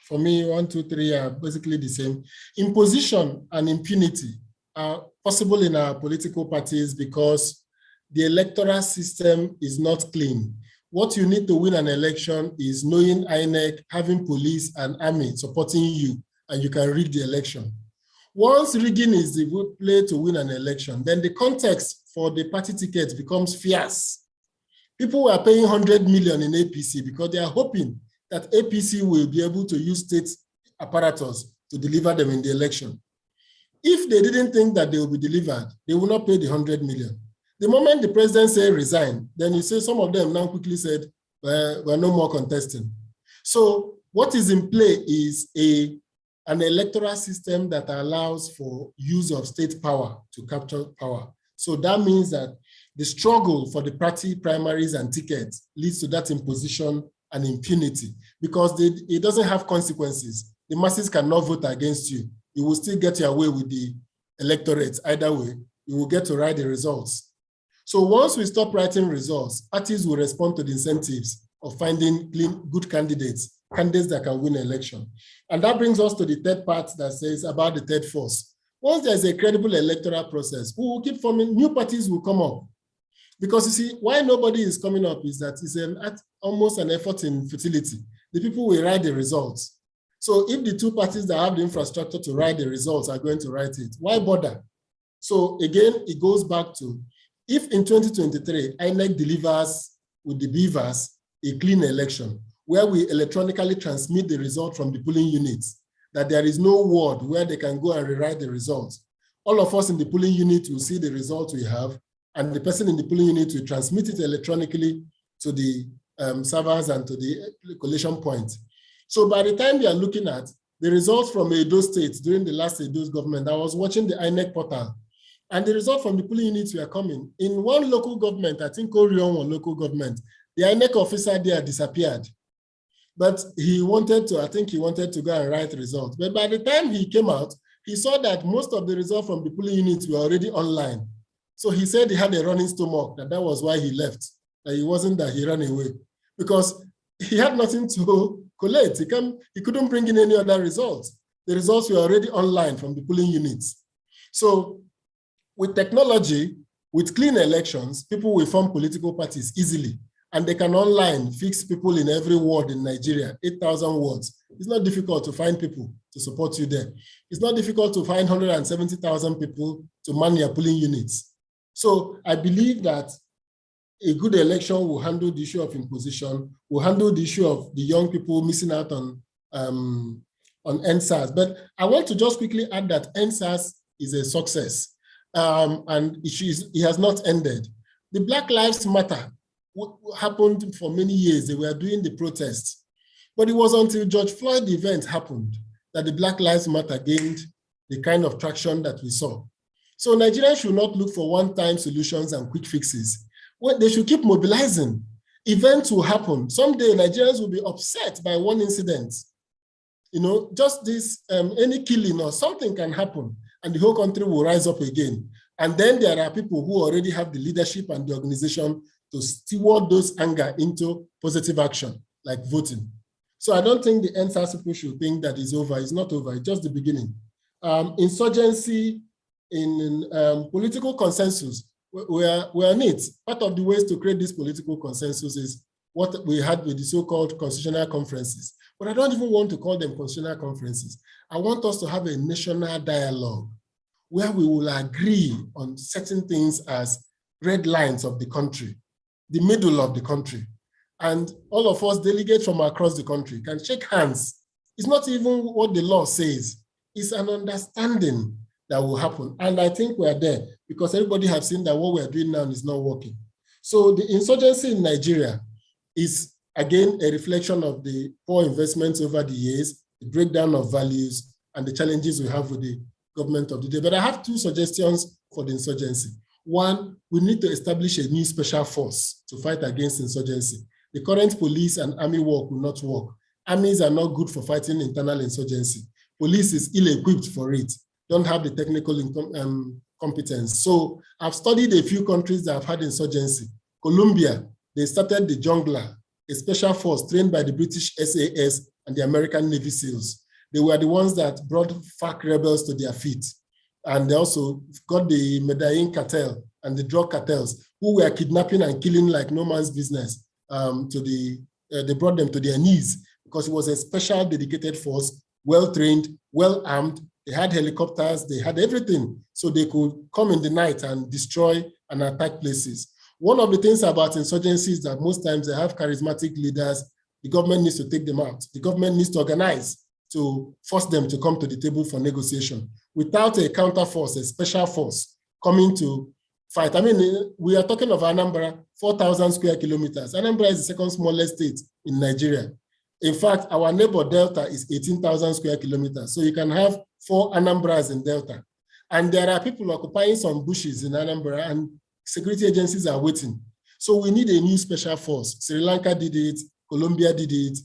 For me, 1, 2, 3 are basically the same. Imposition and impunity are possible in our political parties because the electoral system is not clean. What you need to win an election is knowing INEC, having police and army supporting you, and you can rig the election. Once rigging is the play to win an election, then the context for the party tickets becomes fierce. People are paying 100 million in APC because they are hoping that APC will be able to use state apparatus to deliver them in the election. If they didn't think that they will be delivered, they will not pay the 100 million. The moment the president said resign, then you say some of them now quickly said, we're no more contesting. So what is in play is an electoral system that allows for use of state power to capture power. So that means that the struggle for the party primaries and tickets leads to that imposition and impunity because it doesn't have consequences. The masses cannot vote against you. You will still get your way with the electorate. Either way, you will get to write the results. So once we stop writing results, parties will respond to the incentives of finding good candidates that can win an election. And that brings us to the third part that says about the third force. Once there's a credible electoral process, we will keep forming, new parties will come up. Because you see, why nobody is coming up is that it's almost an effort in futility. The people will write the results. So if the two parties that have the infrastructure to write the results are going to write it, why bother? So again, it goes back to, if in 2023, INEC delivers with the beavers a clean election, where we electronically transmit the result from the polling units, that there is no ward where they can go and rewrite the results. All of us in the polling unit will see the results we have, and the person in the polling unit will transmit it electronically to the servers and to the collation point. So by the time they are looking at the results from Edo State during the last Edo's government, I was watching the INEC portal, and the results from the polling units were coming. In one local government, I think Orion, one local government, the INEC officer there disappeared. But he wanted to go and write results. But by the time he came out, he saw that most of the results from the polling units were already online. So he said he had a running stomach, that was why he left. That it wasn't that he ran away, because he had nothing to collate. He couldn't bring in any other results. The results were already online from the polling units. So with technology, with clean elections, people will form political parties easily. And they can online fix people in every ward in Nigeria, 8,000 wards. It's not difficult to find people to support you there. It's not difficult to find 170,000 people to man your polling units. So I believe that a good election will handle the issue of imposition, will handle the issue of the young people missing out on NSAS. But I want to just quickly add that NSAS is a success, and it has not ended. The Black Lives Matter happened for many years. They were doing the protests. But it was until George Floyd event happened that the Black Lives Matter gained the kind of traction that we saw. So Nigerians should not look for one-time solutions and quick fixes. Well, they should keep mobilizing. Events will happen. Someday Nigerians will be upset by one incident. Just this, any killing or something can happen and the whole country will rise up again. And then there are people who already have the leadership and the organization to steward those anger into positive action, like voting. So I don't think the NSAS people should think that it's over. It's not over, it's just the beginning. Insurgency in political consensus, we're on it. Part of the ways to create this political consensus is what we had with the so-called constitutional conferences. But I don't even want to call them constitutional conferences. I want us to have a national dialogue where we will agree on certain things as red lines of the country, the middle of the country. And all of us delegates from across the country can shake hands. It's not even what the law says. It's an understanding that will happen. And I think we're there because everybody has seen that what we're doing now is not working. So the insurgency in Nigeria is, again, a reflection of the poor investments over the years, the breakdown of values, and the challenges we have with the government of the day. But I have two suggestions for the insurgency. One, we need to establish a new special force to fight against insurgency. The current police and army work will not work. Armies are not good for fighting internal insurgency. Police is ill-equipped for it, don't have the technical competence. So I've studied a few countries that have had insurgency. Colombia, they started the Jungler, a special force trained by the British SAS and the American Navy SEALs. They were the ones that brought FARC rebels to their feet. And they also got the Medellin cartel and the drug cartels who were kidnapping and killing like no man's business. They brought them to their knees because it was a special dedicated force, well-trained, well-armed. They had helicopters, they had everything. So they could come in the night and destroy and attack places. One of the things about insurgency is that most times they have charismatic leaders. The government needs to take them out. The government needs to organize to force them to come to the table for negotiation. Without a counter force, a special force coming to fight. I mean, we are talking of Anambra, 4,000 square kilometers. Anambra is the second smallest state in Nigeria. In fact, our neighbor Delta is 18,000 square kilometers. So you can have 4 Anambras in Delta. And there are people occupying some bushes in Anambra and security agencies are waiting. So we need a new special force. Sri Lanka did it, Colombia did it,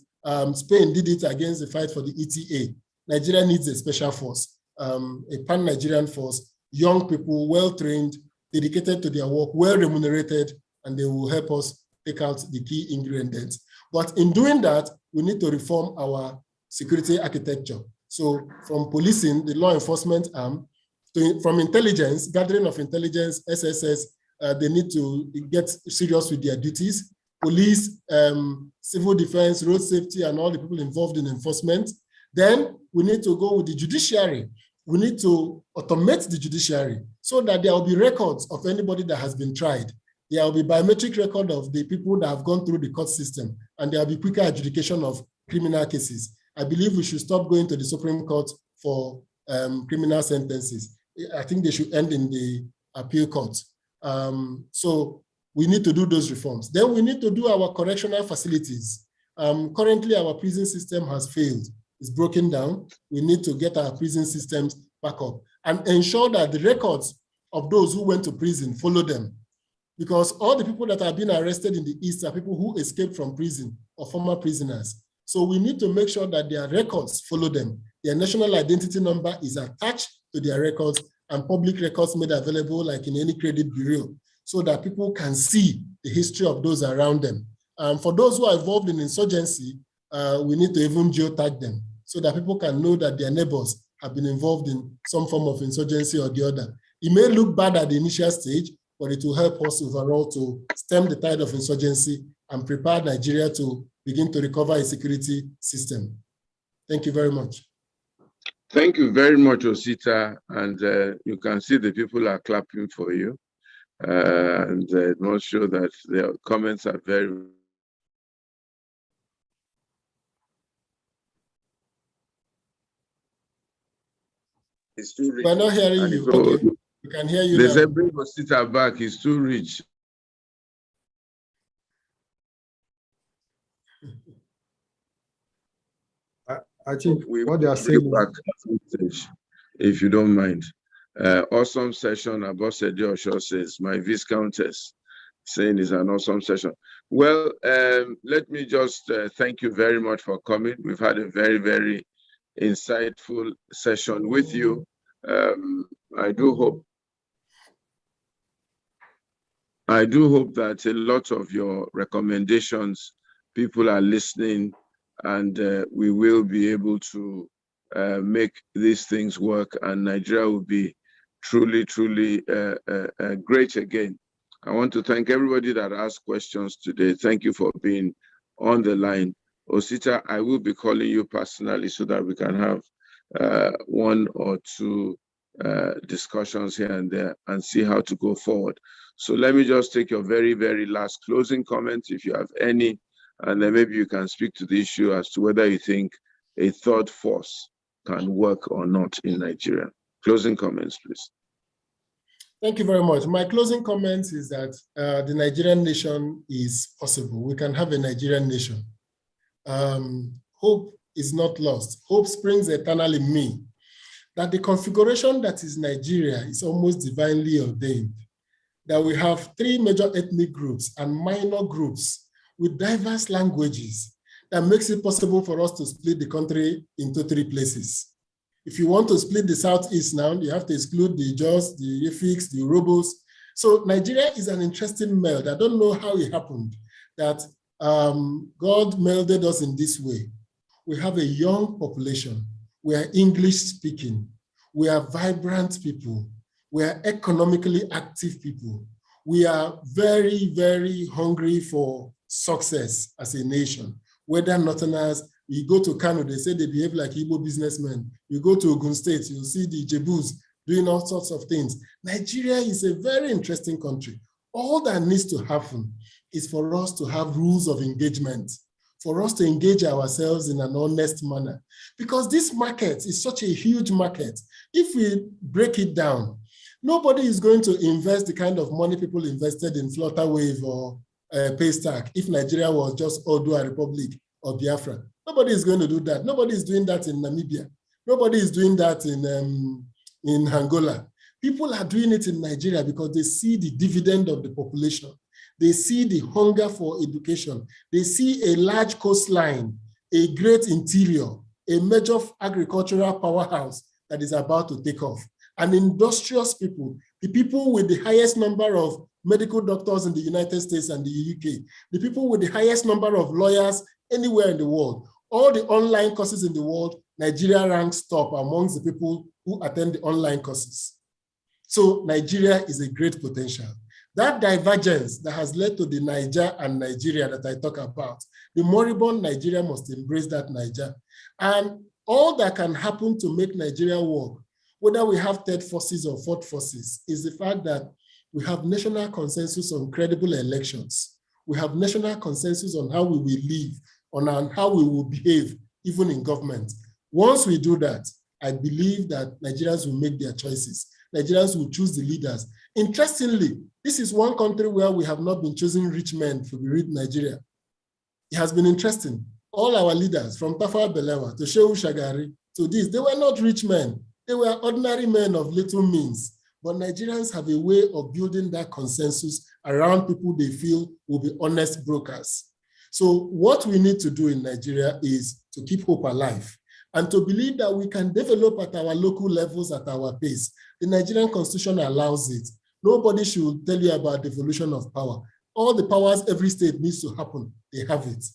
Spain did it against the fight for the ETA. Nigeria needs a special force, a pan-Nigerian force, young people, well-trained, dedicated to their work, well-remunerated, and they will help us take out the key ingredients. But in doing that, we need to reform our security architecture. So from policing, the law enforcement arm, from intelligence, gathering of intelligence, SSS, they need to get serious with their duties. Police, civil defense, road safety, and all the people involved in enforcement. Then we need to go with the judiciary. We need to automate the judiciary so that there will be records of anybody that has been tried. There will be biometric record of the people that have gone through the court system, and there will be quicker adjudication of criminal cases. I believe we should stop going to the Supreme Court for criminal sentences. I think they should end in the appeal court. So we need to do those reforms. Then we need to do our correctional facilities. Currently, our prison system has failed. It's broken down. We need to get our prison systems back up and ensure that the records of those who went to prison follow them. Because all the people that have been arrested in the East are people who escaped from prison or former prisoners. So we need to make sure that their records follow them. Their national identity number is attached to their records and public records made available like in any credit bureau so that people can see the history of those around them. For those who are involved in insurgency, we need to even geotag them so that people can know that their neighbors have been involved in some form of insurgency or the other. It may look bad at the initial stage, but it will help us overall to stem the tide of insurgency and prepare Nigeria to begin to recover a security system. Thank you very much. Thank you very much, Osita. And you can see the people are clapping for you. And I'm not sure that their comments are very. It's too rich. We're not hearing you. Okay. We can hear you they now. say bring Osita back, he's too rich. I think we what they are saying back if you don't mind. Awesome session, Abosede Osho says, my Viscountess, saying it's an awesome session. Well, let me just thank you very much for coming. We've had a very, very insightful session with you. I do hope that a lot of your recommendations, people are listening, and we will be able to make these things work, and Nigeria will be truly, truly great again. I want to thank everybody that asked questions today. Thank you for being on the line. Osita, I will be calling you personally so that we can have one or two discussions here and there and see how to go forward. So let me just take your very, very last closing comments, if you have any, and then maybe you can speak to the issue as to whether you think a third force can work or not in Nigeria. Closing comments, please. Thank you very much. My closing comments is that the Nigerian nation is possible. We can have a Nigerian nation. Hope is not lost. Hope springs eternal in me. that the configuration that is Nigeria is almost divinely ordained, that we have 3 major ethnic groups and minor groups with diverse languages that makes it possible for us to split the country into 3 places. If you want to split the Southeast now, you have to exclude the Jos, the Efiks, the Urhobos. So Nigeria is an interesting meld. I don't know how it happened that God melded us in this way. We have a young population. We are English speaking. We are vibrant people. We are economically active people. We are very, very hungry for success as a nation. Whether Northerners, you go to Kano, they say they behave like Igbo businessmen. You go to Ogun State, you'll see the Jebus doing all sorts of things. Nigeria is a very interesting country. All that needs to happen is for us to have rules of engagement, for us to engage ourselves in an honest manner. Because this market is such a huge market. If we break it down, nobody is going to invest the kind of money people invested in Flutterwave or Paystack if Nigeria was just Odua Republic or Biafra. Nobody is going to do that. Nobody is doing that in Namibia. Nobody is doing that in Angola. People are doing it in Nigeria because they see the dividend of the population. They see the hunger for education. They see a large coastline, a great interior, a major agricultural powerhouse that is about to take off. And industrious people, the people with the highest number of medical doctors in the United States and the UK, the people with the highest number of lawyers anywhere in the world, all the online courses in the world, Nigeria ranks top amongst the people who attend the online courses. So Nigeria is a great potential. That divergence that has led to the Niger and Nigeria that I talk about, the moribund Nigeria must embrace that Niger. And all that can happen to make Nigeria work, whether we have third forces or fourth forces, is the fact that we have national consensus on credible elections. We have national consensus on how we will live, on how we will behave, even in government. Once we do that, I believe that Nigerians will make their choices. Nigerians will choose the leaders. Interestingly, this is one country where we have not been choosing rich men to lead Nigeria. It has been interesting. All our leaders, from Tafawa Balewa to Shehu Shagari to this, they were not rich men. They were ordinary men of little means. But Nigerians have a way of building that consensus around people they feel will be honest brokers. So what we need to do in Nigeria is to keep hope alive and to believe that we can develop at our local levels at our pace. The Nigerian Constitution allows it. Nobody should tell you about devolution of power. All the powers every state needs to happen, they have it.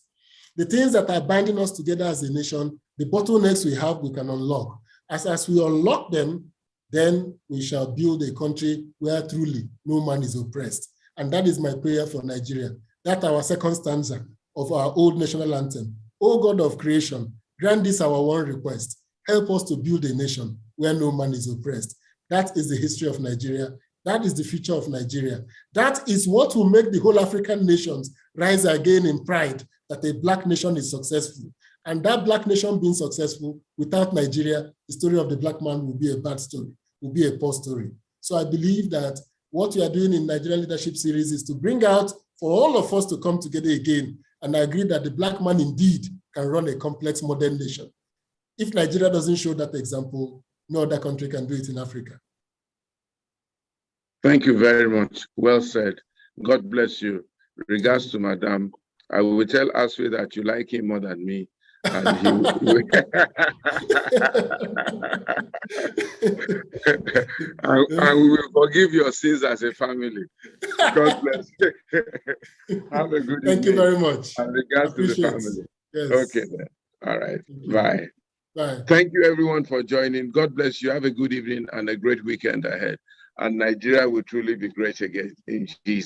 The things that are binding us together as a nation, the bottlenecks we have, we can unlock. As we unlock them, then we shall build a country where truly no man is oppressed. And that is my prayer for Nigeria. That's our second stanza of our old national anthem. O God of creation, grant this our one request. Help us to build a nation where no man is oppressed. That is the history of Nigeria. That is the future of Nigeria. That is what will make the whole African nations rise again in pride that a Black nation is successful. And that Black nation being successful, without Nigeria, the story of the Black man will be a bad story, will be a poor story. So I believe that what we are doing in Nigerian Leadership Series is to bring out for all of us to come together again. And I agree that the Black man indeed can run a complex modern nation. If Nigeria doesn't show that example, no other country can do it in Africa. Thank you very much. Well said. God bless you. Regards to Madam. I will tell Aswe that you like him more than me. And he will. and we will forgive your sins as a family. God bless you. Have a good evening. Thank you very much. And regards to the family. Yes. Okay then. All right. Bye. Bye. Thank you everyone for joining. God bless you. Have a good evening and a great weekend ahead. And Nigeria will truly be great again in Jesus'